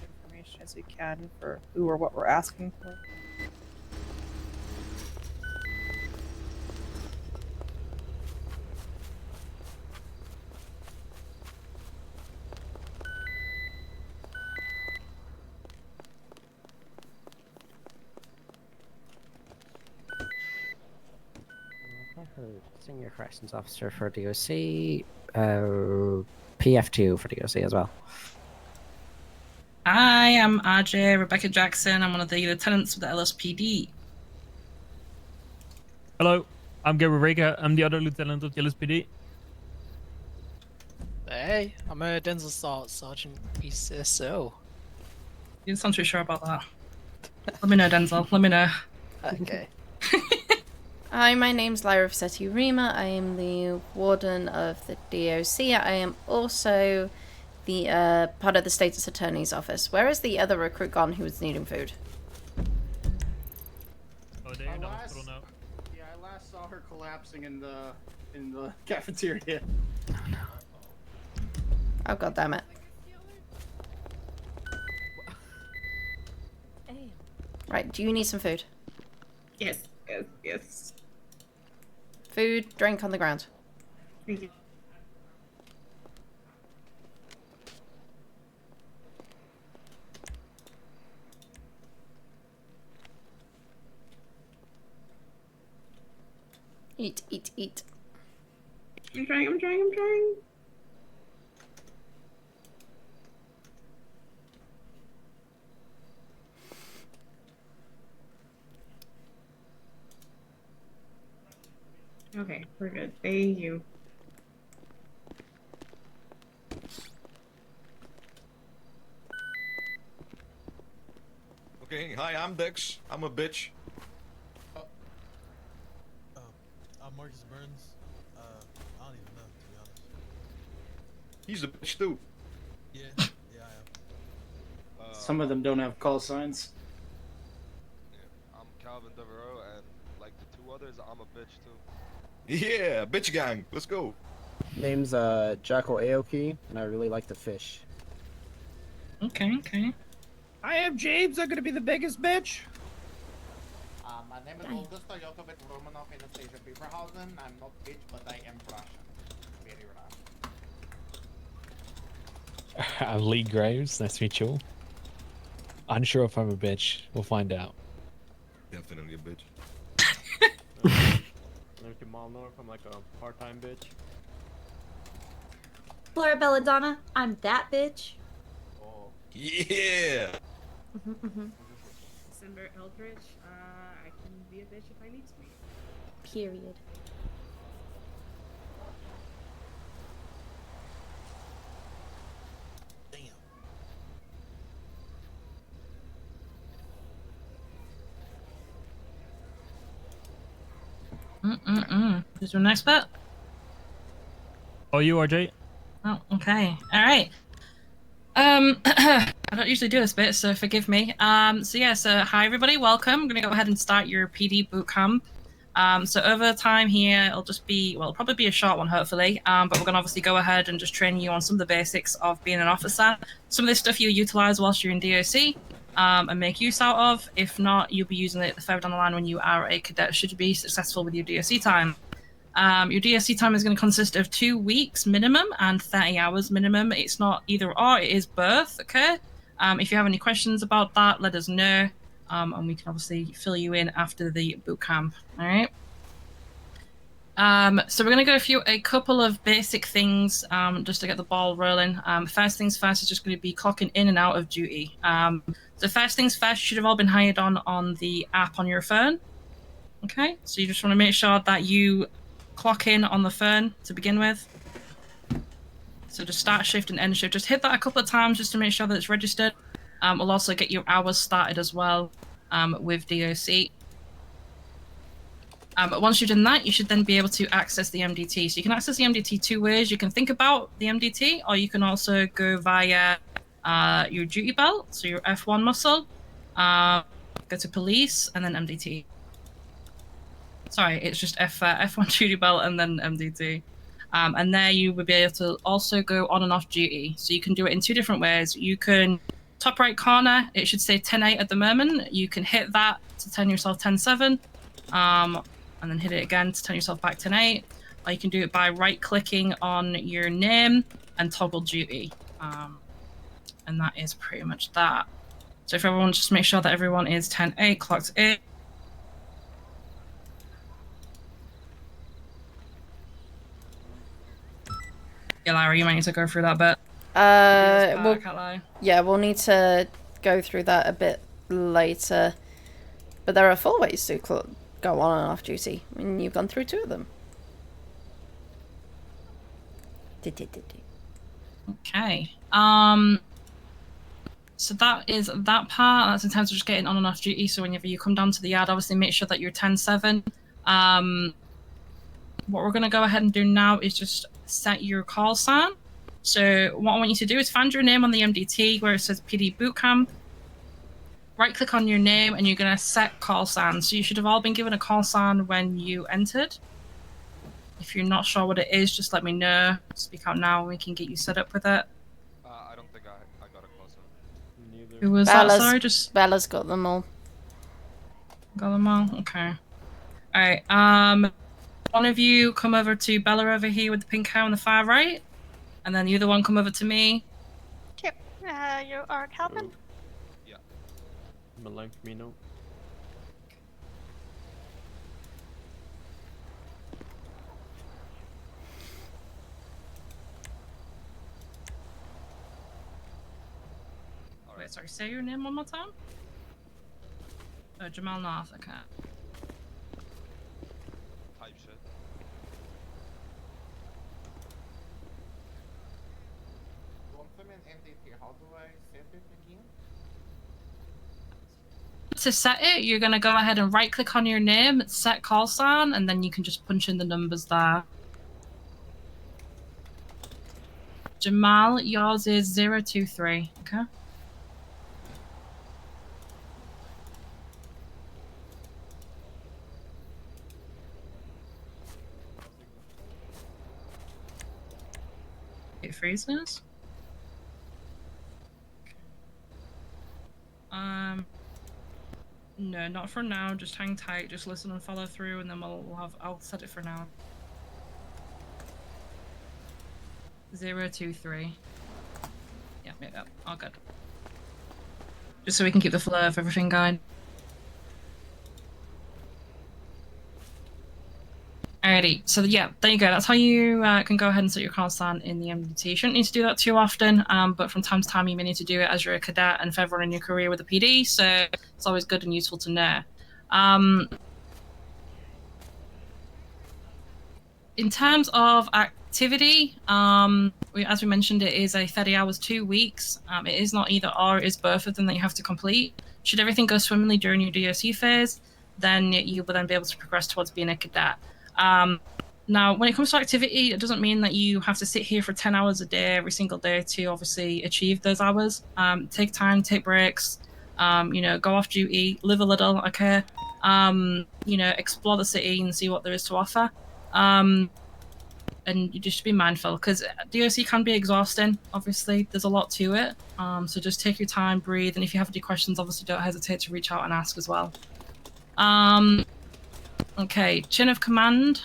S14: Information as we can for who or what we're asking for.
S22: Senior Corrections Officer for DOC, PF2 for DOC as well.
S1: Hi, I'm RJ Rebecca Jackson. I'm one of the lieutenants with the LSPD.
S21: Hello, I'm Gabriel Rega. I'm the other lieutenant of the LSPD.
S5: Hey, I'm a Denzel Sergeant PCSO.
S1: You didn't sound too sure about that. Let me know, Denzel. Let me know.
S5: Okay.
S2: Hi, my name's Lyra of Rema. I am the warden of the DOC. I am also the part of the State's Attorney's Office. Where is the other recruit gone who was needing food?
S21: Oh, they're in the hospital now.
S6: Yeah, I last saw her collapsing in the cafeteria.
S2: Oh, god damn it. Right, do you need some food?
S10: Yes, yes, yes.
S2: Food, drink on the ground.
S10: Thank you.
S2: Eat, eat, eat.
S10: I'm trying. Okay, we're good. Thank you.
S4: Okay, hi, I'm Dex. I'm a bitch.
S20: I'm Marcus Burns. I don't even know, to be honest.
S4: He's a bitch too.
S20: Yeah, yeah, I am.
S6: Some of them don't have call signs.
S18: I'm Calvin Devereaux, and like the two others, I'm a bitch too.
S4: Yeah, bitch gang. Let's go.
S8: Name's Jackal Aoki, and I really like to fish.
S1: Okay, okay.
S16: I am James. I'm gonna be the biggest bitch.
S17: My name is Augusto Yokovich Romanov Anastasia Beaverhausen. I'm not bitch, but I am Russian. Very Russian.
S18: I'm Lee Graves. Nice to meet you all. Unsure if I'm a bitch. We'll find out.
S4: Definitely a bitch.
S3: Name's Jamal North. I'm like a part-time bitch.
S11: Flora Belladonna, I'm that bitch.
S17: Oh.
S4: Yeah.
S10: December Eldritch, I can be a bitch if I need to be.
S11: Period.
S1: Is your next bet?
S21: Oh, you RJ?
S1: Oh, okay. All right. I don't usually do this bit, so forgive me. So hi everybody, welcome. I'm gonna go ahead and start your PD bootcamp. So over time here, it'll just be, well, it'll probably be a short one, hopefully. But we're gonna obviously go ahead and just train you on some of the basics of being an officer. Some of this stuff you utilize whilst you're in DOC, and make use out of. If not, you'll be using it further down the line when you are a cadet, should you be successful with your DOC time. Your DSC time is going to consist of 2 weeks minimum and 30 hours minimum. It's not either or, it is both, okay? If you have any questions about that, let us know, and we can obviously fill you in after the boot camp, all right? So we're going to go through a couple of basic things just to get the ball rolling. First things first is just going to be clocking in and out of duty. So first things first, you should have all been hired on the app on your phone, okay? So you just want to make sure that you clock in on the phone to begin with. So just start shift and end shift. Just hit that a couple of times just to make sure that it's registered. We'll also get your hours started as well with DOC. Once you've done that, you should then be able to access the MDT. So you can access the MDT 2 ways. You can think about the MDT, or you can also go via your duty belt, so your F1 muscle, go to police, and then MDT. Sorry, it's just F1 duty belt and then MDT. And there you will be able to also go on and off duty. So you can do it in 2 different ways. You can, top right corner, it should say 10-8 at the moment. You can hit that to turn yourself 10-7, and then hit it again to turn yourself back 10-8. Or you can do it by right-clicking on your name and toggle duty. And that is pretty much that. So if everyone just make sure that everyone is 10-8, clocked in. Yeah, Lyra, you might need to go through that bit.
S2: We'll need to go through that a bit later. But there are 4 ways to go on and off duty. I mean, you've gone through 2 of them.
S1: Okay. So that is that part. That's in terms of just getting on and off duty. So whenever you come down to the yard, obviously make sure that you're 10-7. What we're going to go ahead and do now is just set your call sign. So what I want you to do is find your name on the MDT where it says PD Bootcamp. Right click on your name and you're going to set call sign. So you should have all been given a call sign when you entered. If you're not sure what it is, just let me know. Speak out now and we can get you set up with it.
S19: I don't think I got a call sign.
S3: Neither.
S1: Who was that? Sorry, just
S2: Bella's got them all.
S1: Got them all? Okay. Alright, one of you come over to Bella over here with the pink hair on the far right. And then the other one come over to me.
S15: Okay, you are Calvin?
S19: Yeah.
S3: Melancomino.
S1: Wait, sorry, say your name one more time? Jamal North, okay.
S19: Type shit.
S17: How do I set it again?
S1: To set it, you're going to go ahead and right click on your name, set call sign, and then you can just punch in the numbers there. Jamal, yours is 023, okay? it freezes. No, not for now. Just hang tight. Just listen and follow through, and then I'll set it for now. 023. Yeah, all good. Just so we can keep the flow of everything going. Alrighty, so yeah, there you go. That's how you can go ahead and set your call sign in the MDT. You shouldn't need to do that too often, but from time to time you may need to do it as you're a cadet and further on in your career with the PD, so it's always good and useful to know. In terms of activity, as we mentioned, it is a 30 hours, 2 weeks. It is not either or, it is both of them that you have to complete. Should everything go swimmingly during your DOC phase, then you will then be able to progress towards being a cadet. Now, when it comes to activity, it doesn't mean that you have to sit here for 10 hours a day, every single day to obviously achieve those hours. Take time, take breaks, go off duty, live a little, okay? Explore the city and see what there is to offer. And you just be mindful, because DOC can be exhausting, obviously. There's a lot to it. So just take your time, breathe, and if you have any questions, obviously don't hesitate to reach out and ask as well. Okay, chain of command.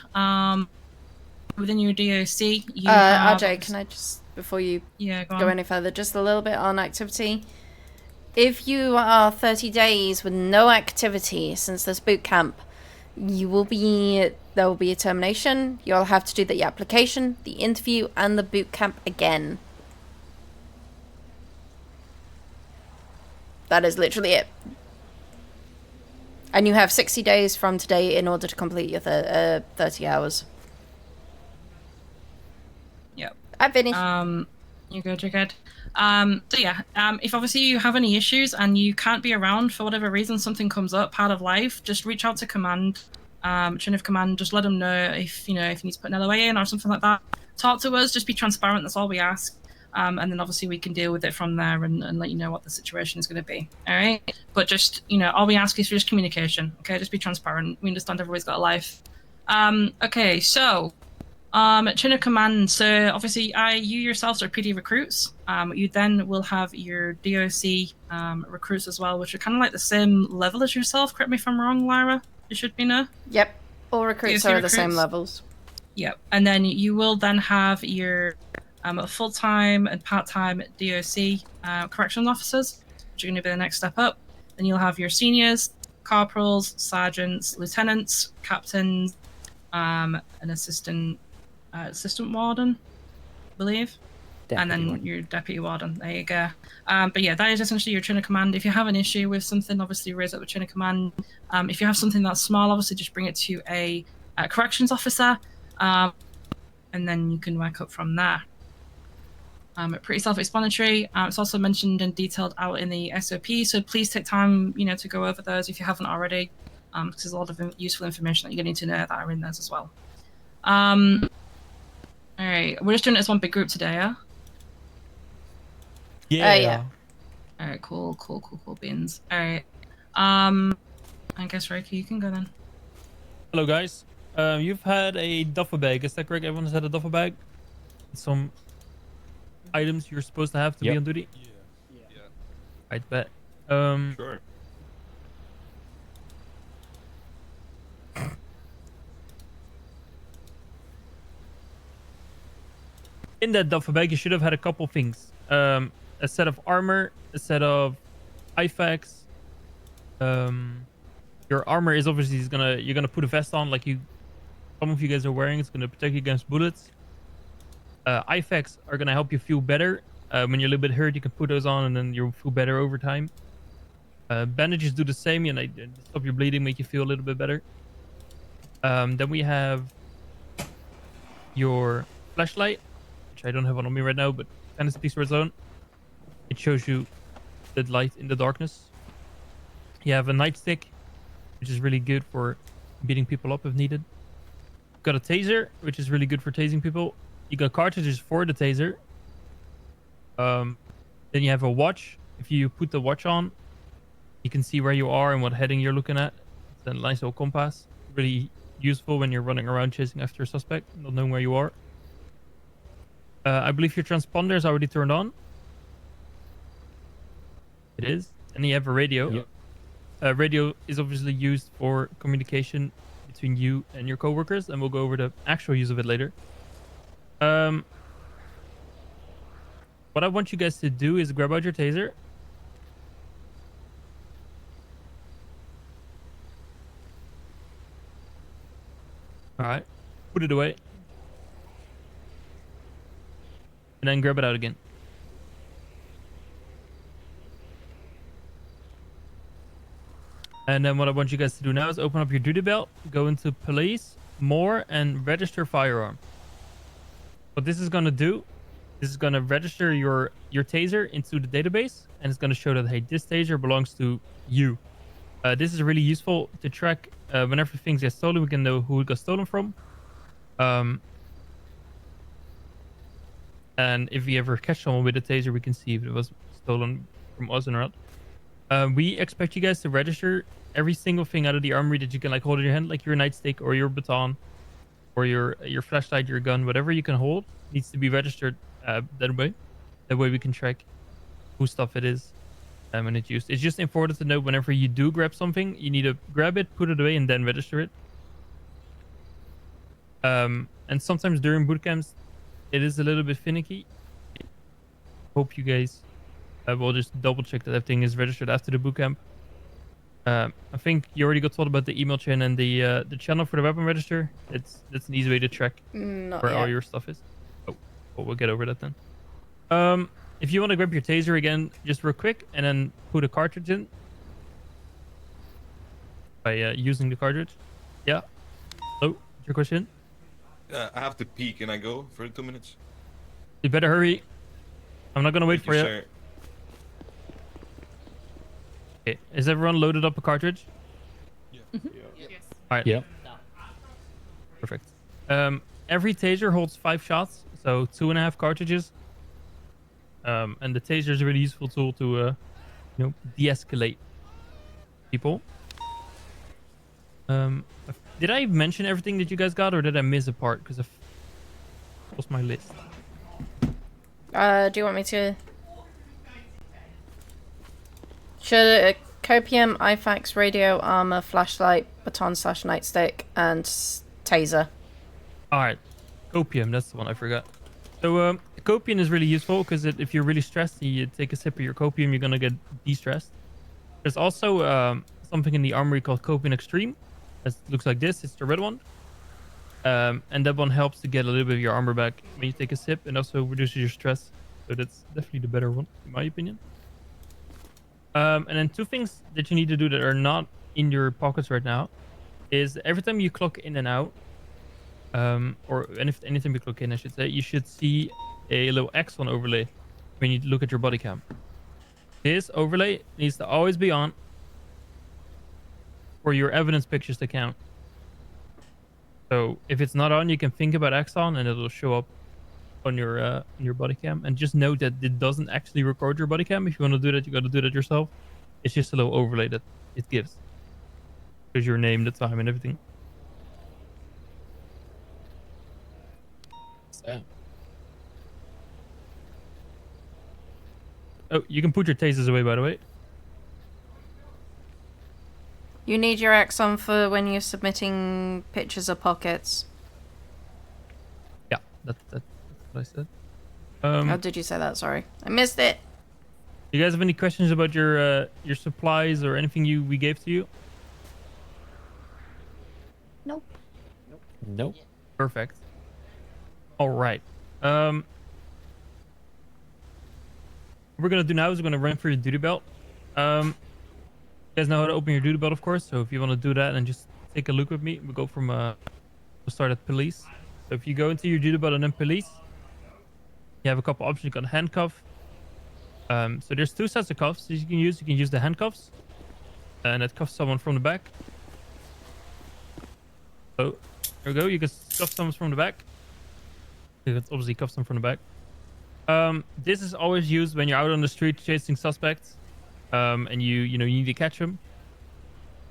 S1: Within your DOC, you have...
S2: RJ, can I just, before you
S1: go
S2: go
S1: on.
S2: any further, just a little bit on activity. If you are 30 days with no activity since this boot camp, there will be a termination. You'll have to do the application, the interview, and the boot camp again. That is literally it. And you have 60 days from today in order to complete your 30 hours.
S1: Yep.
S2: I finished.
S1: You're good. So yeah, if obviously you have any issues and you can't be around for whatever reason, something comes up, part of life, just reach out to command, chain of command, just let them know if you need to put an LOA in or something like that. Talk to us, just be transparent, that's all we ask. And then obviously we can deal with it from there and let you know what the situation is going to be. All right. But just, all we ask is for just communication. Okay. Just be transparent. We understand everybody's got a life. Okay. So, chain of command. So obviously you yourselves are PD recruits. You then will have your DOC, recruits as well, which are kind of like the same level as yourself. Correct me if I'm wrong, Lyra. It should be no.
S2: Yep. All recruits
S1: DOC
S2: are the same levels.
S1: Yep. And then you will then have your full-time and part-time DOC corrections officers, which are going to be the next step up. Then you'll have your seniors, corporals, sergeants, lieutenants, captains, an assistant warden, I believe. And then your deputy warden. There you go. But yeah, that is essentially your chain of command. If you have an issue with something, obviously raise up the chain of command. If you have something that's small, obviously just bring it to a corrections officer, and then you can work up from there. Pretty self-explanatory. It's also mentioned and detailed out in the SOP, so please take time, to go over those if you haven't already, because there's a lot of useful information that you're going to need to know that are in those as well. All right, we're just doing it as one big group today, yeah?
S2: Yeah.
S1: All right, cool beans. All right, I guess Reiki, you can go then.
S21: Hello, guys. You've had a duffel bag. Is that correct? Everyone's had a duffel bag. Some items you're supposed to have to be on duty.
S19: Yeah.
S21: I bet.
S4: Sure.
S21: In that duffel bag, you should have had a couple things. A set of armor, a set of IFAKs. Your armor is obviously you're gonna put a vest on like some of you guys are wearing. It's gonna protect you against bullets. IFAKs are gonna help you feel better. When you're a little bit hurt, you can put those on and then you'll feel better over time. Bandages do the same, stop your bleeding, make you feel a little bit better. Then we have your flashlight, which I don't have on me right now, but kind of speaks for its own. It shows you the light in the darkness. You have a nightstick, which is really good for beating people up if needed. Got a taser, which is really good for tasing people. You got cartridges for the taser. Then you have a watch. If you put the watch on, you can see where you are and what heading you're looking at. It's a nice little compass. Really useful when you're running around chasing after a suspect, not knowing where you are. I believe your transponder is already turned on. It is. And you have a radio.
S18: Yep.
S21: Radio is obviously used for communication between you and your coworkers, and we'll go over the actual use of it later. What I want you guys to do is grab out your taser. All right, put it away. And then grab it out again. And then what I want you guys to do now is open up your duty belt, go into police, more, and register firearm. What this is going to do, this is going to register your taser into the database, and it's going to show that, hey, this taser belongs to you. This is really useful to track whenever things get stolen, we can know who it got stolen from. And if we ever catch someone with a taser, we can see if it was stolen from us or not. We expect you guys to register every single thing out of the armory that you can like hold in your hand, like your nightstick or your baton or your flashlight, your gun, whatever you can hold needs to be registered that way. That way we can track whose stuff it is when it's used. It's just important to know whenever you do grab something, you need to grab it, put it away, and then register it. And sometimes during boot camps, it is a little bit finicky. Hope you guys will just double check that everything is registered after the boot camp. I think you already got told about the email chain and the channel for the weapon register. That's an easy way to track where all your stuff is. Oh, well, we'll get over that then. If you want to grab your taser again, just real quick, and then put a cartridge in by using the cartridge. Yeah. Oh, your question?
S4: I have to pee. Can I go for 2 minutes?
S21: You better hurry. I'm not gonna wait for you.
S4: Sir.
S21: Okay, is everyone loaded up a cartridge?
S20: Yeah.
S10: Yes.
S21: All right.
S18: Yeah.
S21: Perfect. Every taser holds 5 shots, so 2.5 cartridges. And the taser is a really useful tool to, de-escalate people. Did I mention everything that you guys got, or did I miss a part? Because I've lost my list.
S2: Do you want me to? Should copium, IFAX, radio, armor, flashlight, baton/nightstick, and taser.
S21: All right, copium. That's the one I forgot. So copium is really useful because if you're really stressed, you take a sip of your copium, you're gonna get de-stressed. There's also something in the armory called Copium Extreme. It looks like this. It's the red one. And that one helps to get a little bit of your armor back when you take a sip, and also reduces your stress. So that's definitely the better one, in my opinion. And then 2 things that you need to do that are not in your pockets right now is every time you clock in and out, or anytime you clock in, I should say, you should see a little X on overlay when you look at your body cam. This overlay needs to always be on for your evidence pictures to count. So if it's not on, you can think about X on, and it'll show up on your body cam. And just note that it doesn't actually record your body cam. If you want to do that, you got to do that yourself. It's just a little overlay that it gives. There's your name, the time, and everything. So. Oh, you can put your tasers away, by the way.
S2: You need your X on for when you're submitting pictures of pockets.
S21: Yeah, that's what I said.
S2: How did you say that? Sorry, I missed it.
S21: You guys have any questions about your supplies or anything we gave to you?
S11: Nope.
S18: Nope.
S21: Perfect. All right. What we're gonna do now is we're gonna run through your duty belt. You guys know how to open your duty belt, of course. So if you want to do that and just take a look with me, we'll go from we'll start at police. So if you go into your duty belt and then police, you have a couple options. You got handcuff. So there's 2 sets of cuffs that you can use. You can use the handcuffs, and it cuffs someone from the back. So there we go. You can cuff someone from the back. It's obviously cuffs them from the back. This is always used when you're out on the street chasing suspects, and you need to catch them.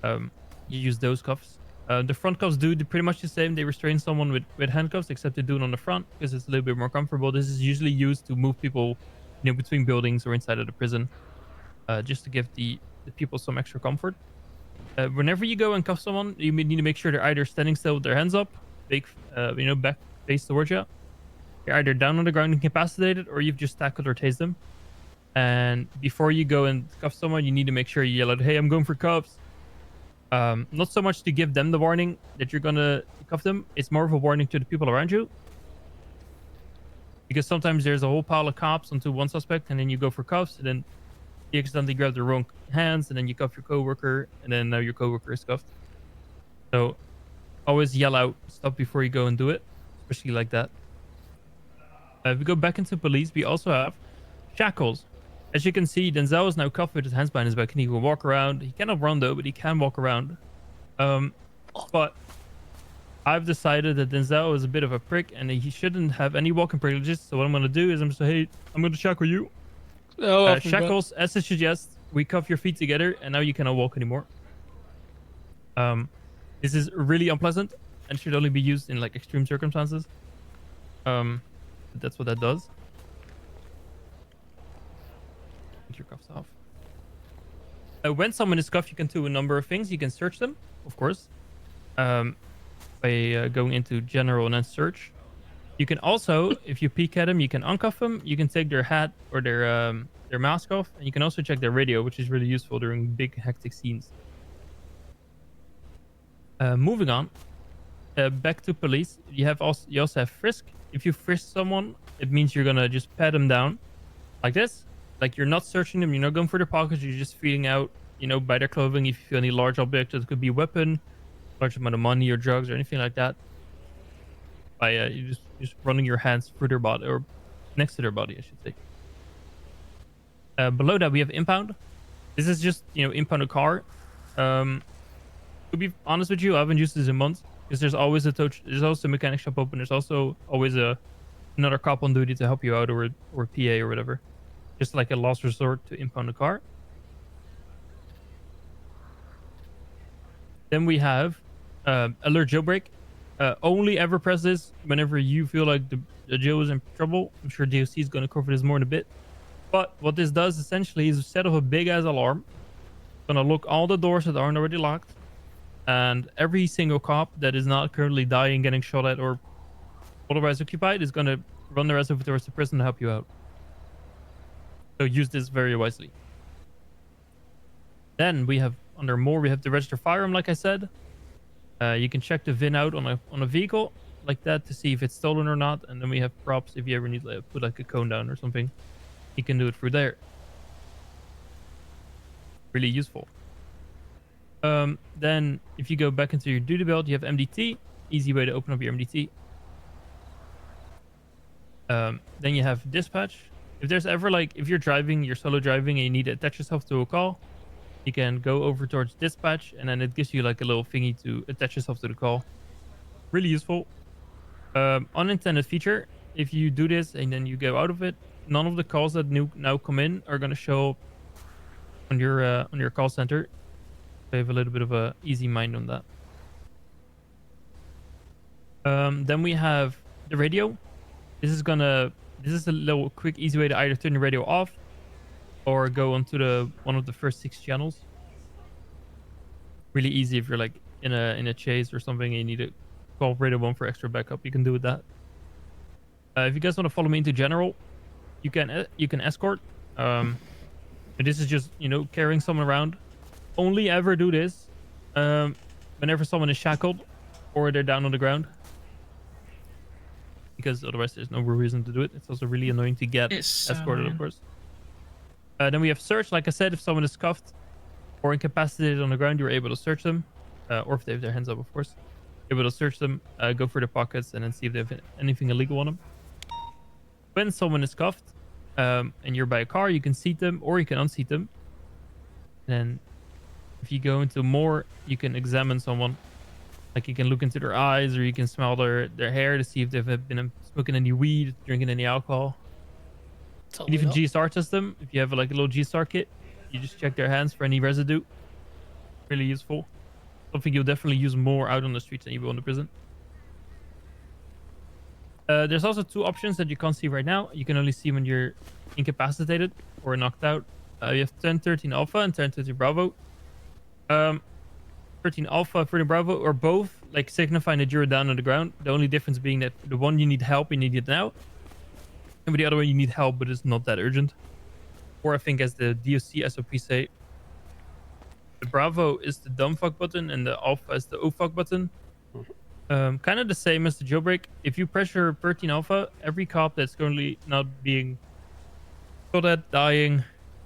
S21: You use those cuffs. The front cuffs do pretty much the same. They restrain someone with handcuffs, except they do it on the front because it's a little bit more comfortable. This is usually used to move people, between buildings or inside of the prison, just to give the people some extra comfort. Whenever you go and cuff someone, you need to make sure they're either standing still with their hands up, back face towards you. They're either down on the ground incapacitated, or you've just tackled or tased them. And before you go and cuff someone, you need to make sure you yell out, "Hey, I'm going for cuffs." Not so much to give them the warning that you're gonna cuff them. It's more of a warning to the people around you. Because sometimes there's a whole pile of cops onto one suspect, and then you go for cuffs, and then you accidentally grab the wrong hands, and then you cuff your coworker, and then now your coworker is cuffed. So always yell out stuff before you go and do it, especially like that. If we go back into police, we also have shackles. As you can see, Denzel is now cuffed with his hands behind his back, and he will walk around. He cannot run though, but he can walk around. But I've decided that Denzel is a bit of a prick, and he shouldn't have any walking privileges. So what I'm gonna do is I'm gonna say, "Hey, I'm gonna shackle you." Shackles, as it suggests, we cuff your feet together, and now you cannot walk anymore. This is really unpleasant and should only be used in like extreme circumstances. That's what that does. Take your cuffs off. When someone is cuffed, you can do a number of things. You can search them, of course, by going into general and then search. You can also, if you peek at them, you can uncuff them. You can take their hat or their mask off, and you can also check their radio, which is really useful during big hectic scenes. Moving on, back to police. You also have frisk. If you frisk someone, it means you're gonna just pat them down, like this. Like you're not searching them, you're not going for their pockets. You're just feeling out, by their clothing. If you feel any large object, it could be a weapon, large amount of money or drugs or anything like that. By you just running your hands through their body or next to their body, I should say. Below that we have impound. This is just impound a car. To be honest with you, I haven't used this in months because there's always there's also a mechanic shop open. There's also always another cop on duty to help you out or a PA or whatever. Just like a last resort to impound a car. Then we have alert jailbreak. Only ever press this whenever you feel like the jail is in trouble. I'm sure DOC is going to cover this more in a bit. But what this does essentially is set off a big ass alarm. It's going to lock all the doors that aren't already locked. And every single cop that is not currently dying, getting shot at, or otherwise occupied is going to run the rest of it towards the prison to help you out. So use this very wisely. Then we have, under more, we have the register firearm, like I said. You can check the VIN out on a vehicle like that to see if it's stolen or not. And then we have props if you ever need to put like a cone down or something. You can do it through there. Really useful. Then if you go back into your duty belt, you have MDT. Easy way to open up your MDT. Then you have dispatch. If there's ever if you're driving, you're solo driving and you need to attach yourself to a call, you can go over towards dispatch and then it gives you like a little thingy to attach yourself to the call. Really useful. Unintended feature. If you do this and then you go out of it, none of the calls that now come in are going to show up on your call center. So you have a little bit of a easy mind on that. Then we have the radio. This is a little quick, easy way to either turn the radio off or go onto one of the first 6 channels. Really easy if you're like in a chase or something and you need to call radio 1 for extra backup. You can do with that. If you guys want to follow me into general, you can escort. And this is just carrying someone around. Only ever do this whenever someone is shackled or they're down on the ground. Because otherwise there's no reason to do it. It's also really annoying to get escorted, of course. Then we have search. Like I said, if someone is cuffed or incapacitated on the ground, you're able to search them. Or if they have their hands up, of course. You're able to search them, go for their pockets, and then see if they have anything illegal on them. When someone is cuffed and you're by a car, you can seat them or you can unseat them. And if you go into more, you can examine someone. Like you can look into their eyes or you can smell their hair to see if they've been smoking any weed, drinking any alcohol. You can even GSR test them. If you have like a little GSR kit, you just check their hands for any residue. Really useful. something you'll definitely use more out on the streets than you will in the prison. There's also 2 options that you can't see right now. You can only see when you're incapacitated or knocked out. You have 1013 Alpha and 1013 Bravo. 13 Alpha, 13 Bravo are both like signifying that you're down on the ground. The only difference being that the one you need help, you need it now. And with the other one, you need help, but it's not that urgent. Or I think as the DOC SOP say, the Bravo is the dumb fuck button and the Alpha is the oh fuck button. Kind of the same as the jailbreak. If you pressure 13 Alpha, every cop that's currently not being shot at, dying,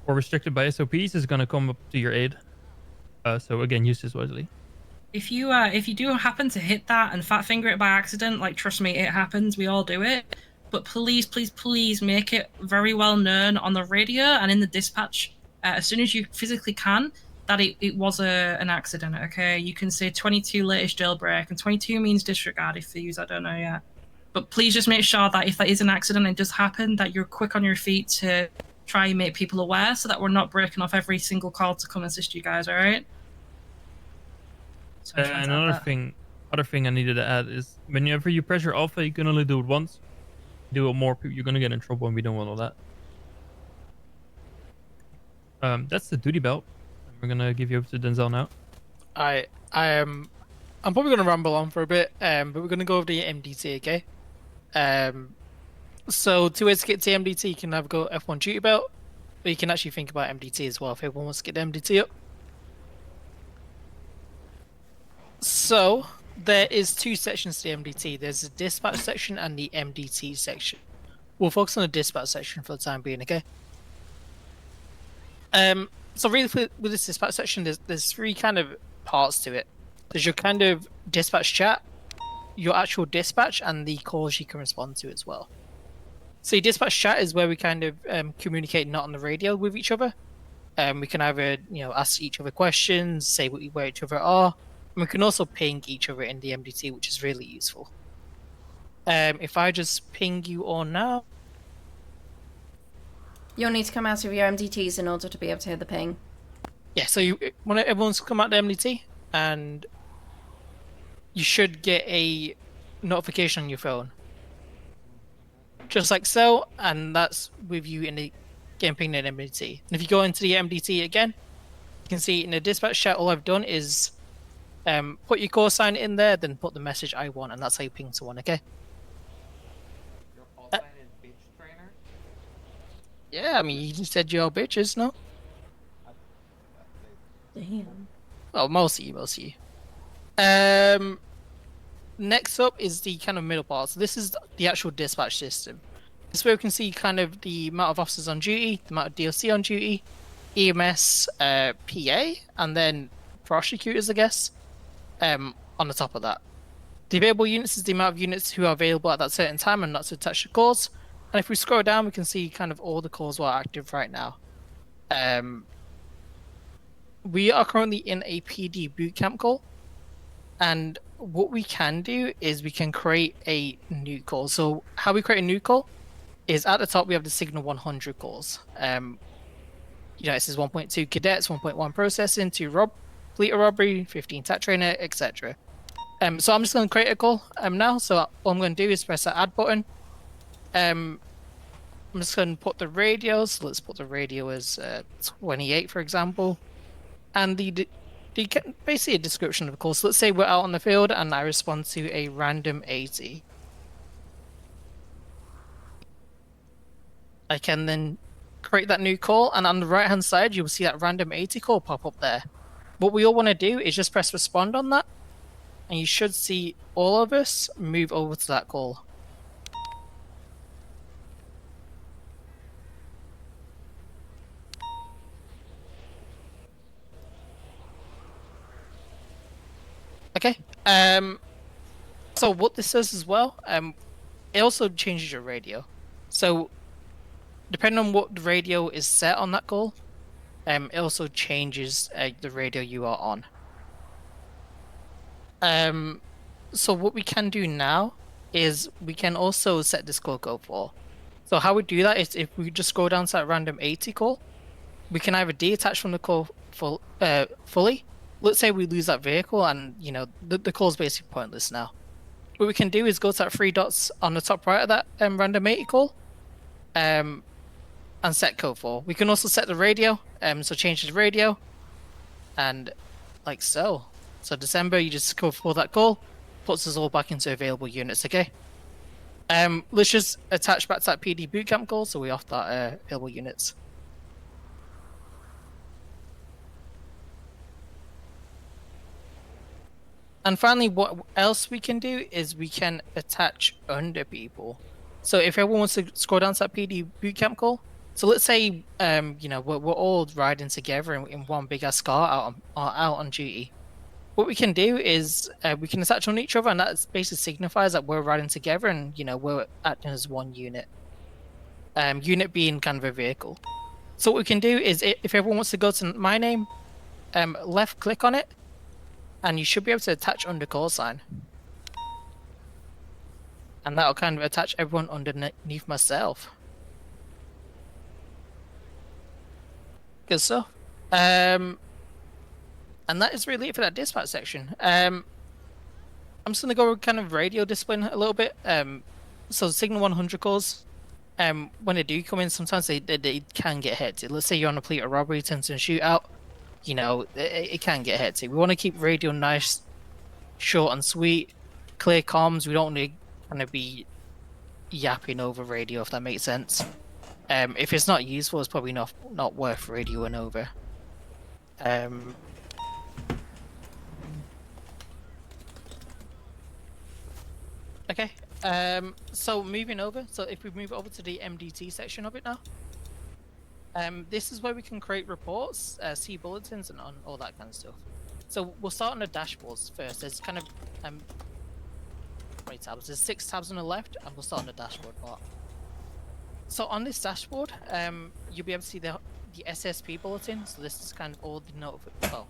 S21: or restricted by SOPs is going to come up to your aid. So again, use this wisely.
S1: If you do happen to hit that and fat finger it by accident, like trust me, it happens. We all do it. But please, please, please make it very well known on the radio and in the dispatch as soon as you physically can that it was an accident. Okay, you can say 22 latest jailbreak, and 22 means disregard if they use I don't know yet. But please just make sure that if that is an accident and it does happen, that you're quick on your feet to try and make people aware, so that we're not breaking off every single call to come assist you guys. All right. So
S21: And another thing I needed to add is whenever you pressure Alpha, you can only do it once. Do it more, you're gonna get in trouble, and we don't want all that. That's the duty belt. We're gonna give you over to Denzel now.
S5: I'm probably gonna ramble on for a bit, but we're gonna go over the MDT, okay? So 2 ways to get to MDT. You can either go F1 duty belt, or you can actually think about MDT as well if everyone wants to get the MDT up. So there is 2 sections to the MDT. There's the dispatch section and the MDT section. We'll focus on the dispatch section for the time being, okay? So really with this dispatch section, there's 3 kind of parts to it. There's your kind of dispatch chat, your actual dispatch, and the calls you can respond to as well. So your dispatch chat is where we kind of communicate not on the radio with each other. We can either ask each other questions, say where each other are. And we can also ping each other in the MDT, which is really useful. If I just ping you all now.
S2: You'll need to come out of your MDTs in order to be able to hear the ping.
S5: Yeah, so everyone's come out the MDT, and you should get a notification on your phone. Just like so, and that's with you in the getting pinged in MDT. And if you go into the MDT again, you can see in the dispatch chat, all I've done is put your call sign in there, then put the message I want, and that's how you ping someone, okay?
S17: Your call sign is bitch trainer?
S5: Yeah, I mean, you said you're bitches, no?
S2: Damn.
S5: Well, most of you. Next up is the kind of middle part. So this is the actual dispatch system. This is where we can see kind of the amount of officers on duty, the amount of DLC on duty, EMS, PA, and then prosecutors, I guess, on the top of that. The available units is the amount of units who are available at that certain time and not to touch the calls. And if we scroll down, we can see kind of all the calls who are active right now. We are currently in a PD bootcamp call, and what we can do is we can create a new call. So how we create a new call is at the top we have the signal 100 calls. It says 1.2 cadets, 1.1 processing, 2 fleet of robbery, 15 tat trainer, etc. So I'm just going to create a call now. So all I'm going to do is press that add button. I'm just going to put the radio. So let's put the radio as 28, for example. And basically a description of the call. So let's say we're out on the field and I respond to a random 80. I can then create that new call, and on the right hand side you will see that random 80 call pop up there. What we all want to do is just press respond on that, and you should see all of us move over to that call. Okay. So what this does as well, it also changes your radio. So depending on what the radio is set on that call, it also changes the radio you are on. So what we can do now is we can also set this call code for. So how we do that is if we just scroll down to that random 80 call, we can either detach from the call fully, let's say we lose that vehicle, and you know the call's basically pointless now. What we can do is go to that 3 dots on the top right of that random 80 call, and set code 4. We can also set the radio, so change the radio, and like so. So December, you just code 4 that call, puts us all back into available units. Okay. Let's just attach back to that PD bootcamp call, so we off that available units. And finally, what else we can do is we can attach under people. So if everyone wants to scroll down to that PD bootcamp call, so let's say you know we're all riding together in one big ass car out on duty. What we can do is we can attach on each other, and that basically signifies that we're riding together, and you know we're acting as one unit. Unit being kind of a vehicle. So what we can do is if everyone wants to go to my name, left click on it, and you should be able to attach under call sign. And that'll kind of attach everyone underneath myself. Good stuff. And that is really it for that dispatch section. I'm just going to go kind of radio discipline a little bit. So signal 100 calls, when they do come in, sometimes they can get hectic. Let's say you're on a fleet of robbery, turns into a shootout. You know, it can get hectic. We want to keep radio nice, short and sweet, clear comms. We don't want to kind of be yapping over radio, if that makes sense. If it's not useful, it's probably not worth radioing over. Okay. So moving over. So if we move over to the MDT section of it now. This is where we can create reports, see bulletins, and on all that kind of stuff. So we'll start on the dashboards first. There's kind of how many tabs? There's 6 tabs on the left, and we'll start on the dashboard part. So on this dashboard, you'll be able to see the SSP bulletin. So this is kind of all the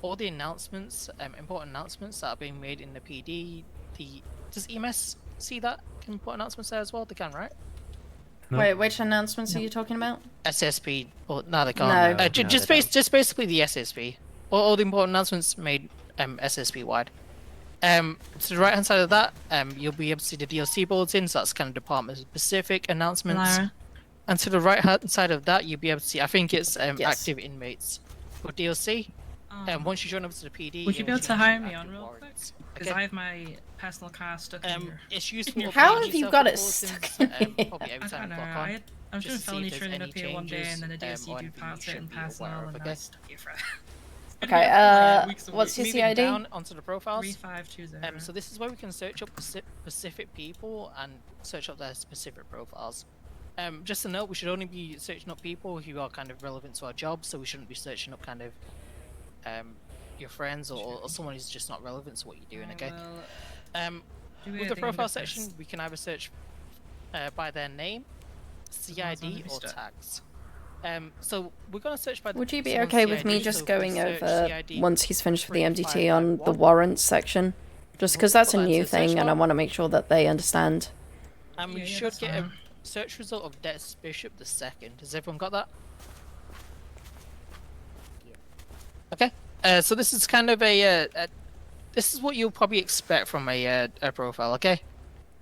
S5: all the announcements, important announcements that are being made in the PD. Does EMS see that? Can put announcements there as well? They can, right?
S2: No. Wait, which announcements are you talking about?
S5: SSP. Well, no, they can't.
S2: No.
S5: Just basically the SSP. All the important announcements made SSP wide. To the right hand side of that, you'll be able to see the DLC bulletins. That's kind of department specific announcements.
S1: Lyra.
S5: And to the right hand side of that, you'll be able to see. I think it's active inmates for DLC. Once you join up to the PD,
S1: would you be able to hire me on real quick? Because I have my personal car stuck in here.
S5: It's useful.
S2: How have you got it stuck in here?
S5: Probably every
S1: I
S5: time
S1: don't know.
S5: clock on.
S1: I'm just
S5: Just to see
S1: felony
S5: if there's
S1: training
S5: any
S1: up here one day, and then the
S5: changes,
S1: DLC
S5: or
S1: do
S5: anything you
S1: parts it
S5: should
S1: and
S5: be
S1: pass
S5: aware
S1: now,
S5: of,
S1: and
S5: okay?
S1: I'm stuck here for.
S2: Okay, what's your
S5: Moving
S2: CID?
S5: down onto the profiles.
S1: 3520.
S5: So this is where we can search up specific people and search up their specific profiles. Just a note, we should only be searching up people who are kind of relevant to our job, so we shouldn't be searching up kind of your friends or someone who's just not relevant to what you're doing, okay? With the profile section, we can either search by their name, CID, or tags. So we're going to search by the
S2: Would you be
S5: someone's
S2: okay with
S5: CID,
S2: me
S5: so
S2: just
S5: if we
S2: going
S5: search
S2: over,
S5: CID
S2: once he's finished with the MDT, on the warrants section? Just because that's a new thing, and I want to make sure that they understand.
S5: And we should get a search result of Dex Bishop the second. Has everyone got that? Okay. So this is kind of this is what you'll probably expect from a profile, okay?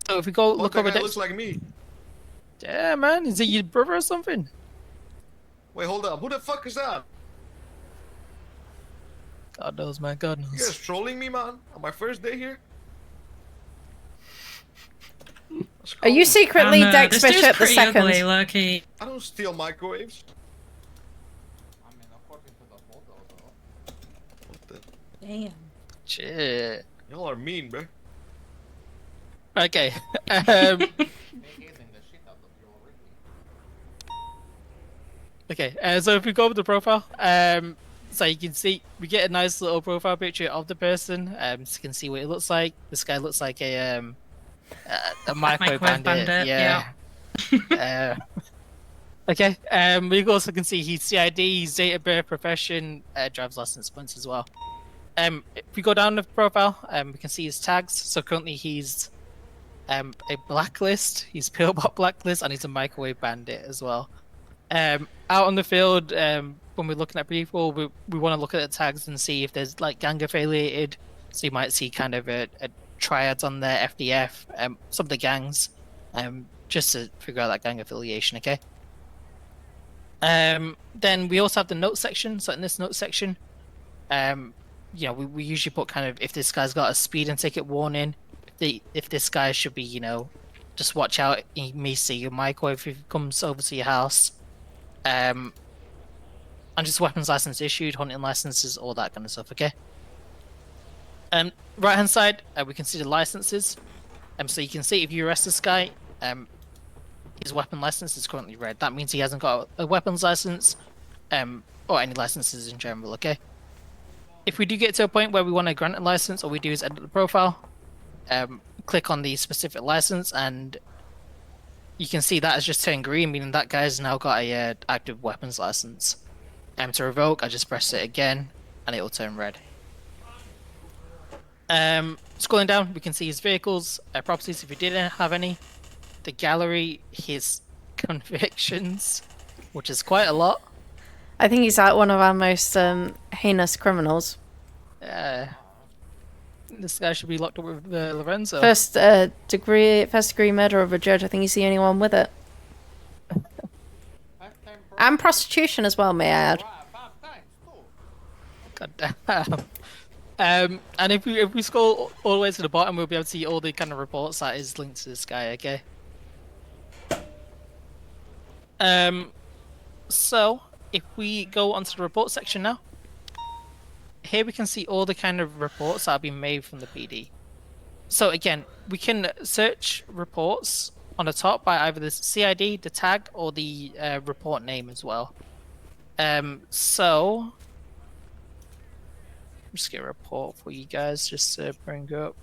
S5: So if we go look over
S4: That looks like me.
S5: Yeah, man. Is it your brother or something?
S4: Wait, hold up. Who the fuck is that?
S5: God knows, man. God knows.
S4: You guys trolling me, man? On my first day here?
S2: Are you secretly Dex Bishop the second?
S1: Lucky.
S4: I don't steal microwaves.
S17: I mean, according to the photo, though.
S4: What the?
S1: Damn.
S5: Shit.
S4: Y'all are mean, bro.
S5: Okay. Okay, so if we go over the profile, so you can see we get a nice little profile picture of the person. So you can see what it looks like. This guy looks like a microwave bandit. Yeah. Okay. We also can see his CID, his date of birth, profession, driver's license points as well. If we go down the profile, we can see his tags. So currently he's a blacklist. He's pillbot blacklist, and he's a microwave bandit as well. Out on the field, when we're looking at people, we want to look at the tags and see if there's like gang affiliated. So you might see kind of a triads on there, FDF, some of the gangs, just to figure out that gang affiliation. Okay. Then we also have the note section. So in this note section, you know, we usually put kind of if this guy's got a speeding ticket warning, if this guy should be, you know, just watch out. He may see your microwave if he comes over to your house. And just weapons license issued, hunting licenses, all that kind of stuff. Okay. Right hand side, we can see the licenses. So you can see if you arrest this guy, his weapon license is currently red. That means he hasn't got a weapons license, or any licenses in general. Okay. If we do get to a point where we want to grant a license, all we do is edit the profile, click on the specific license, and you can see that has just turned green, meaning that guy's now got a active weapons license. To revoke, I just press it again, and it will turn red. Scrolling down, we can see his vehicles, properties if he didn't have any, the gallery, his convictions, which is quite a lot.
S2: I think he's one of our most heinous criminals.
S5: This guy should be locked up with Lorenzo.
S2: First degree murder of a judge. I think he's the only one with it. And prostitution as well, may I add.
S5: God damn. And if we scroll all the way to the bottom, we'll be able to see all the kind of reports that is linked to this guy. Okay. So if we go onto the report section now, here we can see all the kind of reports that have been made from the PD. So again, we can search reports on the top by either the CID, the tag, or the report name as well. So just get a report for you guys just to bring up.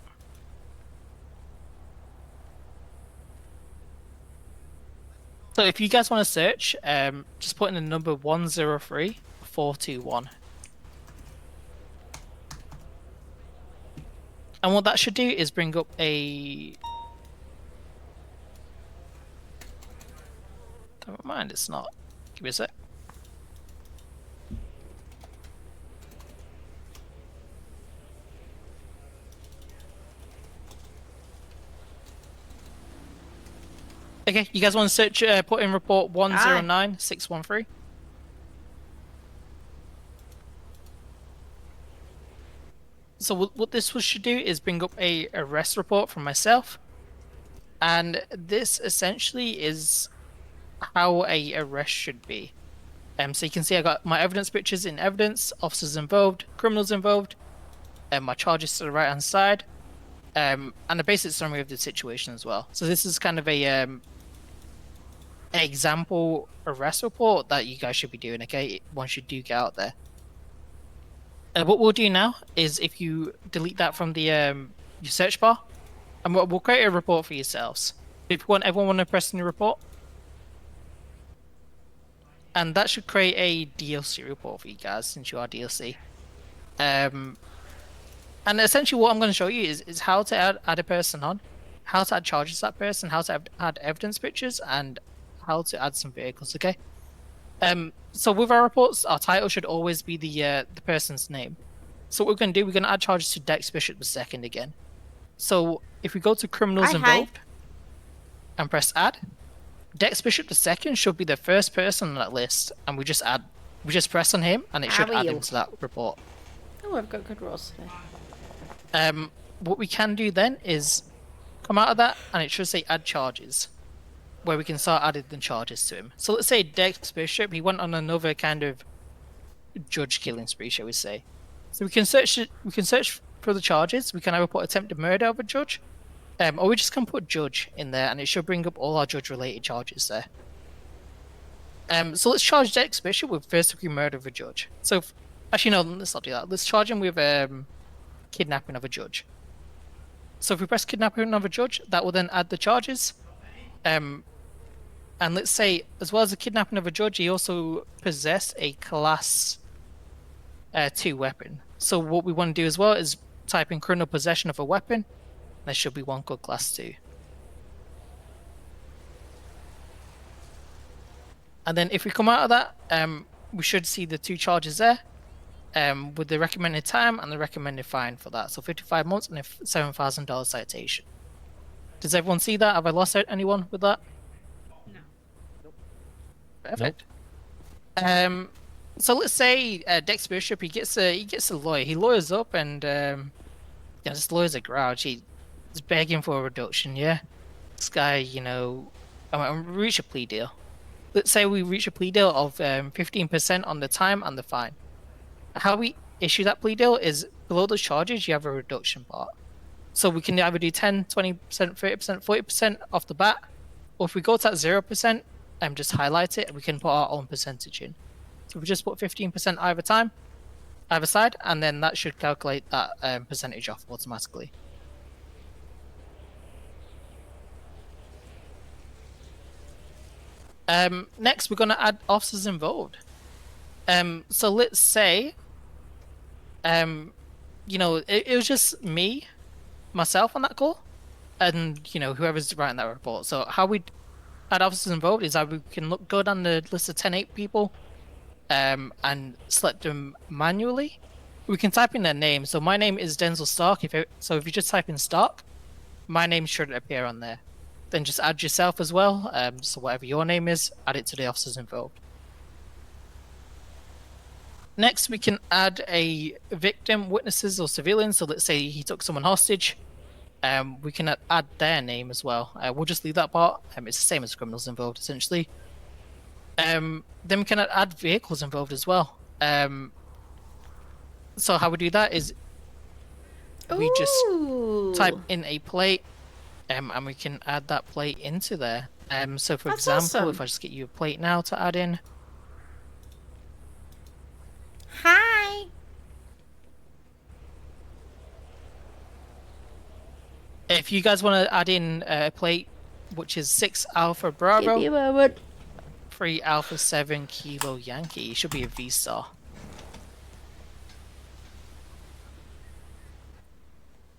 S5: So if you guys want to search, just put in the number 103421. And what that should do is bring up a... Don't mind, it's not. Give me a sec. Okay, you guys want to search, put in report 109613. So what this should do is bring up a arrest report from myself. And this essentially is how a arrest should be. So you can see I got my evidence pictures in evidence, officers involved, criminals involved, and my charges to the right hand side, and a basic summary of the situation as well. So this is kind of a example arrest report that you guys should be doing, okay, once you do get out there. What we'll do now is if you delete that from the your search bar, and we'll create a report for yourselves. If you want, everyone want to press new report, and that should create a DLC report for you guys since you are DLC. And essentially what I'm going to show you is how to add a person on, how to add charges to that person, how to add evidence pictures, and how to add some vehicles. Okay. So with our reports, our title should always be the person's name. So what we're going to do, we're going to add charges to Dex Bishop II again. So if we go to criminals involved and press add, Dex Bishop II should be the first person on that list, and we just press on him, and it should add him to that report.
S2: Oh, I've got good rolls today.
S5: What we can do then is come out of that, and it should say add charges, where we can start adding the charges to him. So let's say Dex Bishop, he went on another kind of judge killing spree, shall we say. So we can search for the charges. We can either put attempted murder of a judge, or we just can put judge in there, and it should bring up all our judge related charges there. So let's charge Dex Bishop with first degree murder of a judge. So actually no, let's not do that. Let's charge him with kidnapping of a judge. So if we press kidnapping of a judge, that will then add the charges. And let's say, as well as the kidnapping of a judge, he also possessed a class 2 weapon. So what we want to do as well is type in criminal possession of a weapon. There should be one called class 2. And then if we come out of that, we should see the 2 charges there, with the recommended time and the recommended fine for that. So 55 months and a $7,000 citation. Does everyone see that? Have I lost out anyone with that?
S10: No.
S5: Perfect. So let's say Dex Bishop, he gets a lawyer. He lawyers up, and this lawyer's a grouch. He's begging for a reduction. Yeah, this guy, we reach a plea deal. Let's say we reach a plea deal of 15% on the time and the fine. How we issue that plea deal is below those charges, you have a reduction part. So we can either do 10, 20%, 30%, 40% off the bat, or if we go to that 0%, just highlight it, and we can put our own percentage in. So we just put 15% either side, and then that should calculate that percentage off automatically. Next, we're going to add officers involved. So let's say, it was just me, myself on that call, and whoever's writing that report. So how we add officers involved is that we can go down the list of 10-8 people, and select them manually. We can type in their name. So my name is Denzel Stark. If you just type in Stark, my name should appear on there. Then just add yourself as well. So whatever your name is, add it to the officers involved. Next, we can add a victim, witnesses, or civilians. So let's say he took someone hostage. We can add their name as well. We'll just leave that part. It's the same as criminals involved, essentially. Then we can add vehicles involved as well. So how we do that is we just type in a plate, and we can add that plate into there. So for example,
S2: awesome.
S5: if I just get you a plate now to add in.
S2: Hi.
S5: If you guys want to add in a plate, which is 6 Alpha Bravo,
S2: Give me a moment.
S5: 3 Alpha 7 Kilo Yankee, it should be a V-Star.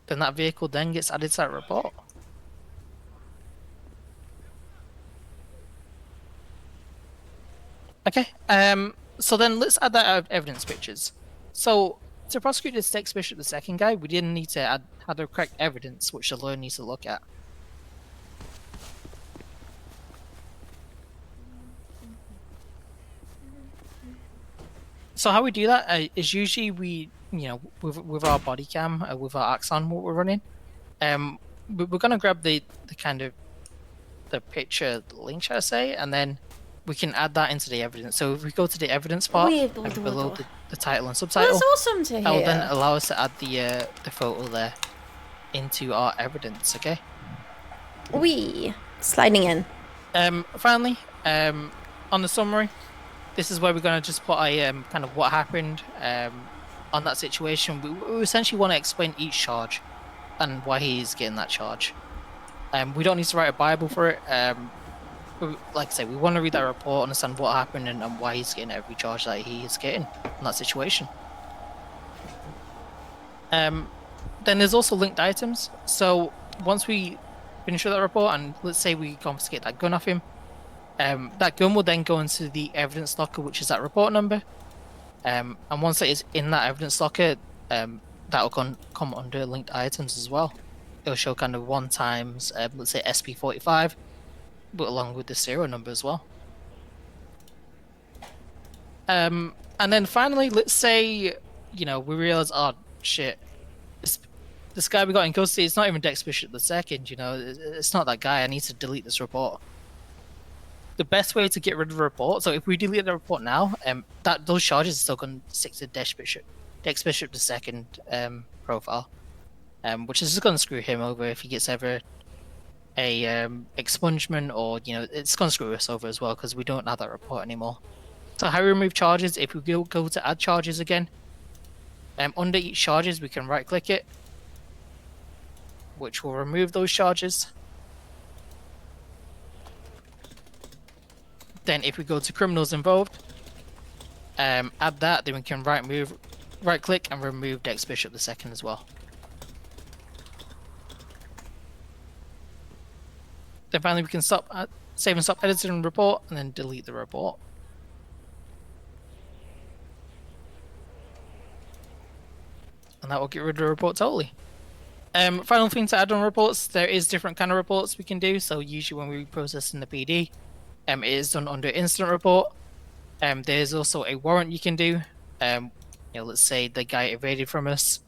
S5: Then that vehicle then gets added to that report. Okay, so then let's add that evidence pictures. So to prosecute this Dex Bishop, the second guy, we didn't need to add the correct evidence, which the lawyer needs to look at. So how we do that is usually we, with our body cam, with our Axon, what we're running, we're gonna grab the kind of the picture link, shall I say, and then we can add that into the evidence. So if we go to the evidence part and below the title and subtitle,
S2: Well, that's awesome to hear.
S5: that will then allow us to add the photo there into our evidence. Okay.
S2: Sliding in.
S5: Finally, on the summary, this is where we're going to just put a kind of what happened on that situation. We essentially want to explain each charge and why he's getting that charge. We don't need to write a Bible for it. Like I say, we want to read that report, understand what happened, and why he's getting every charge that he is getting in that situation. Then there's also linked items. So once we finish with that report, and let's say we confiscate that gun off him, that gun will then go into the evidence locker, which is that report number. And once it is in that evidence locker, that will come under linked items as well. It'll show kind of 1 times, let's say SP45, but along with the serial number as well. And then finally, let's say, we realize, oh shit, this guy we got in custody, it's not even Dex Bishop the second, it's not that guy, I need to delete this report. The best way to get rid of the report, so if we delete the report now, those charges are still going to stick to Dex Bishop the second profile, which is just going to screw him over if he gets ever a expungement, or it's going to screw us over as well because we don't have that report anymore. So how we remove charges, if we go to add charges again, under each charges we can right click it, which will remove those charges. Then if we go to criminals involved, add that, then we can right click and remove Dex Bishop the second as well. Then finally we can save and stop editing the report and then delete the report. and that will get rid of the report totally. Final thing to add on reports, there is different kind of reports we can do. So usually when we process in the PD, it is done under incident report. There's also a warrant you can do. Let's say the guy evaded from us.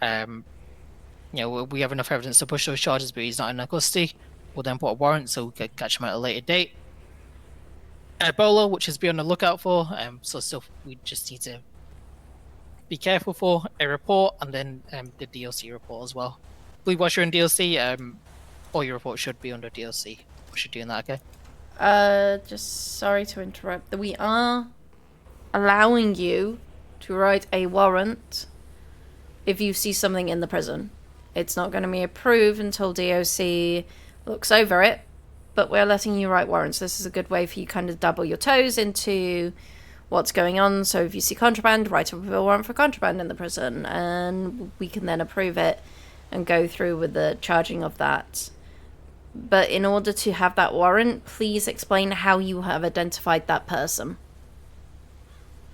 S5: We have enough evidence to push those charges, but he's not in our custody. We'll then put a warrant so we can catch him at a later date. Ebola, which is be on the lookout for. So stuff we just need to be careful for. A report, and then the DLC report as well. I believe once you're in DLC, all your reports should be under DLC. We should do that, okay?
S2: Just sorry to interrupt. We are allowing you to write a warrant if you see something in the prison. It's not going to be approved until DOC looks over it, but we're letting you write warrants. This is a good way for you kind of double your toes into what's going on. So if you see contraband, write up a warrant for contraband in the prison, and we can then approve it and go through with the charging of that. But in order to have that warrant, please explain how you have identified that person.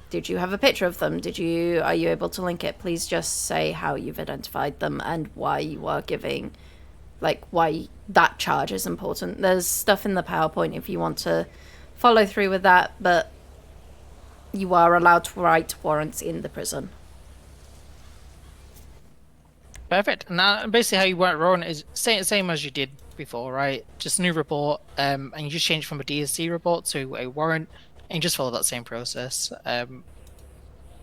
S2: Did you have a picture of them? Are you able to link it? Please just say how you've identified them and why you are giving, why that charge is important. There's stuff in the PowerPoint if you want to follow through with that, but you are allowed to write warrants in the prison.
S5: Perfect. Now, basically how you write warrant is same as you did before, right? Just a new report, and you just change from a DSC report to a warrant, and you just follow that same process. And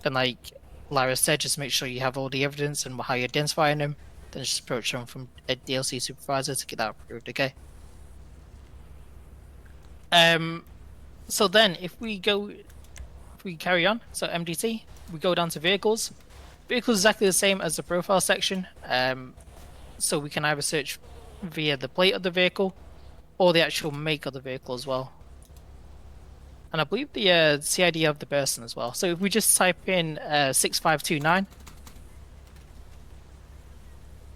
S5: like Lyra said, just make sure you have all the evidence and how you're identifying them, then just approach them from a DLC supervisor to get that approved, okay? So then, if we carry on, so MDT, we go down to vehicles. Vehicles is exactly the same as the profile section, so we can either search via the plate of the vehicle or the actual make of the vehicle as well. And I believe the CID of the person as well. So if we just type in 6529,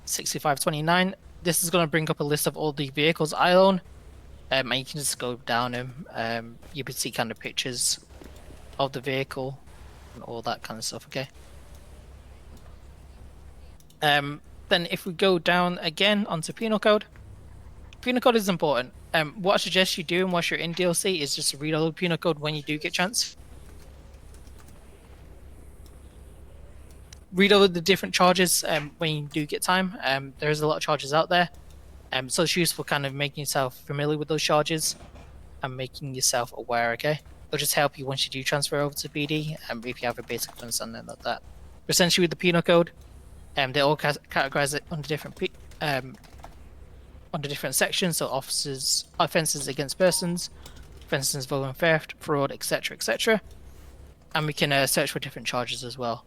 S5: 6529, this is going to bring up a list of all the vehicles I own, and you can just go down them. You can see kind of pictures of the vehicle and all that kind of stuff, okay? Then if we go down again onto penal code is important. What I suggest you do once you're in DLC is just read all the penal code when you do get a chance. Read all of the different charges when you do get time. There's a lot of charges out there, so it's useful kind of making yourself familiar with those charges and making yourself aware, okay? It'll just help you once you do transfer over to PD, if you have a basic understanding of that. But essentially with the penal code, they all categorize it under different sections, so offences against persons, offences involving theft, fraud, etc., etc. And we can search for different charges as well.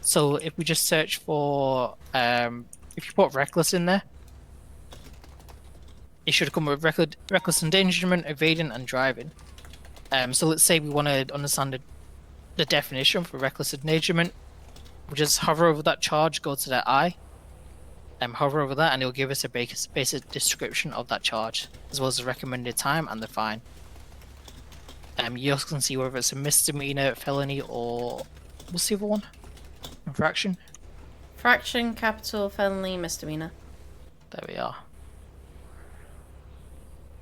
S5: So if we just search for, if you put reckless in there, it should come with reckless endangerment, evading, and driving. So let's say we want to understand the definition for reckless endangerment. We'll just hover over that charge, go to that I, hover over that, and it'll give us a basic description of that charge, as well as the recommended time and the fine. You also can see whether it's a misdemeanor, felony, or what's the other one? Infraction?
S2: Fraction, capital, felony, misdemeanor.
S5: There we are.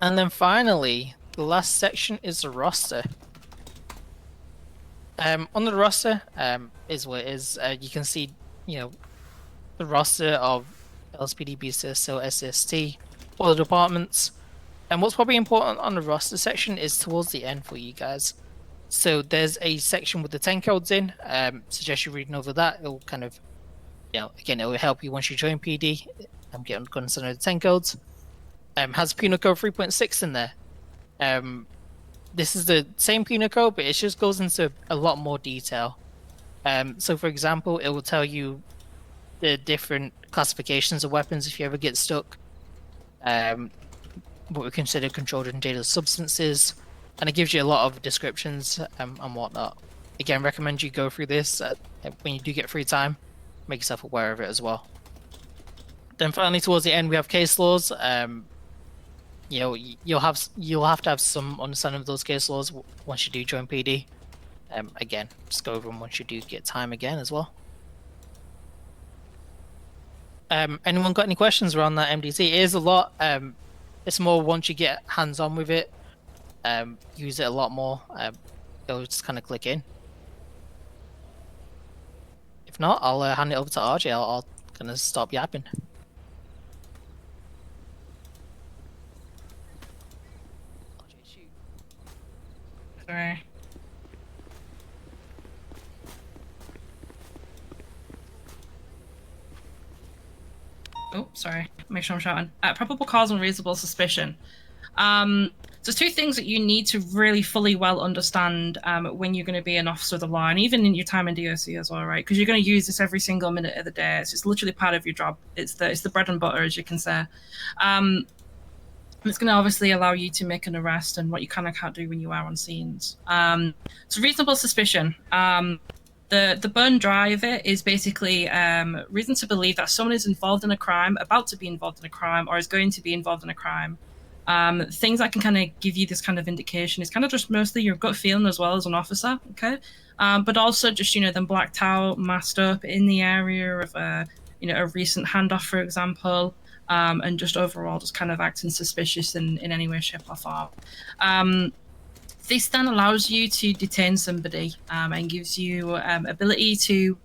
S5: And then finally, the last section is the roster. On the roster is what it is. You can see, the roster of LSPD, BCSO, SST, all the departments. And what's probably important on the roster section is towards the end for you guys. So there's a section with the 10 codes in. Suggest you reading over that. It'll kind of, again, it will help you once you join PD. I'm getting concerned with the 10 codes. Has penal code 3.6 in there. This is the same penal code, but it just goes into a lot more detail. So for example, it will tell you the different classifications of weapons if you ever get stuck. What we consider controlled and dangerous substances, and it gives you a lot of descriptions and whatnot. Again, recommend you go through this when you do get free time. Make yourself aware of it as well. Then finally, towards the end, we have case laws. You'll have to have some understanding of those case laws once you do join PD. Again, just go over them once you do get time again as well. Anyone got any questions around that MDC? It is a lot. It's more once you get hands-on with it, use it a lot more. It'll just kind of click in. If not, I'll hand it over to RJ. I'll kind of stop yapping.
S1: Sorry. Oh, sorry. Make sure I'm shouting. Probable cause and reasonable suspicion. So there's two things that you need to really fully well understand when you're going to be an officer of the law, and even in your time in DOC as well, right? Because you're going to use this every single minute of the day. It's just literally part of your job. It's the bread and butter, as you can say. It's going to obviously allow you to make an arrest and what you can and can't do when you are on scenes. So reasonable suspicion. The bone dry of it is basically reason to believe that someone is involved in a crime, about to be involved in a crime, or is going to be involved in a crime. Things that can kind of give you this kind of indication is kind of just mostly your gut feeling as well as an officer, okay? But also just, them blacked out, masked up in the area of a recent handoff, for example, and just overall just kind of acting suspicious in any way, shape, or form. This then allows you to detain somebody and gives you ability to,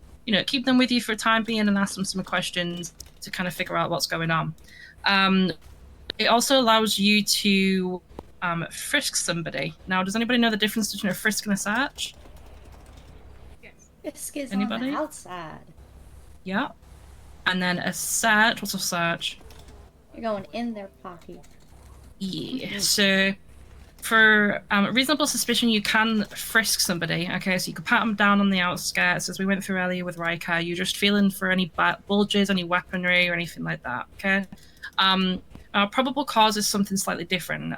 S1: keep them with you for a time being and ask them some questions to kind of figure out what's going on. It also allows you to frisk somebody. Now, does anybody know the difference between a frisk and a search?
S11: Frisk is
S1: Anybody?
S11: on the outside.
S1: Yeah. And then a search. What's a search?
S11: You're going in their pocket.
S1: Yeah. So for reasonable suspicion, you can frisk somebody. Okay, so you can pat them down on the outskirts, as we went through earlier with Riker. You're just feeling for any bulges, any weaponry, or anything like that. Okay. Probable cause is something slightly different.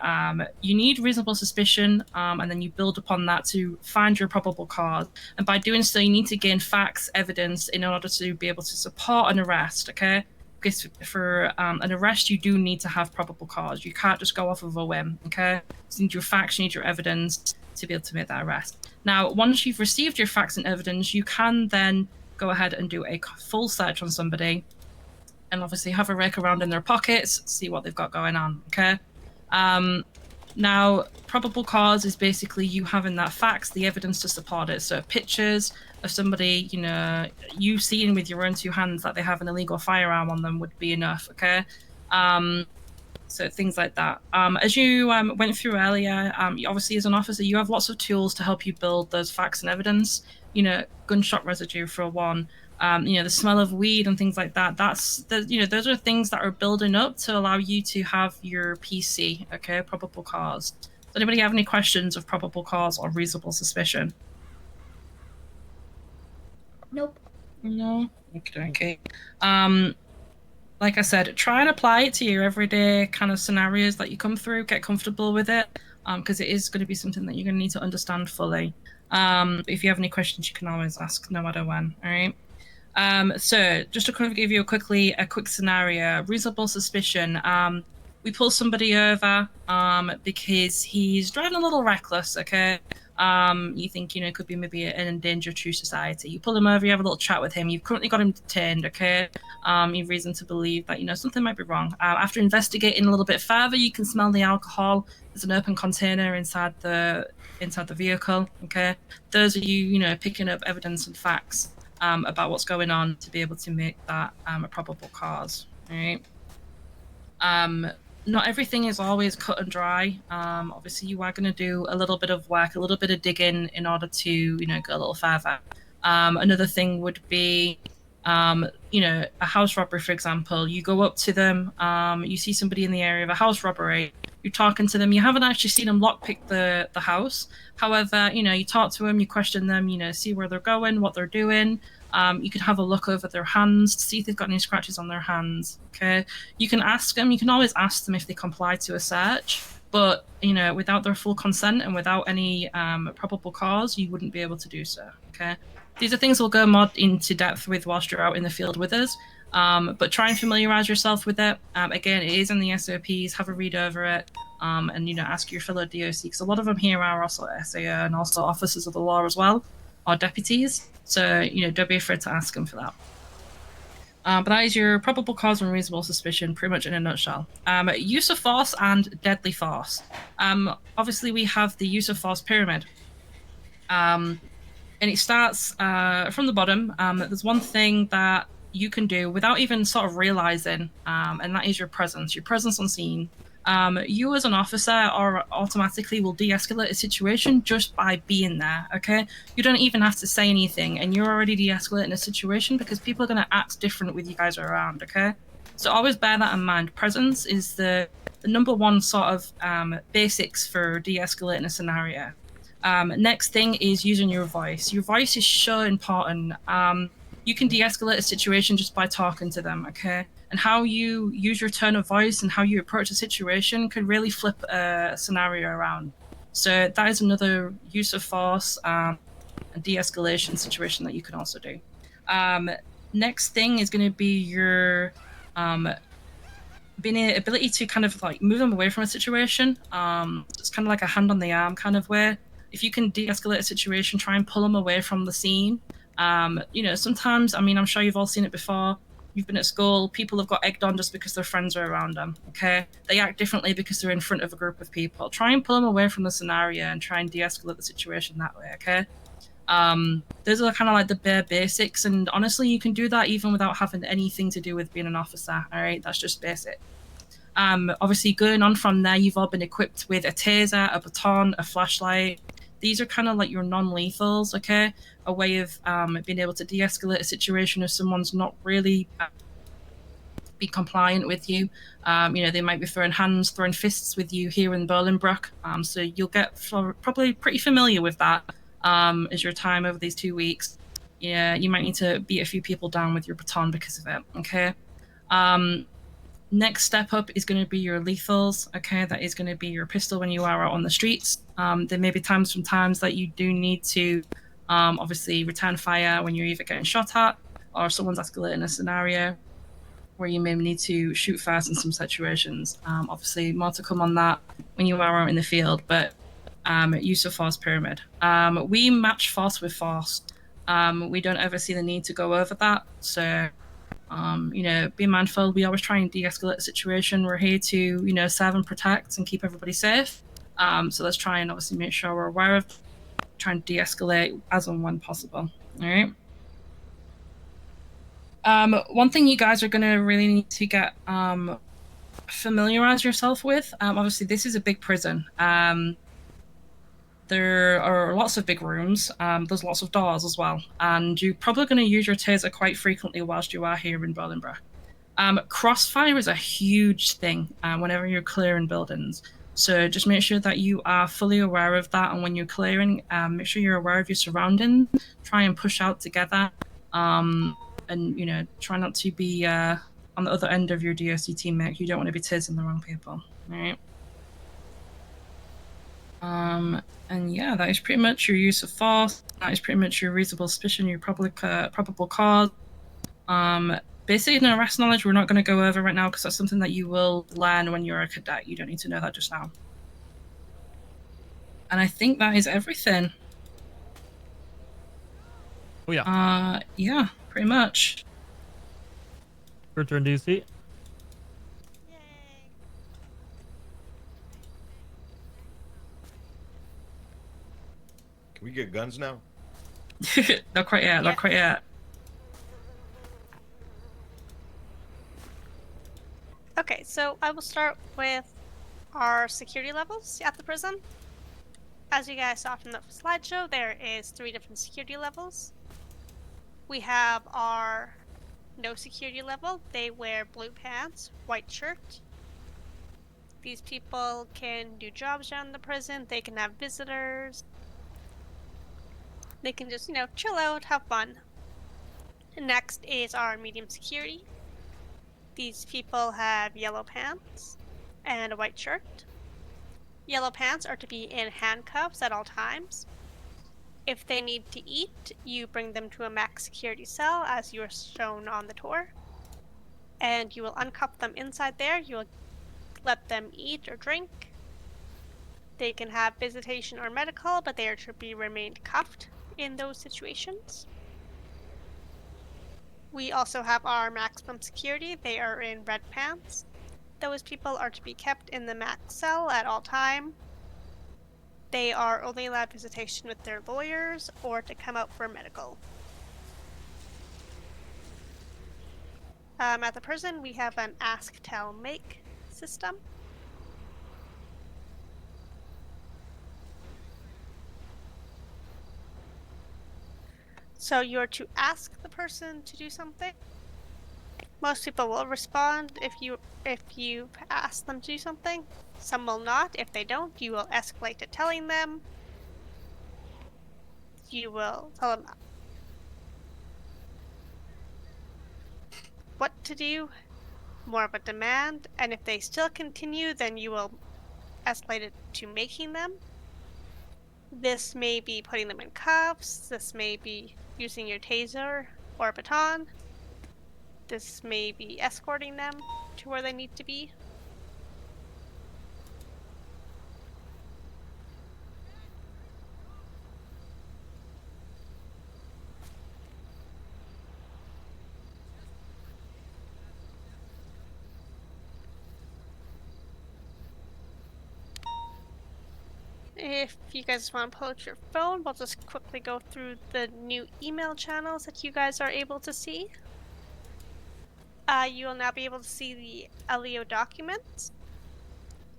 S1: You need reasonable suspicion, and then you build upon that to find your probable cause. And by doing so, you need to gain facts, evidence, in order to be able to support an arrest, okay? Because for an arrest, you do need to have probable cause. You can't just go off of a whim, okay? You need your facts, you need your evidence to be able to make that arrest. Now, once you've received your facts and evidence, you can then go ahead and do a full search on somebody, and obviously have a rake around in their pockets, see what they've got going on, okay? Now, probable cause is basically you having that facts, the evidence to support it. So pictures of somebody, you seeing with your own two hands that they have an illegal firearm on them would be enough, okay? So things like that. As you went through earlier, obviously as an officer, you have lots of tools to help you build those facts and evidence. Gunshot residue for one. The smell of weed and things like that. Those are things that are building up to allow you to have your PC, okay, probable cause. Does anybody have any questions of probable cause or reasonable suspicion?
S11: Nope.
S1: No? Okay. Like I said, try and apply it to your everyday kind of scenarios that you come through. Get comfortable with it, because it is going to be something that you're going to need to understand fully. If you have any questions, you can always ask no matter when, all right? So just to kind of give you a quick scenario, reasonable suspicion. We pull somebody over because he's driving a little reckless, okay? You think, could be maybe an danger to society. You pull him over, you have a little chat with him. You've currently got him detained, okay? You have reason to believe that, something might be wrong. After investigating a little bit further, you can smell the alcohol. There's an open container inside the vehicle, okay? Those are you, picking up evidence and facts about what's going on to be able to make that a probable cause, right? Not everything is always cut and dry. Obviously, you are going to do a little bit of work, a little bit of digging in order to, go a little further. Another thing would be, a house robbery, for example. You go up to them, you see somebody in the area of a house robbery, you're talking to them, you haven't actually seen them lockpick the house. However, you talk to them, you question them, see where they're going, what they're doing. You can have a look over their hands to see if they've got any scratches on their hands, okay? You can ask them, you can always ask them if they comply to a search, but, without their full consent and without any probable cause, you wouldn't be able to do so, okay? These are things we'll go more into depth with whilst you're out in the field with us, but try and familiarize yourself with it. Again, it is in the SOPs, have a read over it, and, ask your fellow DOC, because a lot of them here are also SAO and also officers of the law as well, or deputies. So, don't be afraid to ask them for that. But that is your probable cause and reasonable suspicion, pretty much in a nutshell. Use of force and deadly force. Obviously, we have the use of force pyramid. And it starts from the bottom. There's one thing that you can do without even sort of realizing, and that is your presence. Your presence on scene. You as an officer are automatically will de-escalate a situation just by being there. Okay, you don't even have to say anything, and you're already de-escalating a situation because people are going to act different with you guys around. Okay, so always bear that in mind. Presence is the number one sort of basics for de-escalating a scenario. Next thing is using your voice. Your voice is so important. You can de-escalate a situation just by talking to them, okay? And how you use your tone of voice and how you approach a situation could really flip a scenario around. So that is another use of force and de-escalation situation that you can also do. Next thing is going to be your being ability to kind of like move them away from a situation. It's kind of like a hand on the arm kind of way. If you can de-escalate a situation, try and pull them away from the scene. Sometimes, I mean, I'm sure you've all seen it before. You've been at school, people have got egged on just because their friends are around them, okay? They act differently because they're in front of a group of people. Try and pull them away from the scenario and try and de-escalate the situation that way, okay? Those are kind of like the bare basics, and honestly, you can do that even without having anything to do with being an officer, all right? That's just basic. Obviously, going on from there, you've all been equipped with a taser, a baton, a flashlight. These are kind of like your non-lethals, okay? A way of being able to de-escalate a situation if someone's not really be compliant with you. They might be throwing hands, throwing fists with you here in Bolingbroke. So you'll get probably pretty familiar with that as your time over these 2 weeks. Yeah, you might need to beat a few people down with your baton because of it, okay? Next step up is going to be your lethals, okay? That is going to be your pistol when you are out on the streets. There may be times that you do need to obviously return fire when you're either getting shot at or someone's escalating a scenario where you may need to shoot first in some situations. Obviously, more to come on that when you are out in the field, but use of force pyramid. We match force with force. We don't ever see the need to go over that, so be mindful. We always try and de-escalate the situation. We're here to, serve and protect and keep everybody safe. So let's try and obviously make sure we're aware of trying to de-escalate as and when possible. All right. One thing you guys are going to really need to get familiarize yourself with. Obviously, this is a big prison. There are lots of big rooms. There's lots of doors as well, and you're probably going to use your taser quite frequently whilst you are here in Bolingbroke. Crossfire is a huge thing whenever you're clearing buildings. So just make sure that you are fully aware of that, and when you're clearing, make sure you're aware of your surroundings. Try and push out together, and try not to be on the other end of your DOC teammate. You don't want to be tasing the wrong people. All right. And yeah, that is pretty much your use of force. That is pretty much your reasonable suspicion, your probable cause. Basic and arrest knowledge we're not going to go over right now because that's something that you will learn when you're a cadet. You don't need to know that just now. And I think that is everything.
S21: Oh yeah.
S1: Yeah, pretty much.
S21: Your turn, DC.
S4: Can we get guns now?
S1: Not quite yet. Not quite yet.
S15: Okay, so I will start with our security levels at the prison. As you guys saw from the slideshow, there is 3 different security levels. We have our no security level. They wear blue pants, white shirt. These people can do jobs around the prison. They can have visitors. They can just, chill out, have fun. Next is our medium security. These people have yellow pants and a white shirt. Yellow pants are to be in handcuffs at all times. If they need to eat, you bring them to a max security cell as you are shown on the tour. And you will uncuff them inside there. You will let them eat or drink. They can have visitation or medical, but they are to be remained cuffed in those situations. We also have our maximum security. They are in red pants. Those people are to be kept in the max cell at all time. They are only allowed visitation with their lawyers or to come out for medical. At the prison, we have an ask, tell, make system. So you're to ask the person to do something. Most people will respond if you ask them to do something. Some will not. If they don't, you will escalate to telling them. You will tell them what to do, more of a demand, and if they still continue, then you will escalate it to making them. This may be putting them in cuffs, this may be using your taser or baton, this may be escorting them to where they need to be. If you guys want to pull out your phone, we'll just quickly go through the new email channels that you guys are able to see. You will now be able to see the LEO documents.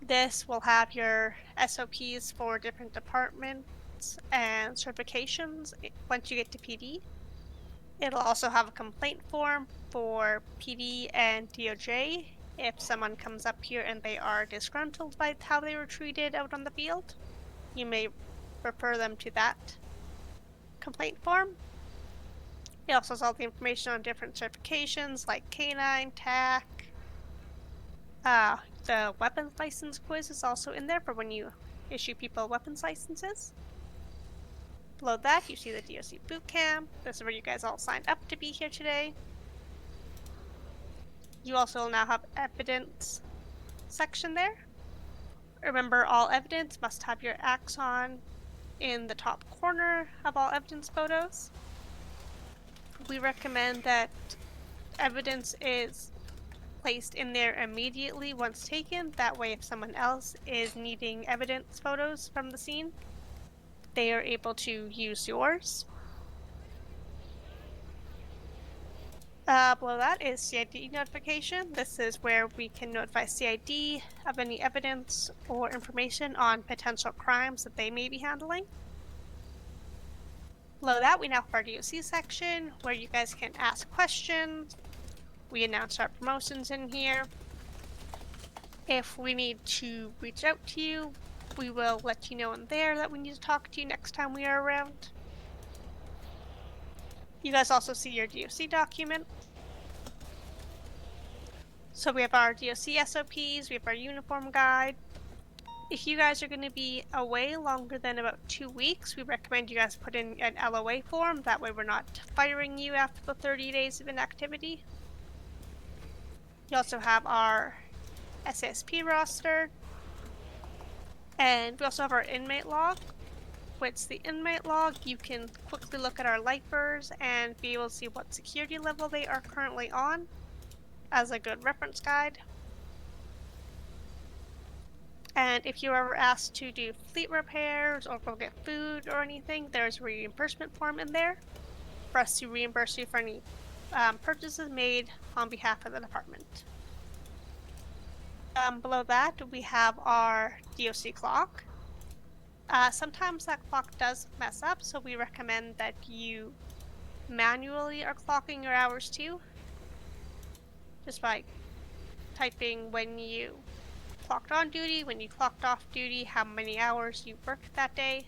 S15: This will have your SOPs for different departments and certifications once you get to PD. It'll also have a complaint form for PD and DOJ if someone comes up here and they are disgruntled by how they were treated out on the field. You may refer them to that complaint form. It also has all the information on different certifications like K9, TAC. The weapons license quiz is also in there for when you issue people weapons licenses. Below that, you see the DOC boot camp. This is where you guys all signed up to be here today. You also now have evidence section there. Remember, all evidence must have your axon in the top corner of all evidence photos. We recommend that evidence is placed in there immediately once taken. That way, if someone else is needing evidence photos from the scene, they are able to use yours. Below that is CID notification. This is where we can notify CID of any evidence or information on potential crimes that they may be handling. Below that, we now have our DOC section where you guys can ask questions. We announce our promotions in here. If we need to reach out to you, we will let you know in there that we need to talk to you next time we are around. You guys also see your DOC document. So we have our DOC SOPs, we have our uniform guide. If you guys are going to be away longer than about 2 weeks, we recommend you guys put in an LOA form. That way we're not firing you after the 30 days of inactivity. You also have our SASP roster. And we also have our inmate log. With the inmate log, you can quickly look at our lifers and be able to see what security level they are currently on as a good reference guide. And if you're ever asked to do fleet repairs or go get food or anything, there's a reimbursement form in there for us to reimburse you for any purchases made on behalf of the department. Below that, we have our DOC clock. Sometimes that clock does mess up, so we recommend that you manually are clocking your hours too. Just by typing when you clocked on duty, when you clocked off duty, how many hours you worked that day,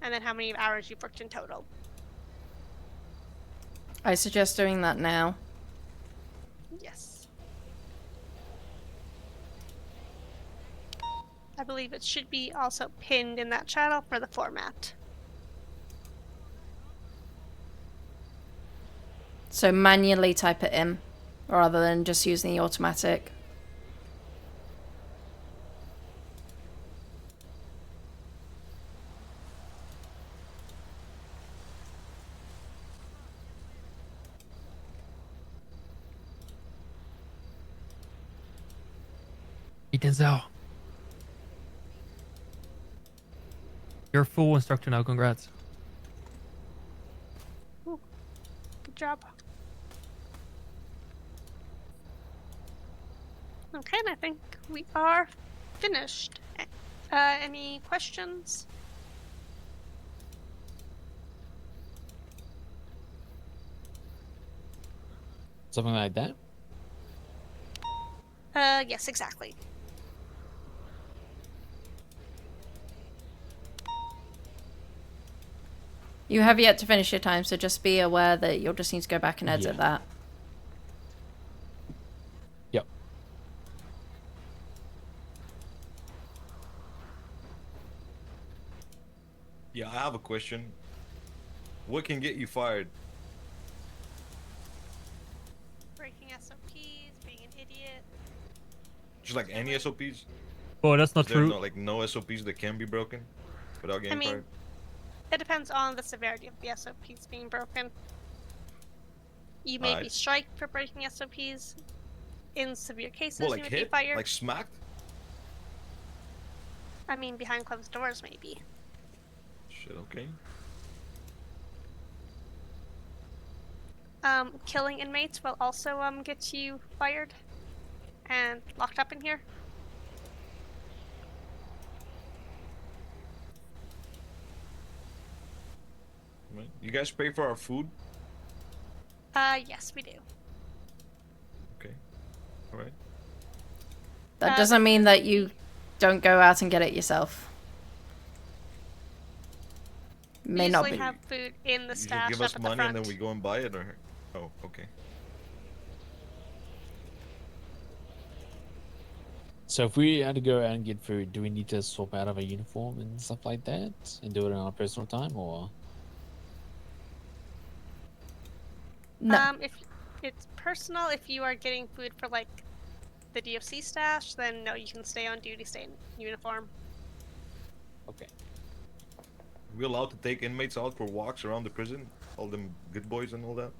S15: and then how many hours you worked in total.
S2: I suggest doing that now.
S15: Yes. I believe it should be also pinned in that channel for the format.
S2: So manually type it in, rather than just using the automatic.
S21: Hey, Denzel. You're a full instructor now. Congrats.
S15: Ooh, good job. Okay, and I think we are finished. Any questions?
S18: Something like that.
S15: Yes, exactly.
S2: You have yet to finish your time, so just be aware that you'll just need to go back and edit
S18: Yeah.
S2: that.
S18: Yep.
S4: Yeah, I have a question. What can get you fired?
S15: Breaking SOPs, being an idiot.
S4: Just like any SOPs?
S21: Oh, that's not
S4: Is there
S21: true.
S4: no, like no SOPs that can be broken without getting fired?
S15: It depends on the severity of the SOPs being broken. You may be
S4: Alright.
S15: striked for breaking SOPs. In severe cases,
S4: Well,
S15: you
S4: like
S15: would be
S4: hit?
S15: fired.
S4: Like smacked?
S15: I mean, behind closed doors, maybe.
S4: Shit, okay.
S15: Killing inmates will also get you fired and locked up in here.
S4: Right. You guys pay for our food?
S15: Yes, we do.
S4: Okay. Alright.
S2: That doesn't mean that you don't go out and get it yourself.
S15: We
S2: May not
S15: usually
S2: be.
S15: have food in the
S4: You just
S15: stash
S4: give
S15: up
S4: us
S15: at the
S4: money
S15: front.
S4: and then we go and buy it, or? Oh, okay.
S18: So if we had to go out and get food, do we need to swap out of a uniform and stuff like that, and do it on our personal time, or?
S2: No.
S15: If it's personal, if you are getting food for like the DFC stash, then no, you can stay on duty, stay in uniform.
S18: Okay.
S4: Are we allowed to take inmates out for walks around the prison? All them good boys and all that?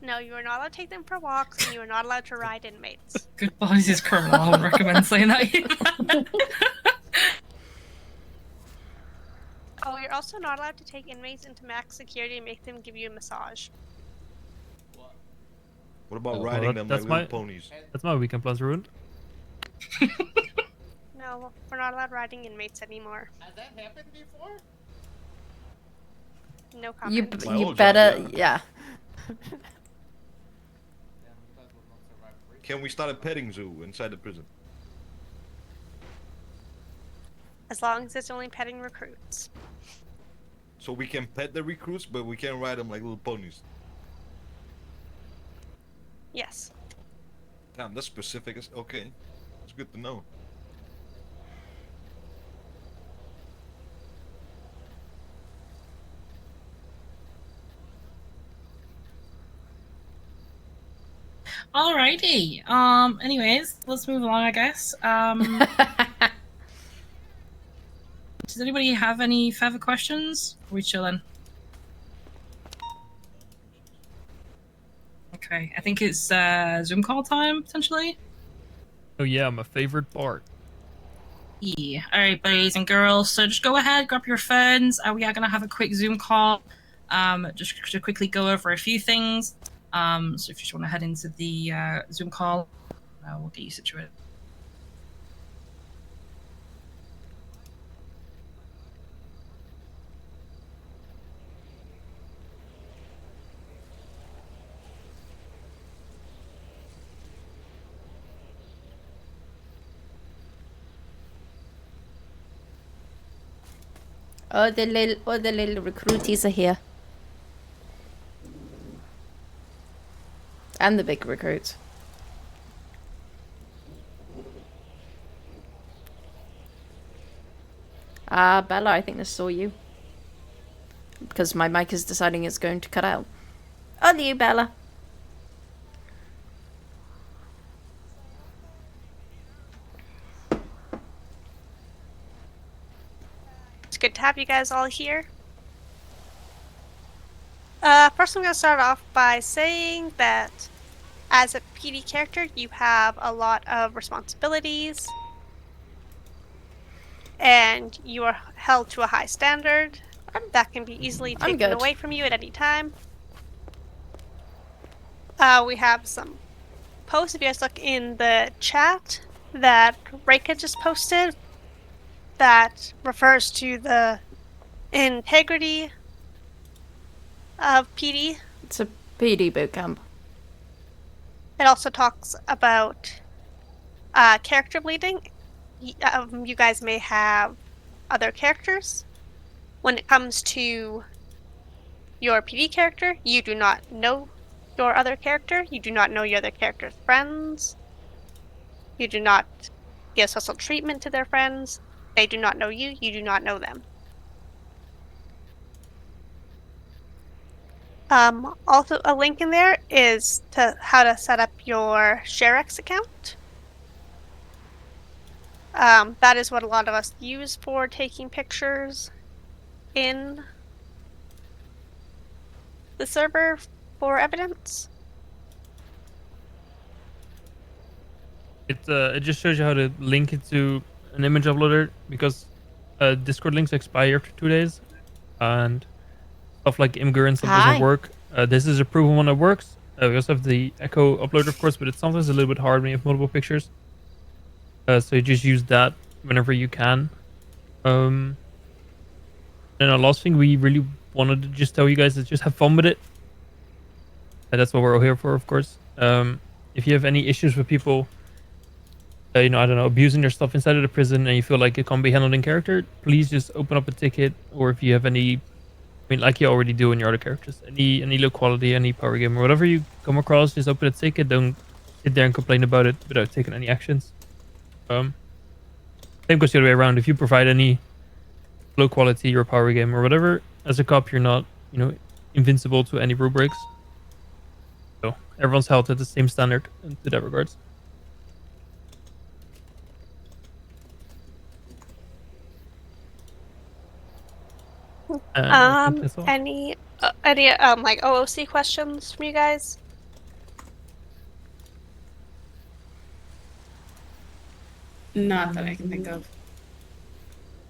S15: No, you are not allowed to take them for walks, and you are not allowed to ride inmates.
S1: Good bodies is criminal. I would recommend saying that.
S15: Oh, you're also not allowed to take inmates into max security and make them give you a massage.
S4: What about
S21: Well,
S4: riding them like
S21: that's
S4: little
S21: my
S4: ponies?
S21: that's my weekend plans ruined.
S15: No, we're not allowed riding inmates anymore.
S17: Has that happened before?
S15: No
S2: You
S15: comment.
S2: you better yeah.
S4: Can we start a petting zoo inside the prison?
S15: As long as it's only petting recruits.
S4: So we can pet the recruits, but we can't ride them like little ponies.
S15: Yes.
S4: Damn, that's specific. Okay, it's good to know.
S1: Alrighty. Anyways, let's move along, I guess. Does anybody have any further questions? Are we chilling? Okay, I think it's Zoom call time, potentially.
S21: Oh yeah, my favorite part.
S1: Yeah. Alright, boys and girls. So just go ahead, grab your phones. We are gonna have a quick Zoom call. Just to quickly go over a few things. So if you just want to head into the Zoom call, we'll get you situated.
S2: Oh, the little recruities are here. And the big recruits. Bella, I think this is all you. Because my mic is deciding it's going to cut out. Only you, Bella.
S15: It's good to have you guys all here. First I'm going to start off by saying that as a PD character, you have a lot of responsibilities and you are held to a high standard that can be easily
S2: I'm
S15: taken
S2: good.
S15: away from you at any time. We have some posts, if you guys look in the chat, that Reika just posted that refers to the integrity of PD.
S2: It's a PD boot camp.
S15: It also talks about character bleeding. You guys may have other characters. When it comes to your PD character, you do not know your other character. You do not know your other character's friends. You do not give special treatment to their friends. They do not know you. You do not know them. Also, a link in there is to how to set up your ShareX account. That is what a lot of us use for taking pictures in the server for evidence.
S21: It just shows you how to link it to an image uploader because Discord links expire after 2 days, and stuff like Imgur and stuff doesn't work. This is a proven one that works. We also have the Echo uploader, of course, but it's sometimes a little bit hard when you have multiple pictures. So you just use that whenever you can. And the last thing we really wanted to just tell you guys is just have fun with it. That's what we're all here for, of course. If you have any issues with people, I don't know, abusing their stuff inside of the prison and you feel like it can't be handled in character, please just open up a ticket. Or if you have any, like you already do in your other characters, any low quality, any power game or whatever you come across, just open a ticket. Don't sit there and complain about it without taking any actions. Same goes the other way around. If you provide any low quality or power game or whatever, as a cop, you're not, invincible to any rule breaks. So everyone's held at the same standard in that regards.
S15: Any like OOC questions from you guys?
S10: Not that I can think of.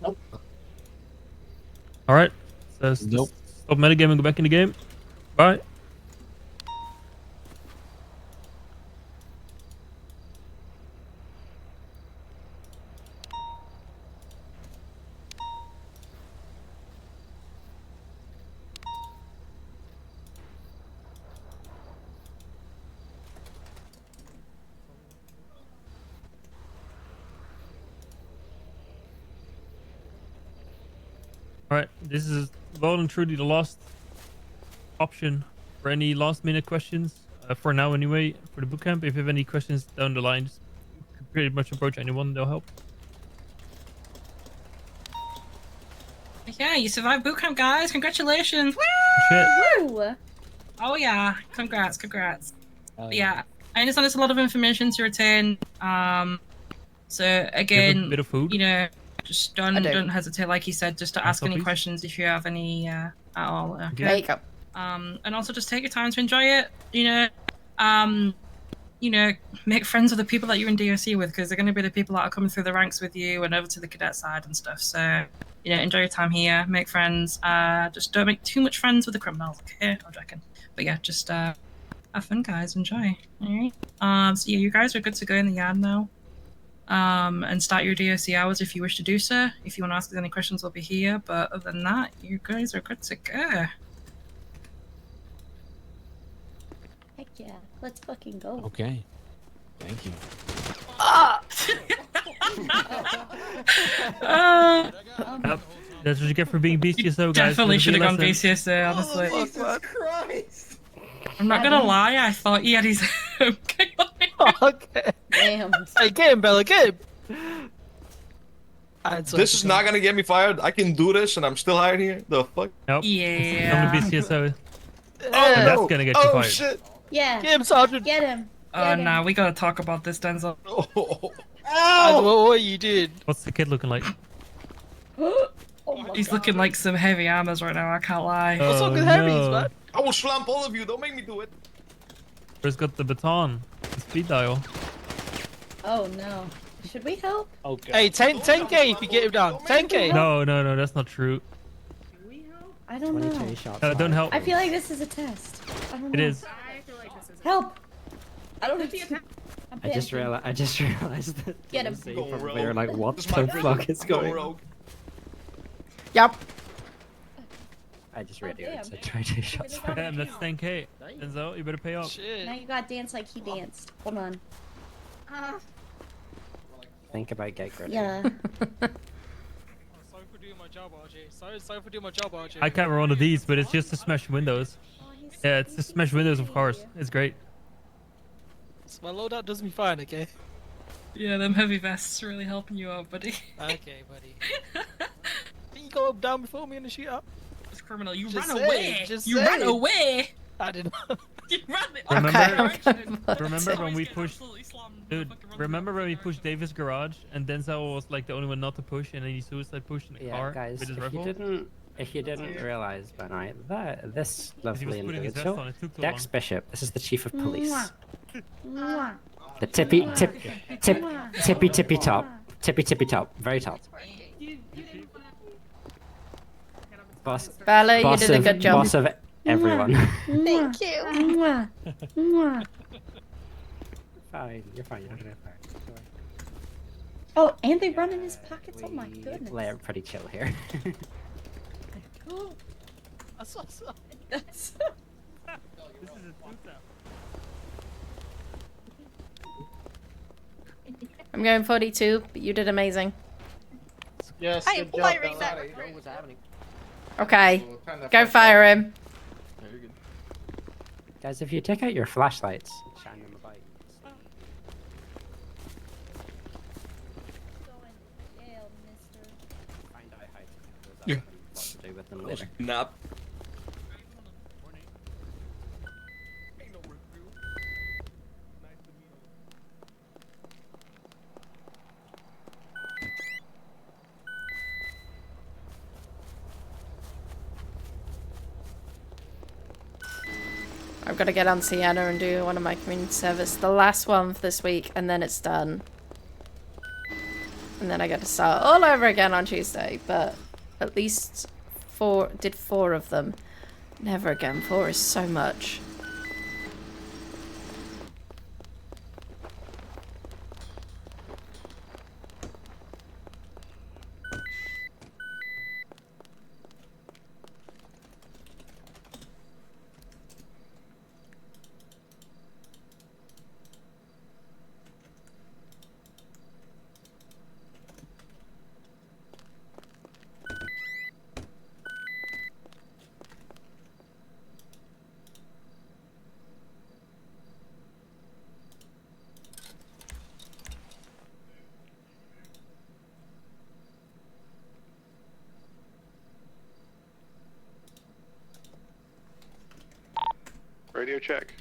S6: Nope.
S21: All right. So
S18: Nope.
S21: Stop metagame and go back in the game. Bye. All right, this is well and truly the last option for any last minute questions, for now anyway, for the bootcamp. If you have any questions down the line, just pretty much approach anyone, they'll help.
S1: Yeah, you survived bootcamp, guys. Congratulations.
S21: Shit.
S11: Woo!
S1: Oh yeah, congrats. Yeah, I understand there's a lot of information to retain. So again,
S21: bit of food?
S1: Just don't hesitate, like he said, just to ask any questions if you have any at all. Okay.
S2: There you go.
S1: And also just take your time to enjoy it. Make friends with the people that you're in DOC with, because they're going to be the people that are coming through the ranks with you and over to the cadet side and stuff. So, enjoy your time here, make friends. Just don't make too much friends with the criminals, okay? I'm joking. But yeah, just have fun, guys. Enjoy. All right. So yeah, you guys are good to go in the yard now. And start your DOC hours if you wish to do so. If you want to ask us any questions, we'll be here. But other than that, you guys are good to go.
S11: Heck yeah, let's fucking go.
S18: Okay. Thank you.
S21: That's what you get for being BCSO, guys.
S1: Definitely should have gone BCSO, honestly.
S17: Jesus Christ!
S1: I'm not gonna lie, I thought he had his own
S5: Okay.
S2: Damn.
S5: Hey, get him, Bella, get him.
S4: This is not gonna get me fired. I can do this and I'm still hired here. The fuck?
S21: Nope.
S1: Yeah.
S21: Only BCSO.
S4: Oh,
S21: That's gonna get you fired.
S4: Shit.
S11: Yeah.
S5: Get him, Sergeant.
S11: Get him.
S1: Oh, nah, we gotta talk about this, Denzel.
S5: What you did?
S21: What's the kid looking like?
S1: He's looking like some heavy armors right now, I can't lie.
S5: What's up with heavies, man?
S4: I will slamp all of you. Don't make me do it.
S21: Where's got the baton? The speed dial.
S11: Oh no.
S2: Should we help?
S18: Oh god.
S5: Hey, 10k if you get him down. 10k.
S21: No, that's not true.
S2: I don't know.
S22: 22 shots.
S21: Don't
S22: fired.
S21: help.
S2: I feel like this is a test. I don't
S21: It
S2: know.
S21: is.
S10: I feel like this is
S2: Help! I don't know.
S22: I just realized that.
S2: Get him.
S22: So
S4: Go
S22: you probably
S4: rogue.
S22: were like, what
S4: This is my
S22: the
S4: prison.
S22: fuck is
S4: Go
S22: going on?
S4: rogue.
S2: Yep.
S22: I just
S2: Oh,
S22: radioed,
S2: damn.
S22: so 22 shots fired.
S21: Damn, that's 10k. Denzel, you better pay up.
S2: Now you gotta dance like he danced. Hold on.
S22: Think about get ready.
S2: Yeah.
S5: Sorry for doing my job, RJ. Sorry for doing my job, RJ.
S21: I can't run one of these, but it's just to smash windows. Yeah, it's to smash windows of cars. It's great.
S5: So my loadout does me fine, okay?
S1: Yeah, them heavy vests really helping you out, buddy.
S5: Okay, buddy. Can you go up down before me in the shoot up?
S1: It's criminal. You
S5: Just
S1: ran
S5: say,
S1: away.
S5: just
S1: You
S5: say.
S1: ran away.
S5: I didn't.
S1: You ran the
S21: Remember when we pushed, dude? Remember when we pushed Davis' garage and Denzel was like the only one not to push, and then he suicide pushed in the
S22: Yeah,
S21: car
S22: guys,
S21: with his
S22: if
S21: rifle?
S22: you didn't realize by now that this
S21: he was
S22: lovely
S21: putting his vest
S22: individual,
S21: on, it took too
S22: Dex
S21: long.
S22: Bishop, this is the chief of police.
S11: Mwah.
S22: The tippy top, very top. Boss,
S2: Bella, you
S22: boss
S2: did a
S22: of,
S2: good job.
S22: Boss of everyone.
S11: Thank you. Mwah. Mwah.
S22: Fine, you're fine. You don't have to fire.
S2: Oh, and they run in his pockets. Oh my goodness.
S22: They're pretty chill here.
S2: Oh,
S5: That's awesome.
S2: that's.
S21: This is a two-tap.
S2: I'm going 42, but you did amazing.
S16: Yes,
S15: Hey,
S16: good job.
S15: firing
S16: Bella.
S15: that.
S22: What's happening?
S2: Okay,
S17: We'll turn the
S2: go
S17: flashlight.
S2: fire him.
S16: Very good.
S22: Guys, if you take out your flashlights, shine them about. Find out how to pick those up and what to do with them later.
S4: Nap.
S2: I've got to get on Sienna and do one of my community service, the last one for this week, and then it's done. And then I got to start all over again on Tuesday, but at least did four of them. Never again, 4 is so much.
S9: Radio check.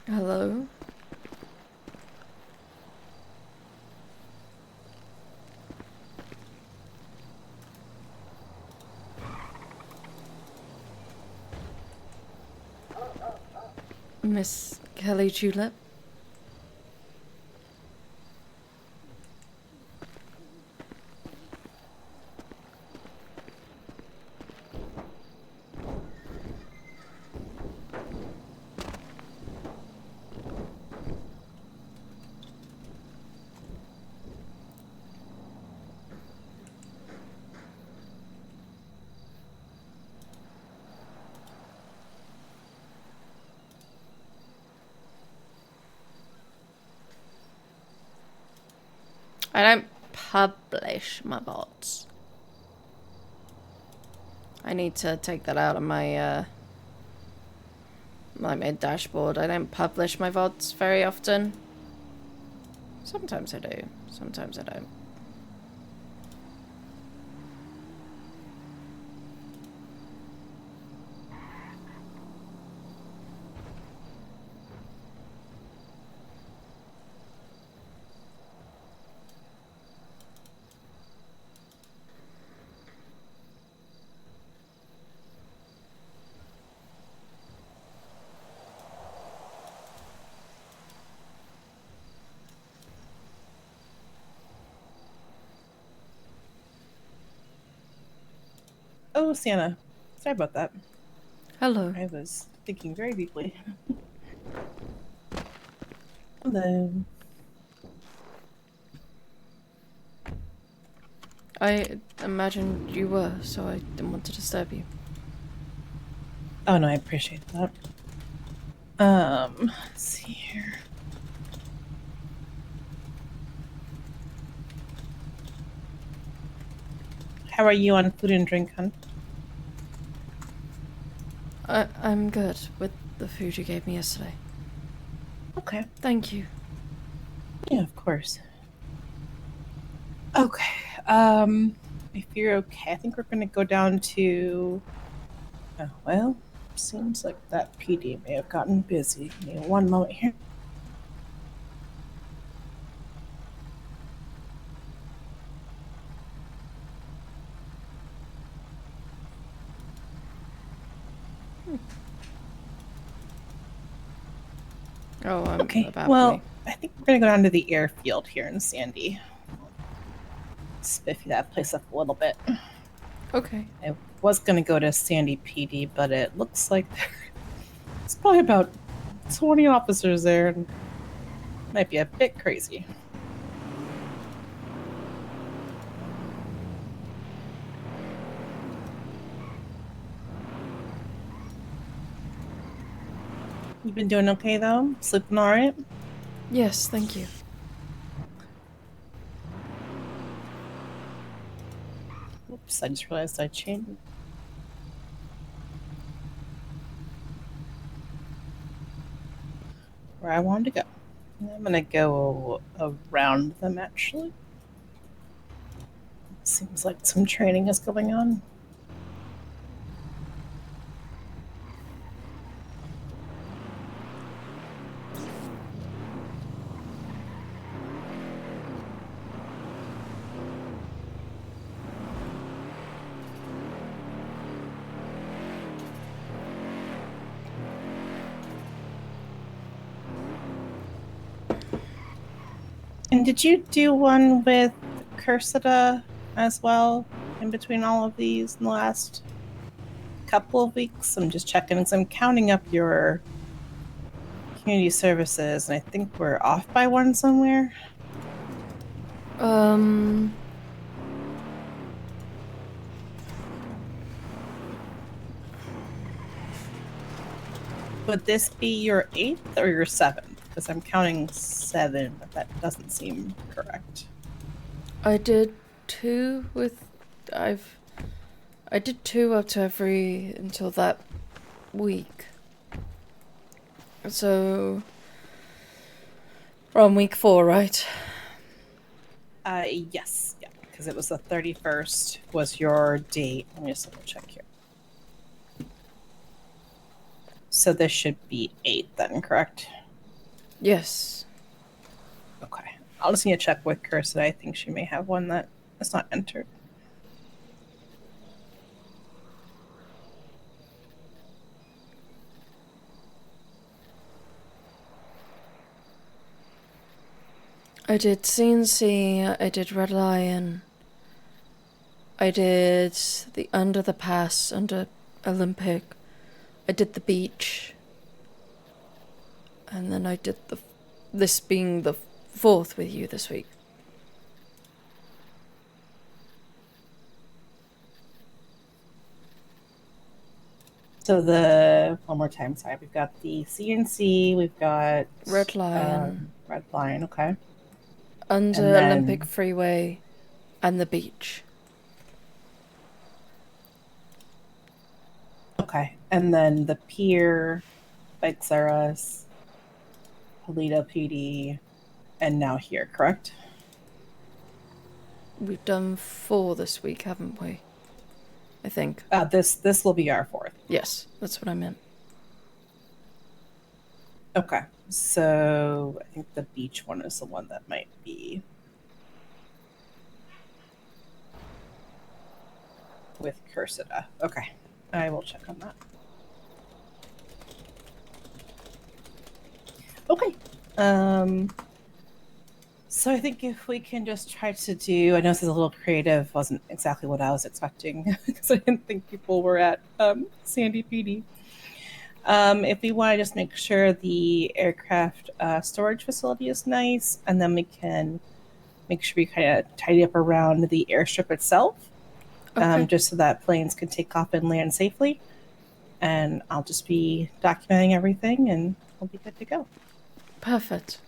S2: Hello? Miss Kelly Tulip? I don't publish my VODs. I need to take that out of my my dashboard. I don't publish my VODs very often. Sometimes I do, sometimes I don't.
S14: Oh, Sienna. Sorry about that.
S2: Hello.
S14: I was thinking very deeply. Hello.
S2: I imagined you were, so I didn't want to disturb you.
S14: Oh no, I appreciate that. Let's see here. How are you on food and drink, hun?
S2: I'm good with the food you gave me yesterday.
S14: Okay.
S2: Thank you.
S14: Yeah, of course. Okay. If you're okay, I think we're gonna go down to. Oh, well, seems like that PD may have gotten busy. Give me one moment here.
S2: Oh, I'm
S14: Okay.
S2: about
S14: Well,
S2: me.
S14: I think we're gonna go down to the airfield here in Sandy. Spiffy that place up a little bit.
S2: Okay.
S14: I was gonna go to Sandy PD, but it looks like there's probably about 20 officers there, and might be a bit crazy. You been doing okay though? Sleeping all right?
S2: Yes, thank you.
S14: Oops, I just realized I changed. Where I wanted to go. I'm gonna go around them actually. Seems like some training is going on. And did you do one with Cursida as well in between all of these in the last couple of weeks? I'm just checking because I'm counting up your community services, and I think we're off by one somewhere. Would this be your 8th or your 7th? Because I'm counting 7, but that doesn't seem correct.
S2: I did 2 with. I did 2 up to every until that week. So. We're on week 4, right?
S14: Yes, yeah, because it was the 31st was your date. Let me just double check here. So this should be 8 then, correct?
S2: Yes.
S14: Okay. I'll just need to check with Cursor. I think she may have one that is not entered.
S2: I did CNC, I did Red Lion, I did the Under the Pass, under Olympic, I did the beach, and then I did this being the 4th with you this week.
S14: So one more time, sorry, we've got the CNC, we've got
S2: Red Lion,
S14: Red Lion, okay.
S2: Under Olympic Freeway, and the beach.
S14: Okay, and then the Pier, Bike Saras, Polito PD, and now here, correct?
S2: We've done 4 this week, haven't we? I think.
S14: This will be our 4th.
S2: Yes, that's what I meant.
S14: Okay, so I think the beach one is the one that might be with Cursida. Okay, I will check on that. Okay, So I think if we can just try to do, I know this is a little creative, wasn't exactly what I was expecting because I didn't think people were at Sandy PD. If we want to just make sure the aircraft storage facility is nice, and then we can make sure we kind of tidy up around the airstrip itself,
S2: Okay.
S14: just so that planes can take off and land safely. And I'll just be documenting everything, and we'll be good to go.
S2: Perfect.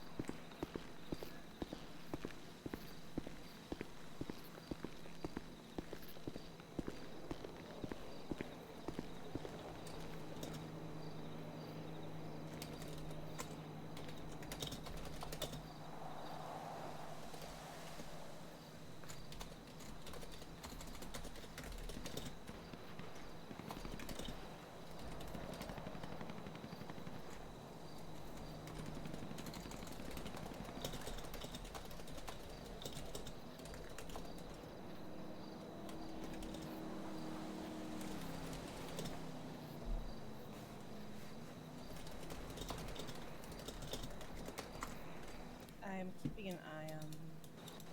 S14: I'm keeping an eye on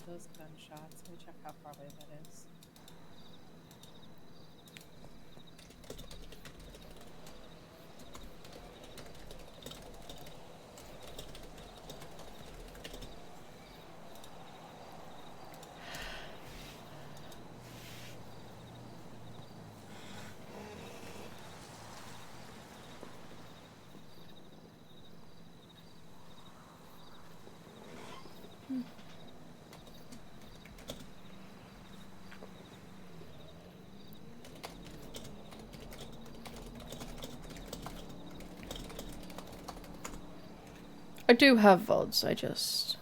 S14: those gunshots. Let me check how far away that is.
S2: I do have VODs, I just...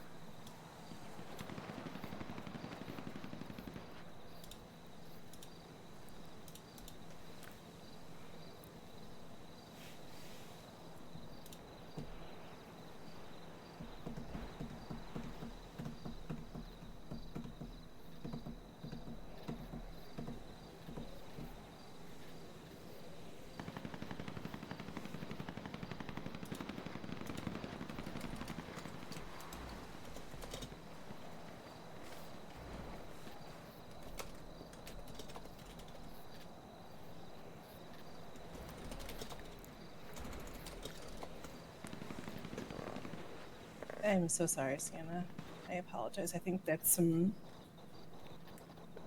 S14: I'm so sorry, Sienna. I apologize. I think that's some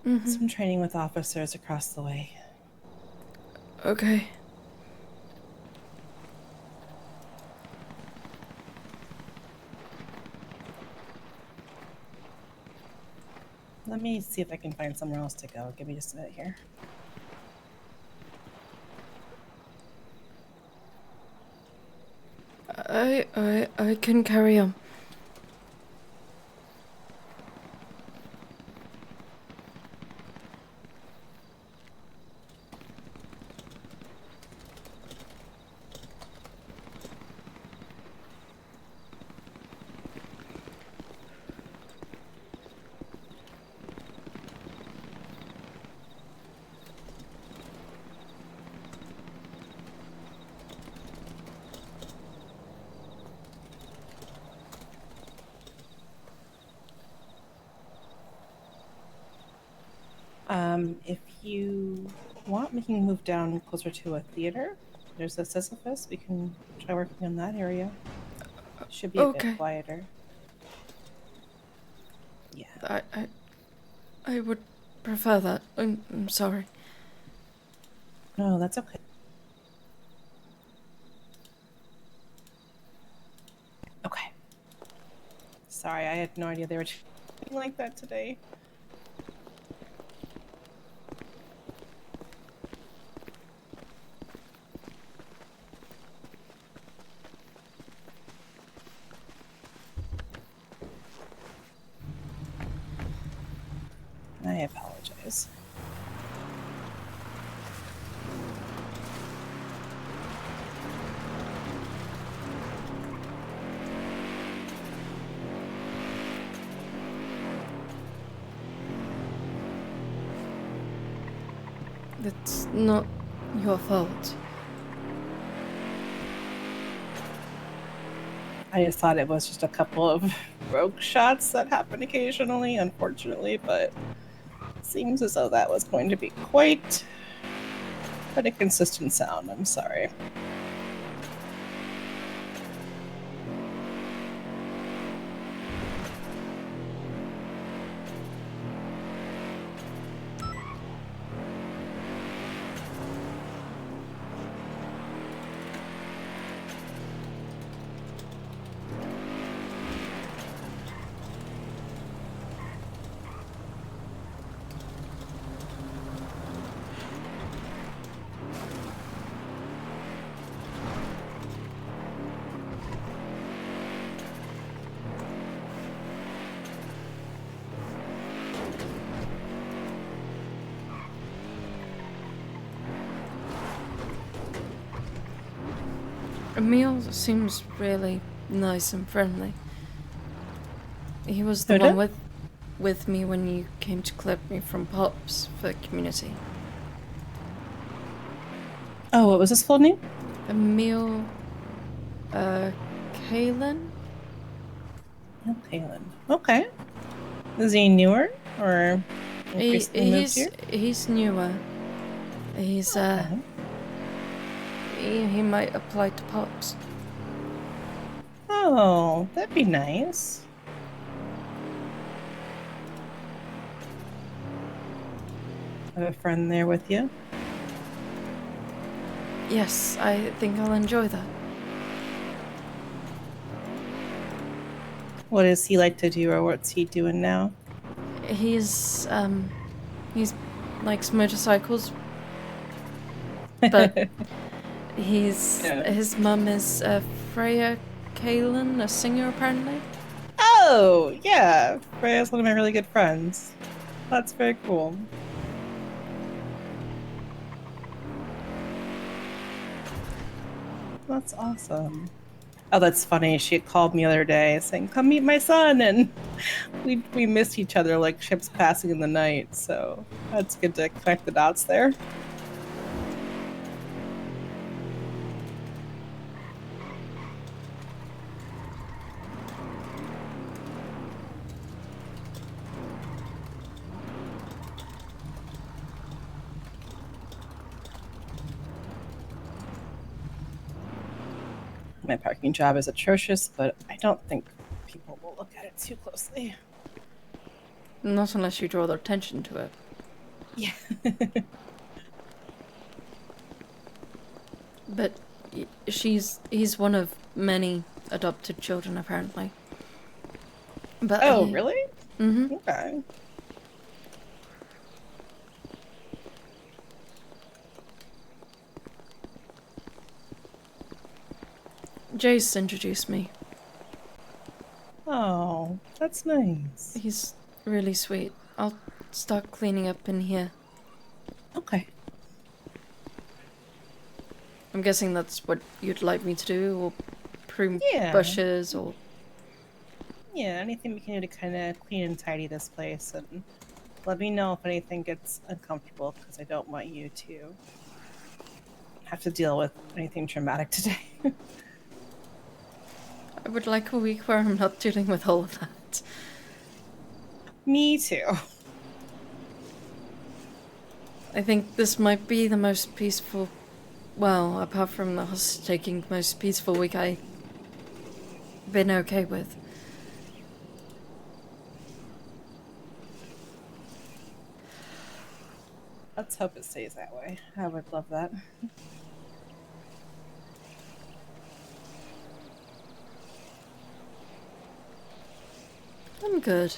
S2: Mhm.
S14: training with officers across the way.
S2: Okay.
S14: Let me see if I can find somewhere else to go. Give me just a minute here.
S2: I can carry on.
S14: If you want, we can move down closer to a theater. There's a Sisyphus. We can try working on that area. Should be a
S2: Okay.
S14: bit quieter. Yeah.
S2: I would prefer that. I'm sorry.
S14: No, that's okay. Okay. Sorry, I had no idea they were doing like that today. I apologize.
S2: It's not your fault.
S14: I just thought it was just a couple of rogue shots that happen occasionally, unfortunately, but seems as though that was going to be quite a consistent sound. I'm sorry.
S2: Emil seems really nice and friendly. He was the
S14: Who
S2: one
S14: did?
S2: with me when you came to collect me from Pops for community.
S14: Oh, what was his full name?
S2: Emil, Kalen?
S14: Oh, Kalen. Okay. Is he newer or recently moved here?
S2: He's newer. He's
S14: Okay.
S2: he might apply to Pops.
S14: Oh, that'd be nice. Have a friend there with you?
S2: Yes, I think I'll enjoy that.
S14: What does he like to do, or what's he doing now?
S2: He's likes motorcycles, but his mum is Freya Kalen, a singer apparently.
S14: Oh, yeah. Freya's one of my really good friends. That's very cool. That's awesome. Oh, that's funny. She had called me the other day saying, "Come meet my son," and we missed each other like ships passing in the night. So that's good to connect the dots there. My parking job is atrocious, but I don't think people will look at it too closely.
S2: Not unless you draw their attention to it.
S14: Yeah.
S2: But he's one of many adopted children apparently. But
S14: Oh, really?
S2: Mm-hmm.
S14: Okay.
S2: Jace introduced me.
S14: Oh, that's nice.
S2: He's really sweet. I'll start cleaning up in here.
S14: Okay.
S2: I'm guessing that's what you'd like me to do, or prune
S14: Yeah.
S2: bushes, or...
S14: Yeah, anything we can do to kind of clean and tidy this place, and let me know if anything gets uncomfortable, because I don't want you to have to deal with anything traumatic today.
S2: I would like a week where I'm not dealing with all of that.
S14: Me too.
S2: I think this might be the most peaceful, well, apart from the hostage-taking, most peaceful week I've been okay with.
S14: Let's hope it stays that way. I would love that.
S2: I'm good.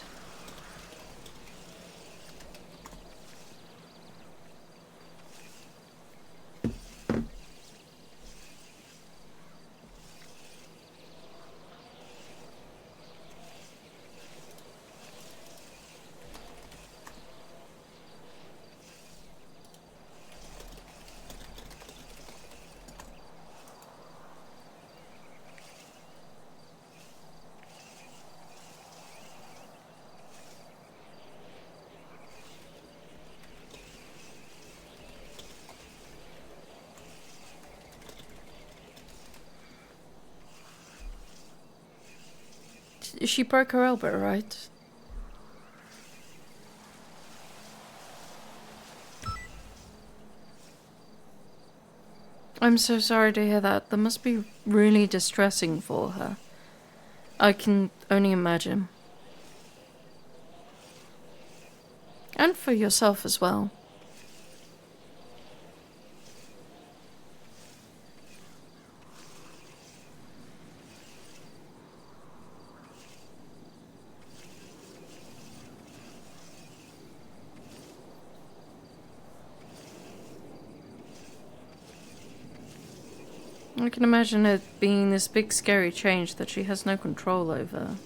S2: She broke her elbow, right? I'm so sorry to hear that. That must be really distressing for her. I can only imagine. And for yourself as well. I can imagine it being this big scary change that she has no control over.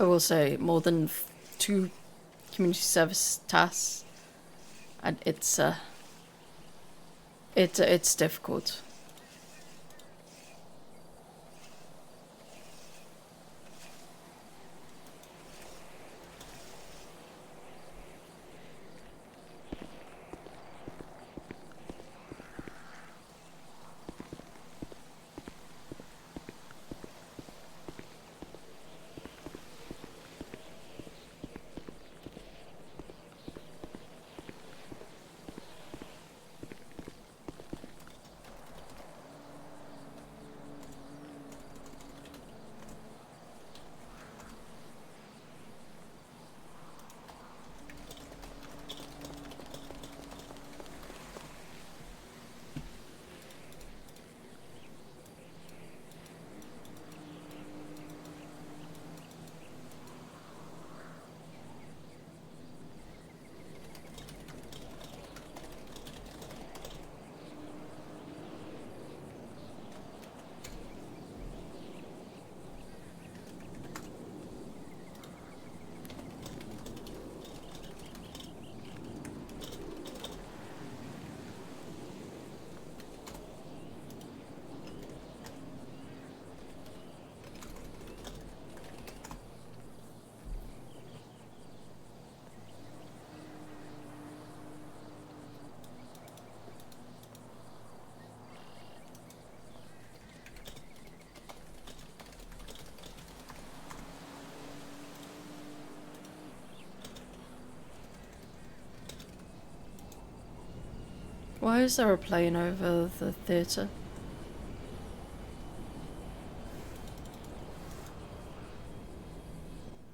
S2: I will say more than 2 community service tasks, and it's difficult. Why is there a plane over the theatre?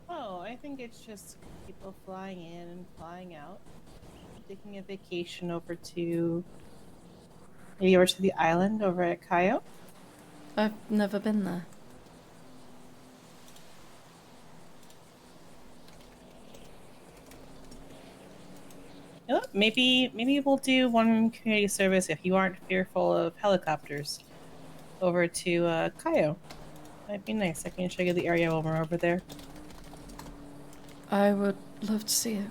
S14: Oh, I think it's just people flying in and flying out, taking a vacation maybe over to the island over at Cayo.
S2: I've never been there.
S14: You know what? Maybe we'll do one community service if you aren't fearful of helicopters over to Cayo. That'd be nice. I can show you the area while we're over there.
S2: I would love to see it.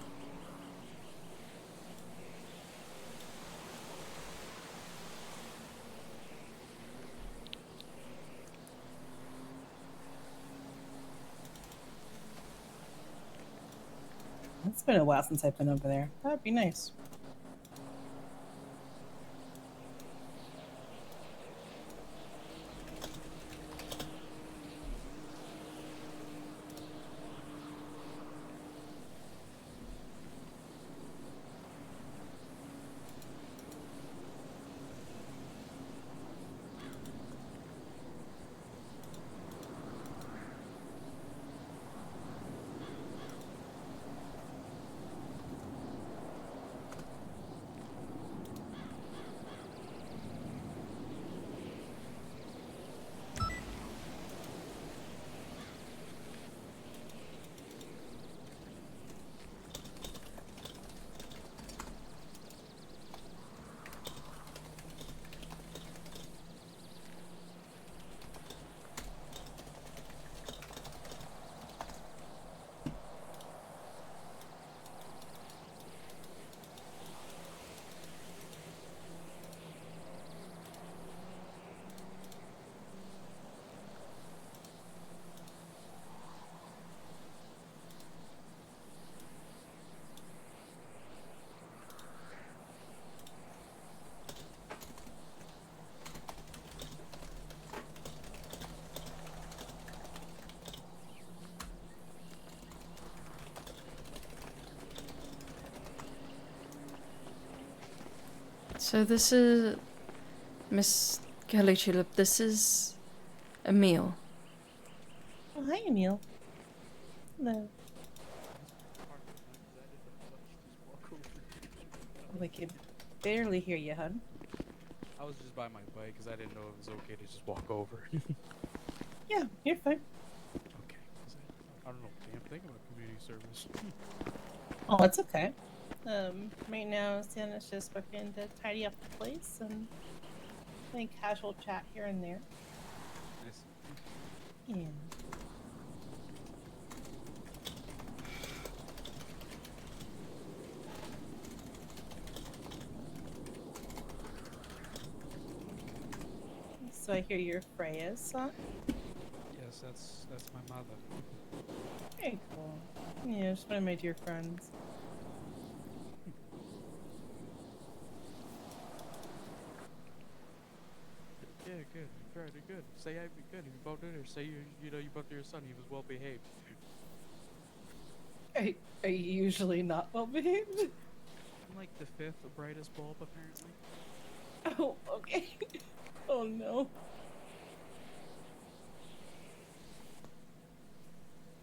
S14: It's been a while since I've been over there. That'd be nice.
S2: So this is Miss Kelly Tulip. This is Emil.
S14: Oh, hi, Emil. Hello. We can barely hear you, hon.
S3: I was just by my bike because I didn't know it was okay to just walk over.
S14: Yeah, you're fine.
S3: Okay. 'Cause I don't know a damn thing about community service.
S14: Oh, it's okay. Right now, Santa's just working to tidy up the place and playing casual chat here and there.
S3: Nice.
S14: Yeah. So I hear you're Freya's son?
S3: Yes, that's my mother.
S14: Very cool. Yeah, just one of my dear friends.
S3: Yeah, good. Very good. Say I'd be good if you voted, or say you voted your son. He was well behaved.
S14: Are you usually not well behaved?
S3: I'm like the fifth brightest bulb, apparently.
S14: Oh, okay. Oh no.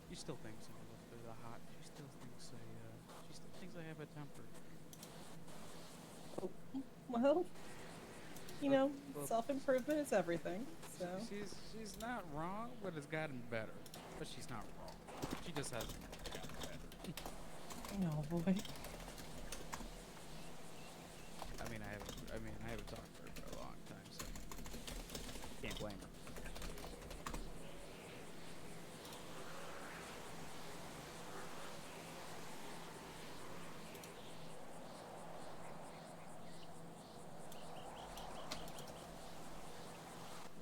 S3: She still thinks I'm a little bit hot. She still thinks I have a temper.
S14: Well, you know,
S3: Well,
S14: self-improvement is everything, so.
S3: She's not wrong, but it's gotten better. But she's not wrong. She just hasn't gotten better.
S14: Oh boy.
S3: I mean, I haven't talked to her for a long time, so can't blame her.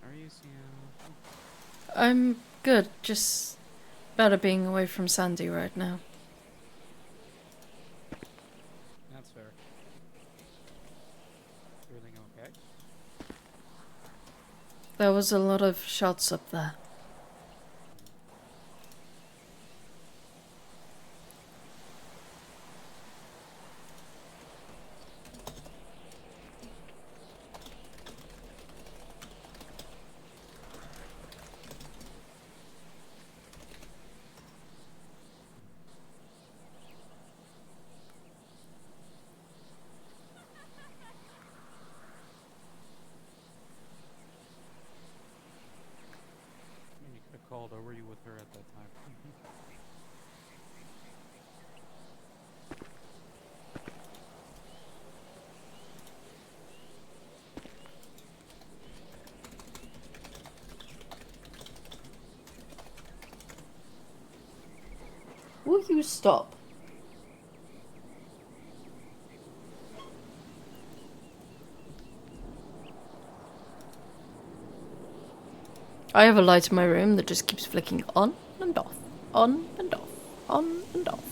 S3: How are you, Sienna?
S2: I'm good, just better being away from Sandy right now.
S3: That's fair. Everything okay?
S2: There was a lot of shots up there.
S3: Where were you with her at that time?
S2: Will you stop? I have a light in my room that just keeps flicking on and off, on and off, on and off.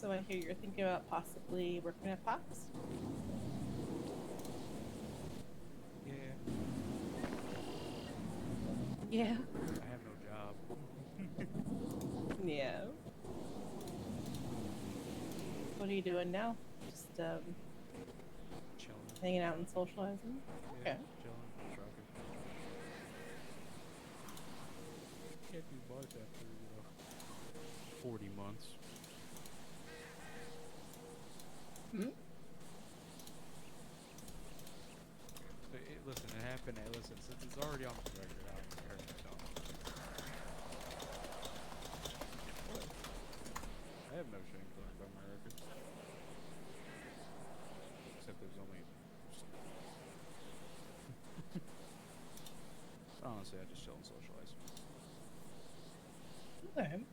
S14: So I hear you're thinking about possibly working at Fox?
S3: Yeah.
S14: Yeah.
S3: I have no job.
S14: Yeah. What are you doing now? Just
S3: Chilling.
S14: hanging out and socializing?
S3: Yeah,
S14: Okay.
S3: chilling, trucking. Can't do much after, 40 months.
S14: Hmm?
S3: Listen, it happened. Listen, since it's already on the record, I don't care. I have no shame talking about my records. Except there's only. Honestly, I just chill and socialize.
S14: Okay.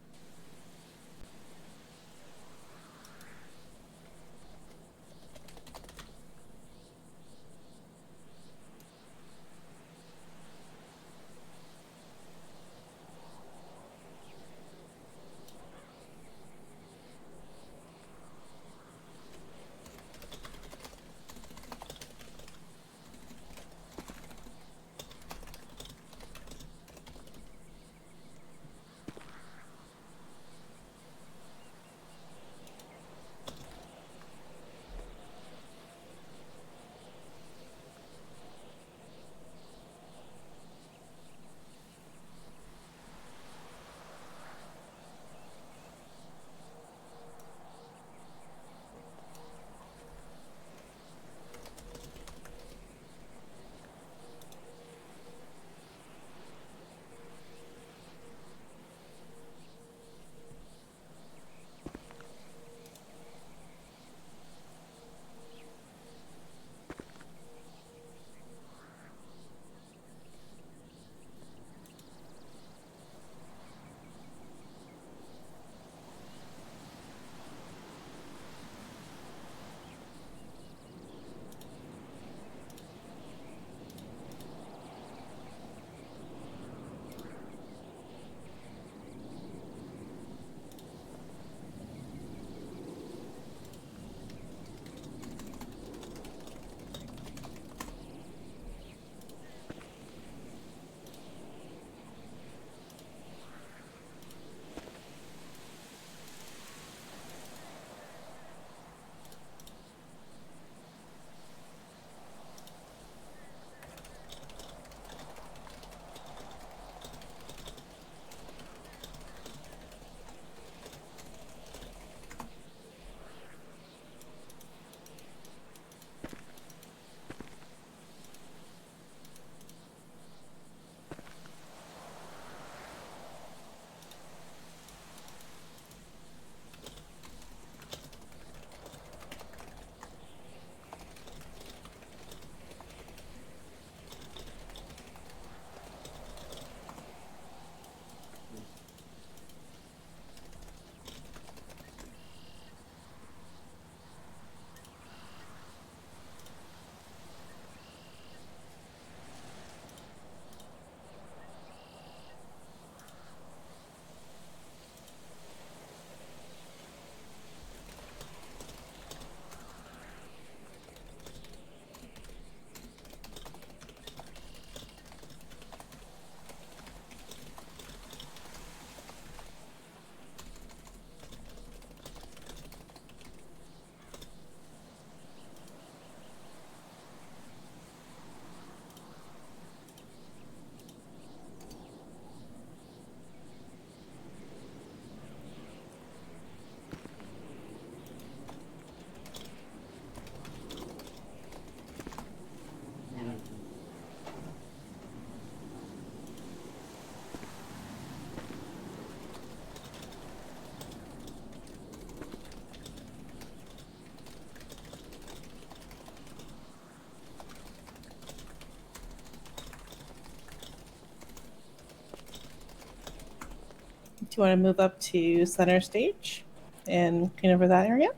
S14: Do you want to move up to center stage and clean over that area?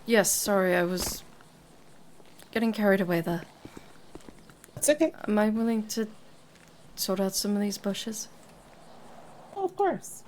S2: Yes, sorry, I was getting carried away there.
S14: It's okay.
S2: Am I willing to sort out some of these bushes?
S14: Oh, of course.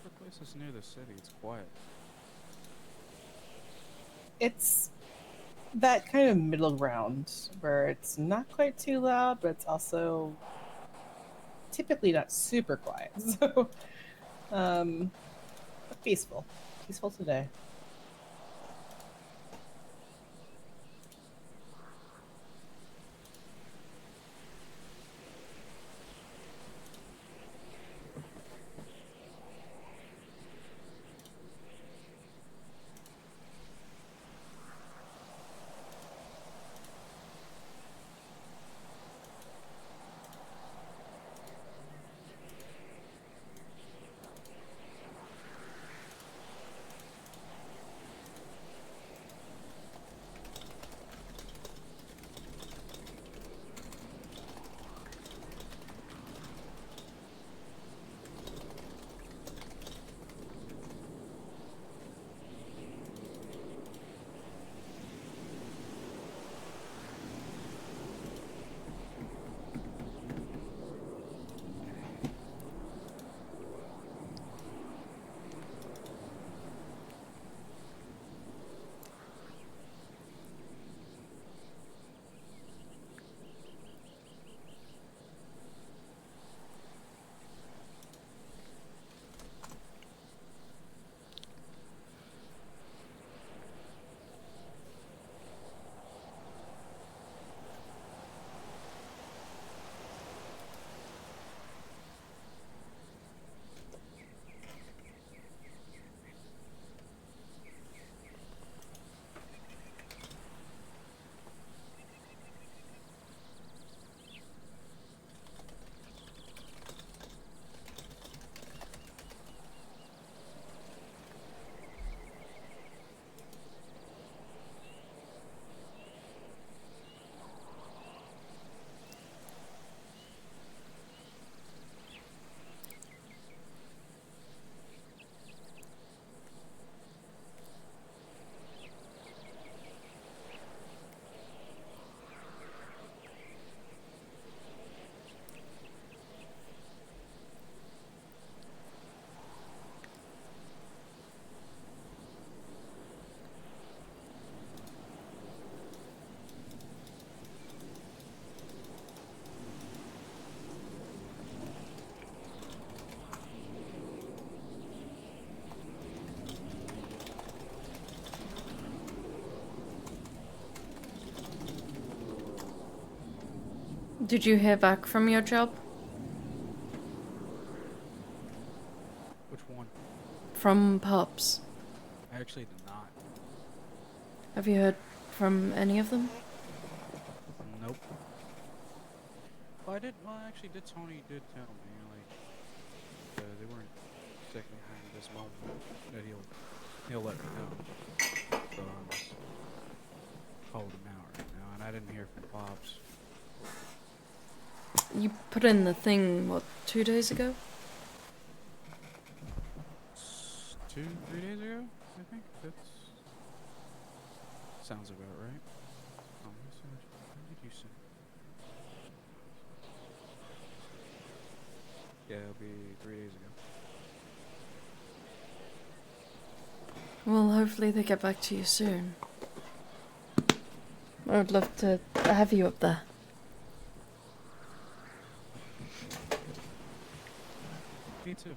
S3: For places near the city, it's quiet.
S14: It's that kind of middle ground where it's not quite too loud, but it's also typically not super quiet. So, but peaceful. Peaceful today.
S2: Did you hear back from your job?
S3: Which one?
S2: From Pops.
S3: I actually did not.
S2: Have you heard from any of them?
S3: Nope. Well, actually, Tony did tell me, like, they weren't taking home this moment, that he'll let me know. So I'm just holding him out right now, and I didn't hear from Pops.
S2: You put in the thing, what, 2 days ago?
S3: 3 days ago, I think. Sounds about right. When did you send? Yeah, it'll be 3 days ago.
S2: Well, hopefully they get back to you soon. I would love to have you up there.
S3: Me too.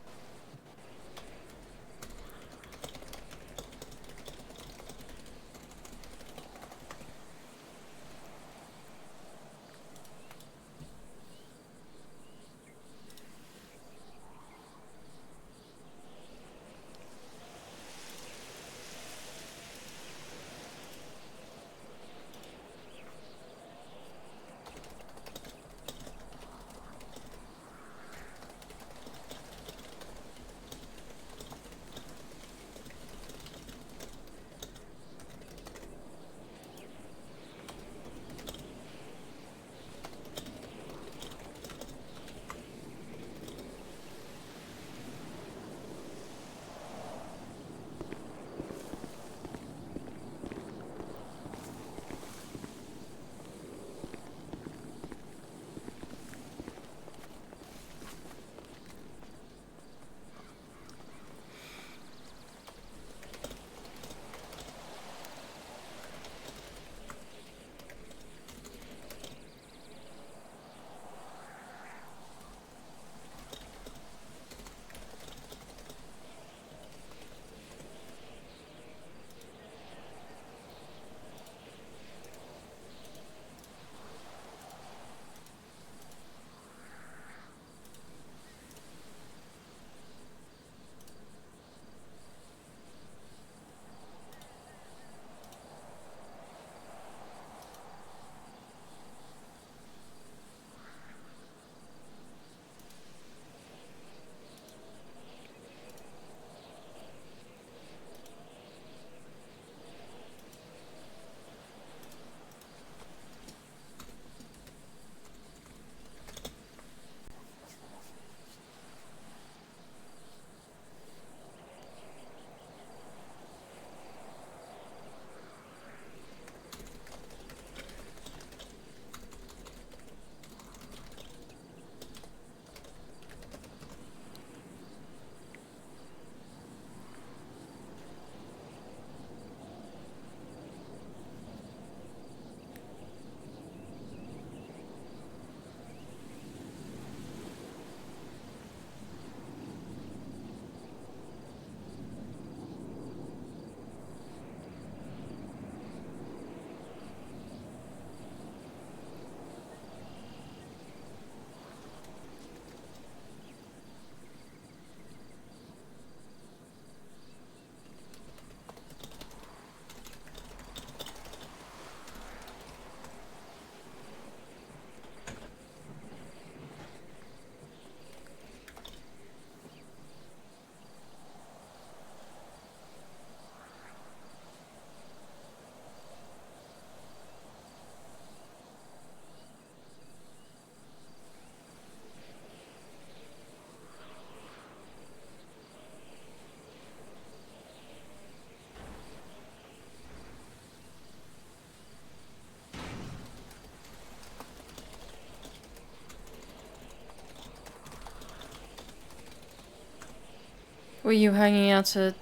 S2: Were you hanging out at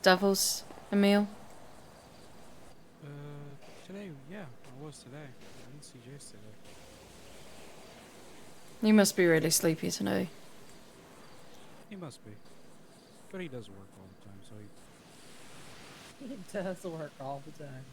S2: Devil's, Emil?
S3: Today, yeah, I was today. I didn't see Jace today.
S2: You must be really sleepy today.
S3: He must be. But he does work all the time, so he...
S22: He does work all the time.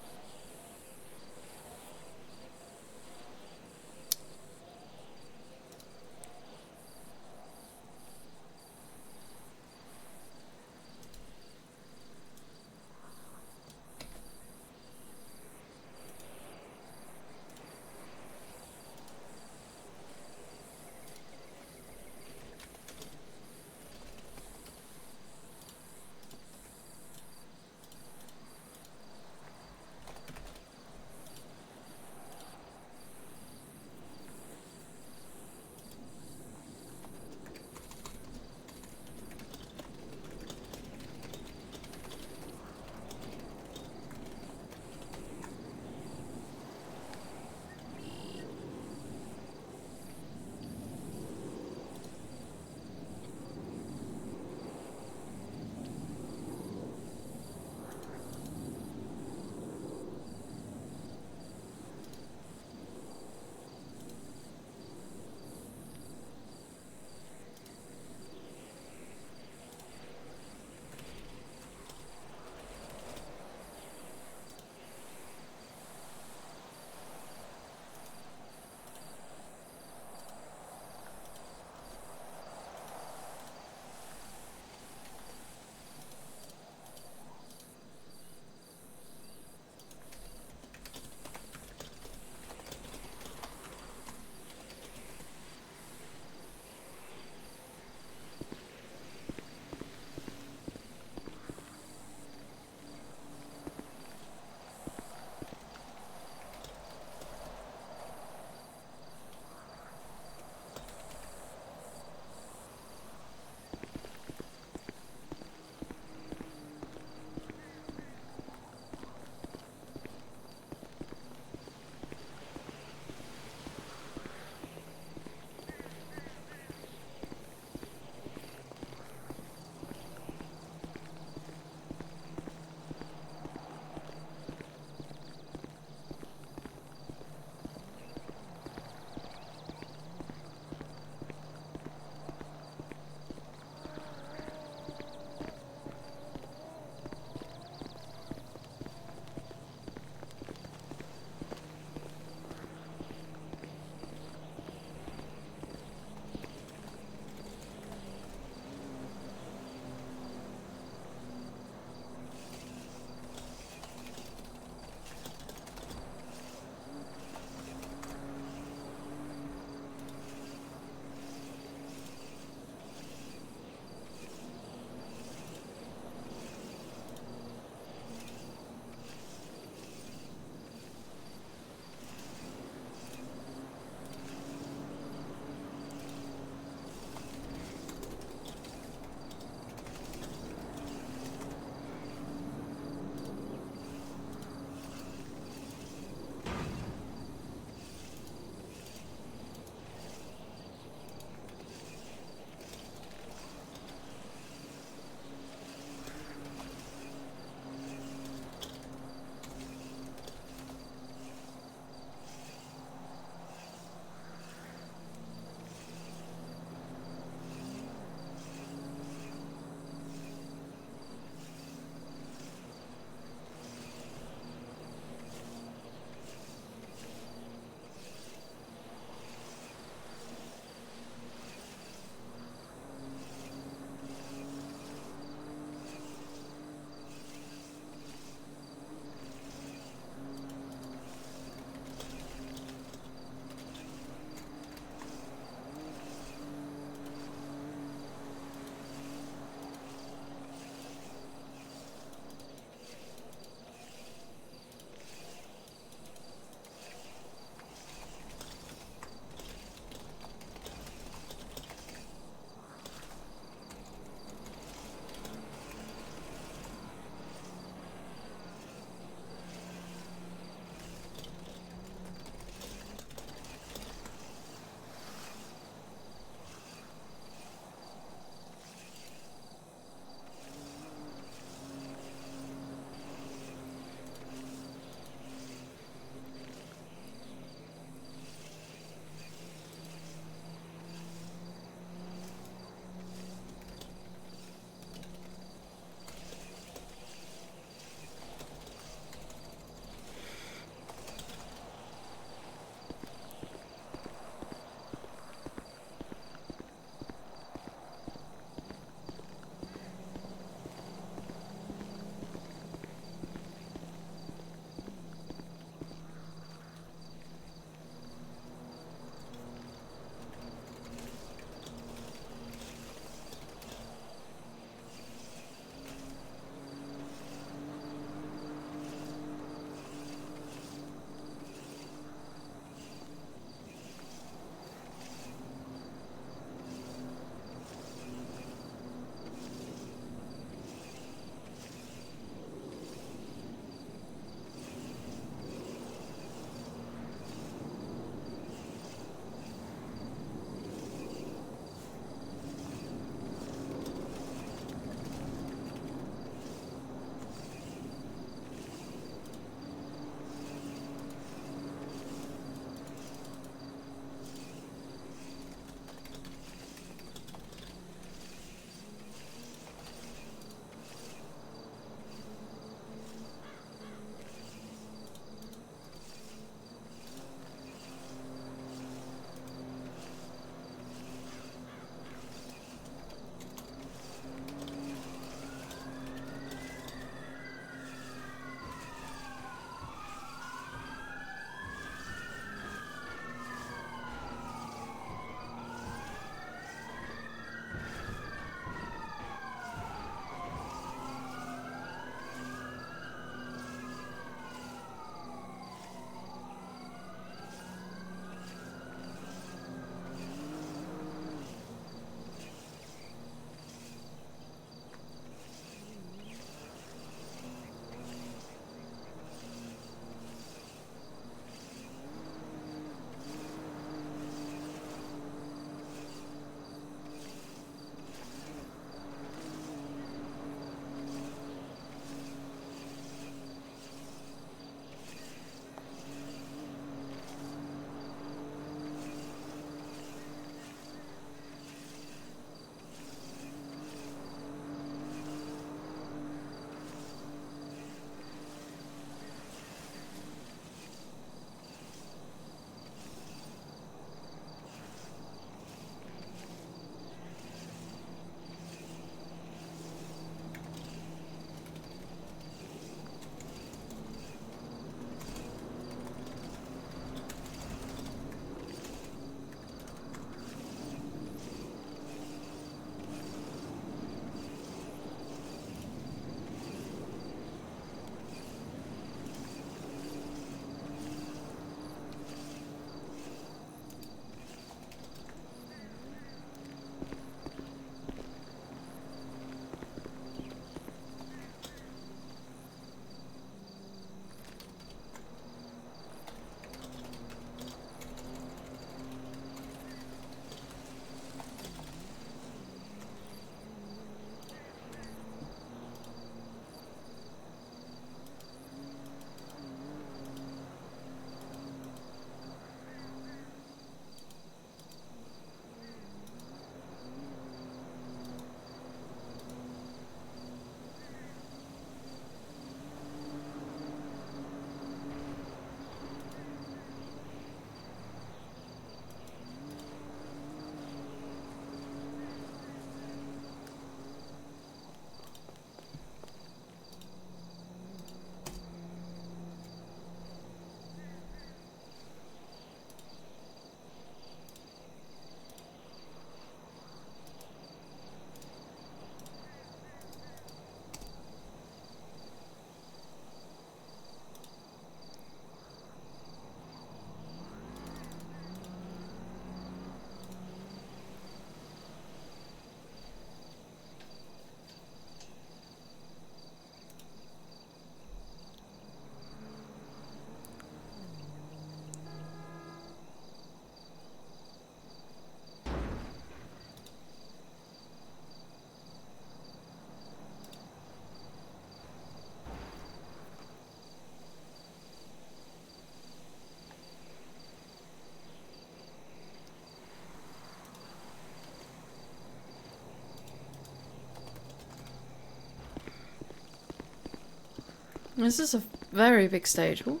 S2: This is a very big stage. Ooh.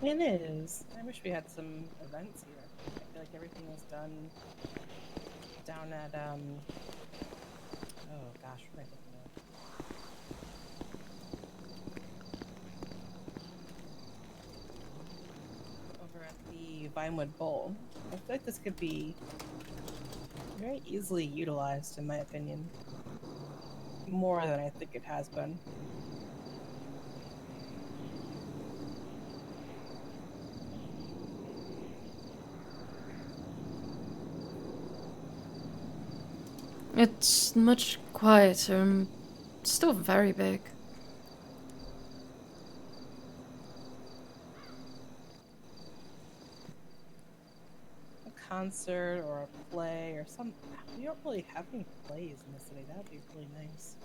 S14: It is. I wish we had some events here. I feel like everything was done down at oh gosh, what am I thinking of? Over at the Vinewood Bowl. I feel like this could be very easily utilized, in my opinion. More than I think it has been.
S2: It's much quieter and still very big.
S14: A concert or a play or some. We don't really have any plays in the city. That would be really nice.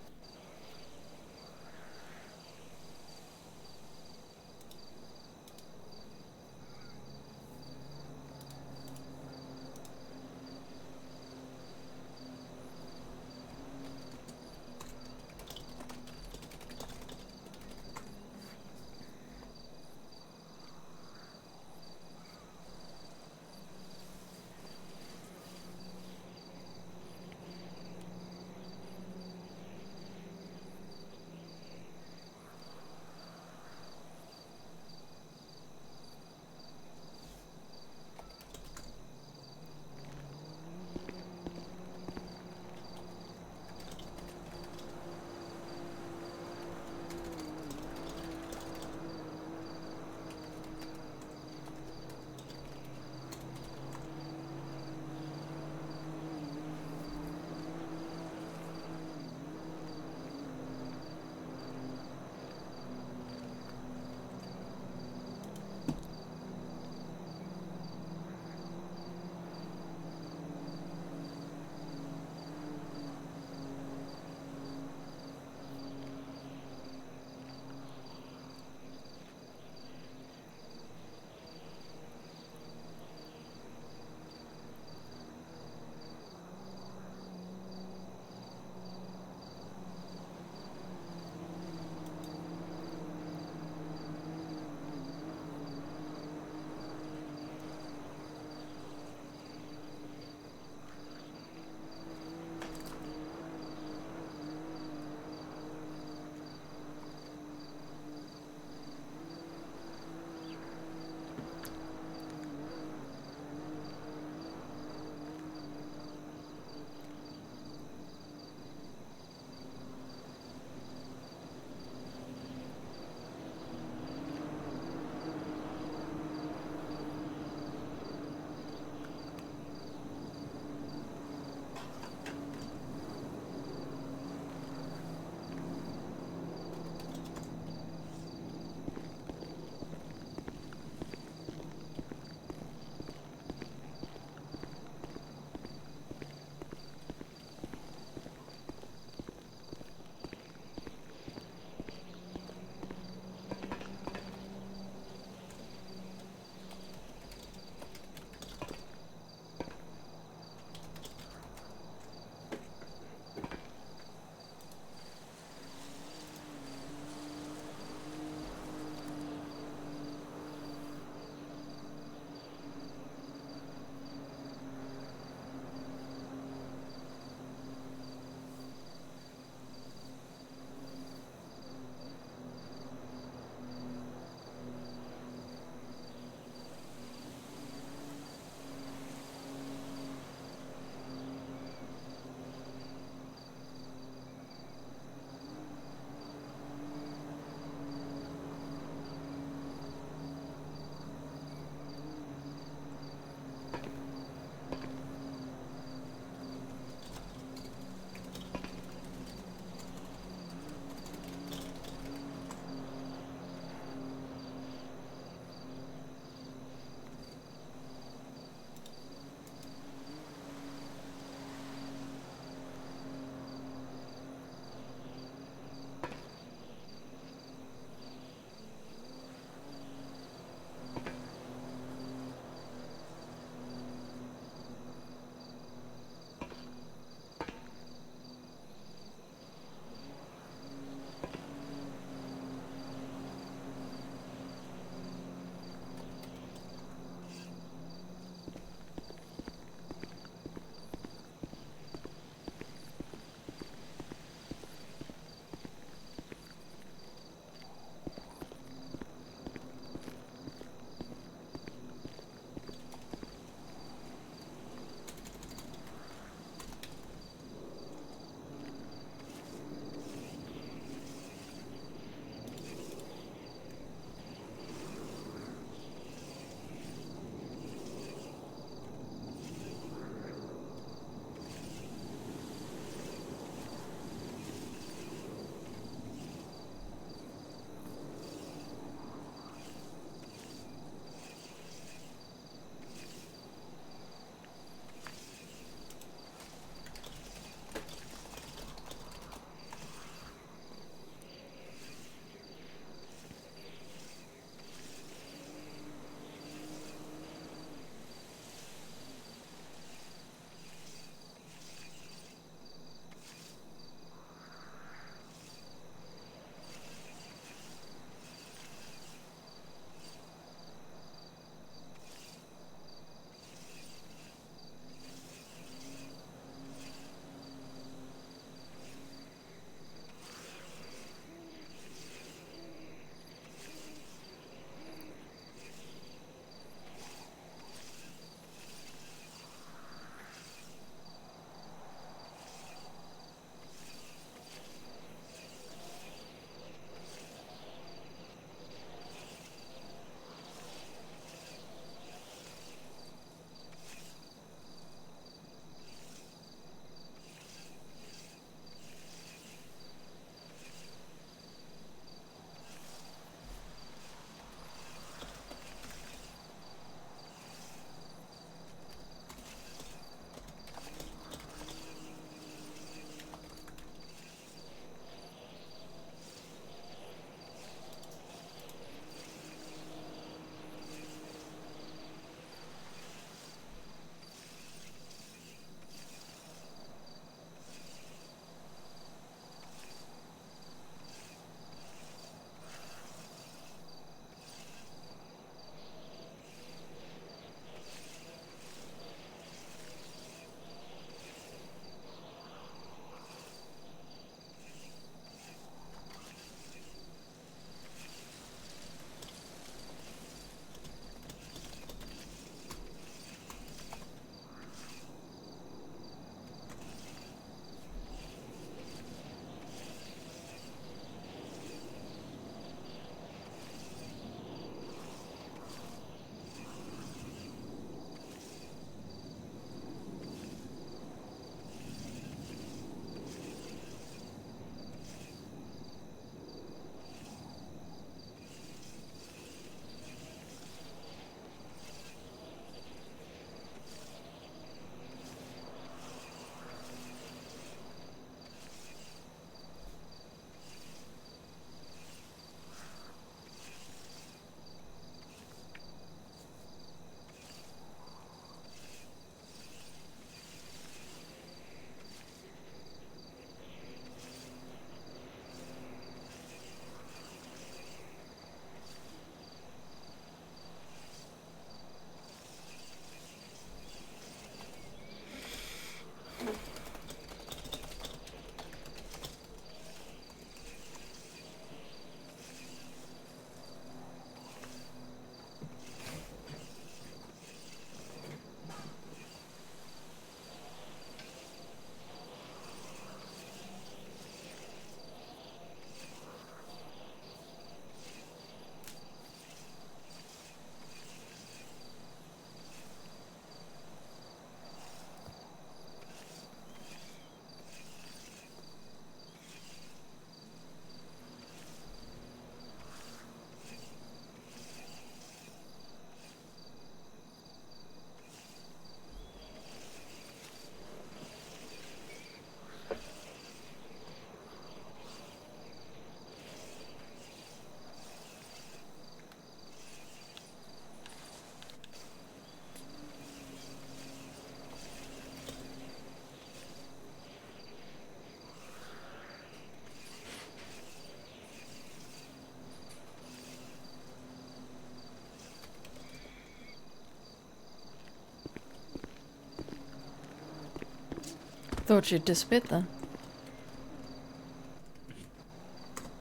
S2: Thought you'd disappeared then.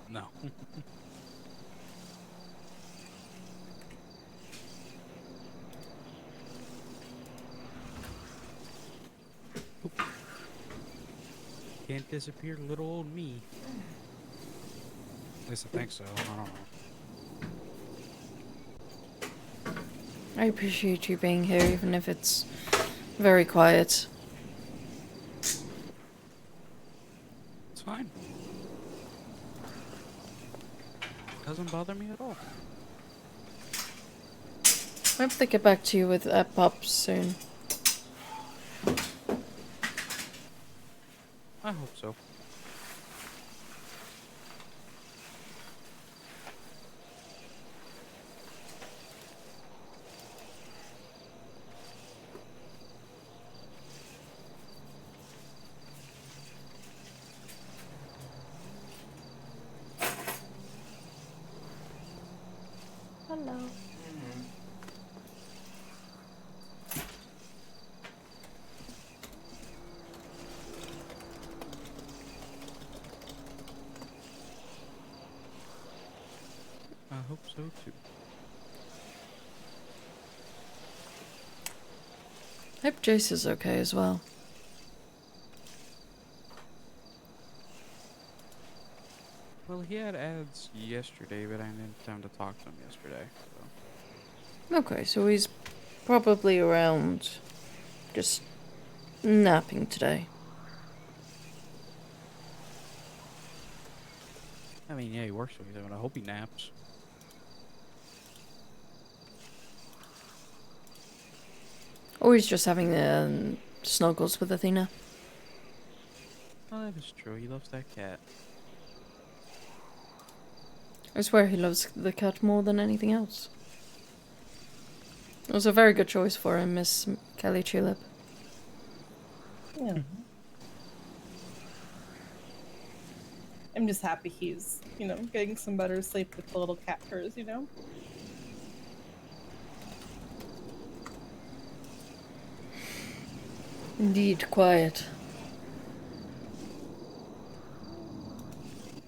S3: No. Can't disappear, little old me. At least I think so. I don't know.
S2: I appreciate you being here, even if it's very quiet.
S3: It's fine. Doesn't bother me at all.
S2: I hope they get back to you with pops soon.
S3: I hope so.
S11: Hello.
S3: I hope so too.
S2: Hope Jace is okay as well.
S3: Well, he had ads yesterday, but I didn't have time to talk to him yesterday. So.
S2: Okay, so he's probably around just napping today.
S3: I mean, yeah, he works for me, but I hope he naps.
S2: Or he's just having snuggles with Athena.
S3: Oh, that is true. He loves that cat.
S2: I swear he loves the cat more than anything else. It was a very good choice for him, Miss Kelly Tulip.
S14: Yeah. I'm just happy he's, getting some better sleep with the little cat furs,
S2: Indeed, quiet.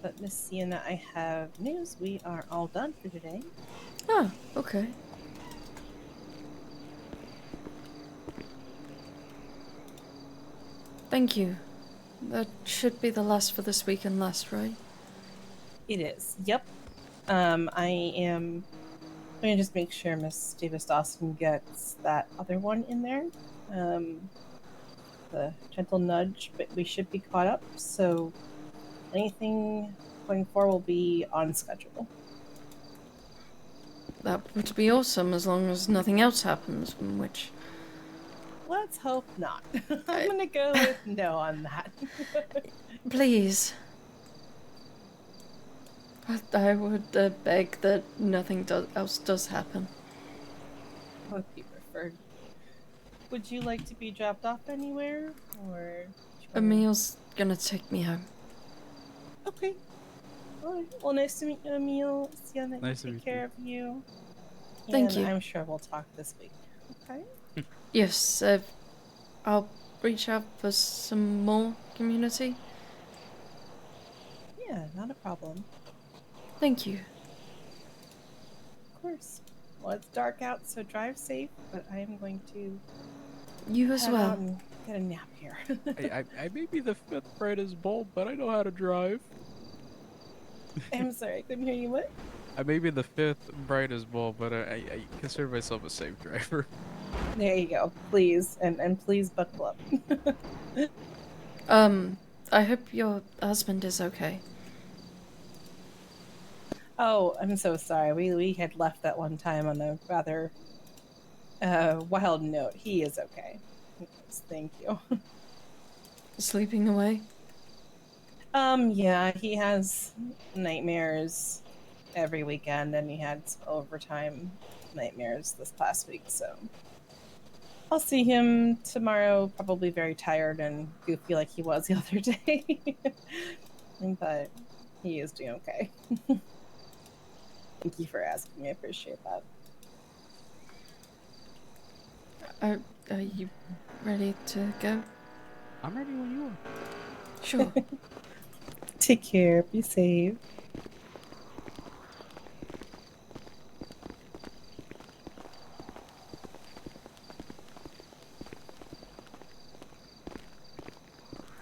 S14: But Miss Sienna, I have news. We are all done for today.
S2: Ah, okay. Thank you. That should be the last for this week and last, right?
S14: It is. Yep. I am going to just make sure Miss Davis Dawson gets that other one in there. The gentle nudge, but we should be caught up. So anything going forward will be on schedule.
S2: That would be awesome as long as nothing else happens, which...
S14: Let's hope not. I'm going to go with no on that.
S2: Please. I would beg that nothing else does happen.
S14: What would be preferred? Would you like to be dropped off anywhere, or?
S2: Emil's gonna take me home.
S14: Okay. All right. Well, nice to meet you, Emil. Sienna,
S3: Nice to
S14: take
S3: meet
S14: care
S3: you.
S14: of you.
S2: Thank
S14: And
S2: you.
S14: I'm sure we'll talk this week. Okay.
S2: Yes, I'll reach out for some more community.
S14: Yeah, not a problem.
S2: Thank you.
S14: Of course. Well, it's dark out, so drive safe. But I am going to.
S2: You as
S14: head
S2: well.
S14: out and get a nap here.
S3: I may be the 5th brightest bulb, but I know how to drive.
S14: I'm sorry, I couldn't hear you. What?
S3: I may be the 5th brightest bulb, but I consider myself a safe driver.
S14: There you go. Please, and please buckle up.
S2: I hope your husband is okay.
S14: Oh, I'm so sorry. We had left that one time on a rather wild note. He is okay. Yes, thank you.
S2: Sleeping away?
S14: Yeah, he has nightmares every weekend, and he had some overtime nightmares this past week, so I'll see him tomorrow, probably very tired and goofy like he was the other day. But he is doing okay. Thank you for asking. I appreciate that.
S2: Are you ready to go?
S3: I'm ready when you are.
S2: Sure.
S14: Take care. Be safe.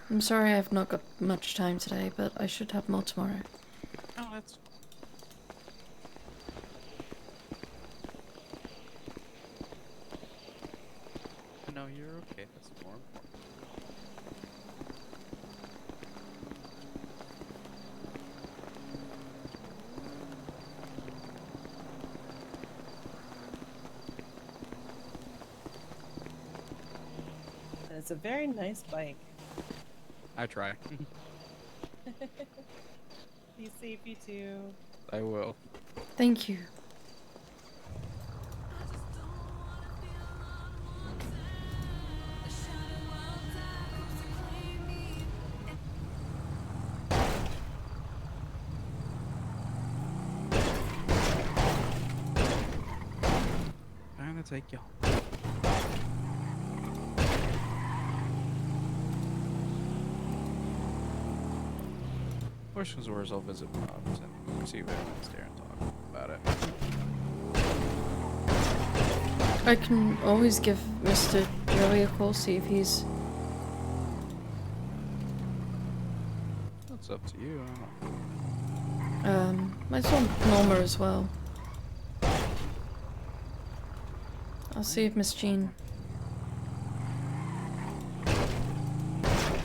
S2: I'm sorry I've not got much time today, but I should have more tomorrow.
S3: Oh, that's. No, you're okay. That's more important.
S14: It's a very nice bike.
S3: I try.
S14: Be safe, you too.
S3: I will.
S2: Thank you.
S3: I'm gonna take you home. Worst comes to worst, I'll visit Bob's and see if anyone's there and talk about it.
S2: I can always give Mr. Joey a call, see if he's...
S3: That's up to you.
S2: I saw Norma as well. I'll see if Miss Jean...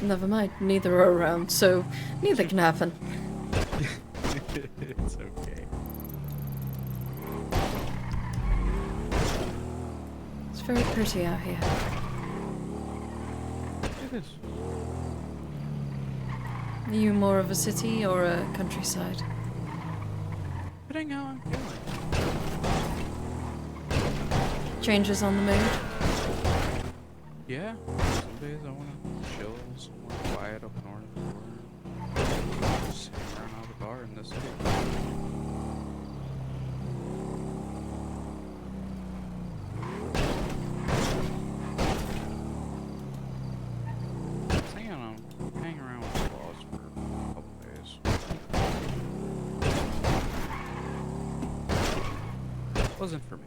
S2: Never mind, neither are around, so neither can happen.
S3: It's okay.
S2: It's very pretty out here.
S3: It is.
S2: Are you more of a city or a countryside?
S3: Depending how I'm feeling.
S2: Changes on the mood?
S3: Yeah. Some days I want to chill somewhere quiet up north. Just hang around out the bar in the city. Hang around with the boss for a couple days. Wasn't for me.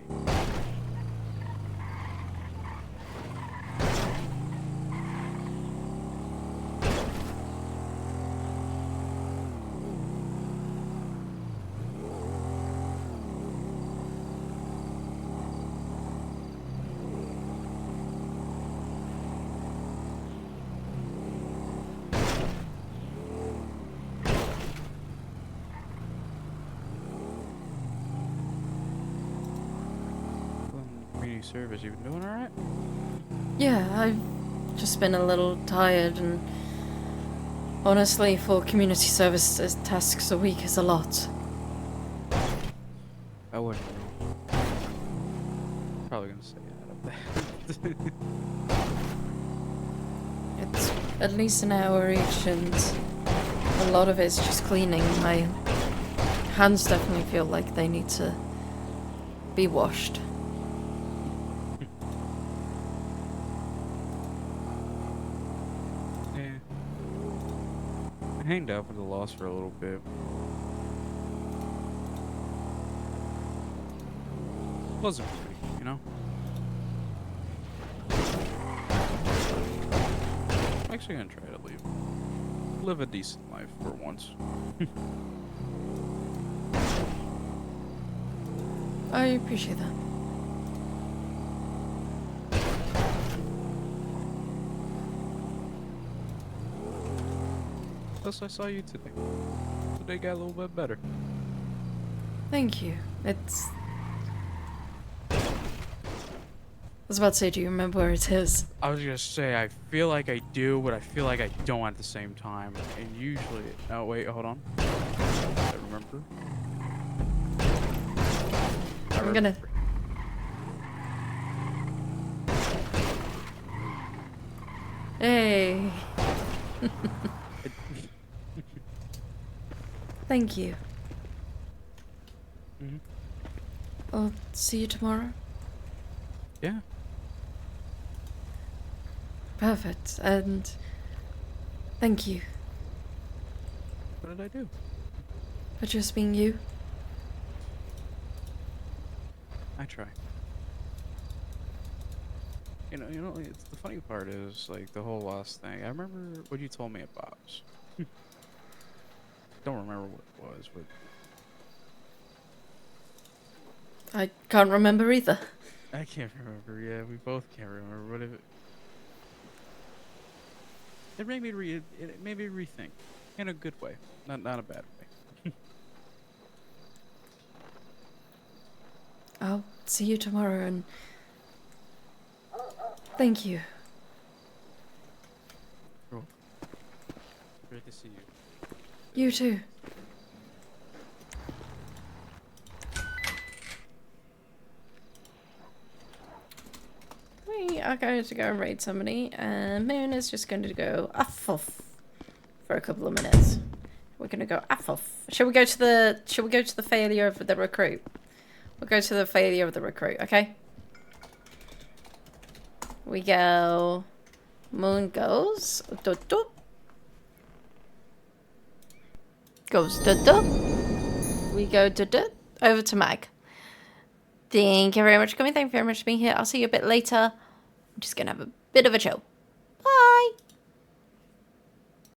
S3: Community service, you been doing alright?
S2: Yeah, I've just been a little tired and honestly, for community service tasks a week is a lot.
S3: I wouldn't. Probably gonna say that.
S2: It's at least an hour each and a lot of it's just cleaning. My hands definitely feel like they need to be washed.
S3: Yeah. I hanged out with the loss for a little bit. Wasn't pretty, you know? I'm actually gonna try to leave. Live a decent life for once.
S2: I appreciate that.
S3: Plus, I saw you today. Today got a little bit better.
S2: Thank you. It's... I was about to say, do you remember where it is?
S3: I was gonna say, I feel like I do, but I feel like I don't at the same time. And usually... Oh, wait, hold on. I remember.
S2: I'm gonna... Hey! Thank you.
S3: Mhm.
S2: I'll see you tomorrow.
S3: Yeah.
S2: Perfect. And Thank you
S3: What did I do?
S2: for just being you.
S3: I try. You know, it's the funny part is like the whole last thing. I remember what you told me at Bob's. Don't remember what it was, but
S2: I can't remember either.
S3: I can't remember. Yeah, we both can't remember. But it made me it made me rethink in a good way, not a bad way.
S2: I'll see you tomorrow and thank you.
S3: Cool. Great to see you.
S2: You too. We are going to go and raid somebody, and Moon is just going to go off for a couple of minutes. We're going to go off. Shall we go to the failure of the recruit? We'll go to the failure of the recruit, okay? We go. Moon goes. Goes. We go. Over to Mag. Thank you very much for coming. Thank you very much for being here. I'll see you a bit later. I'm just going to have a bit of a chill. Bye.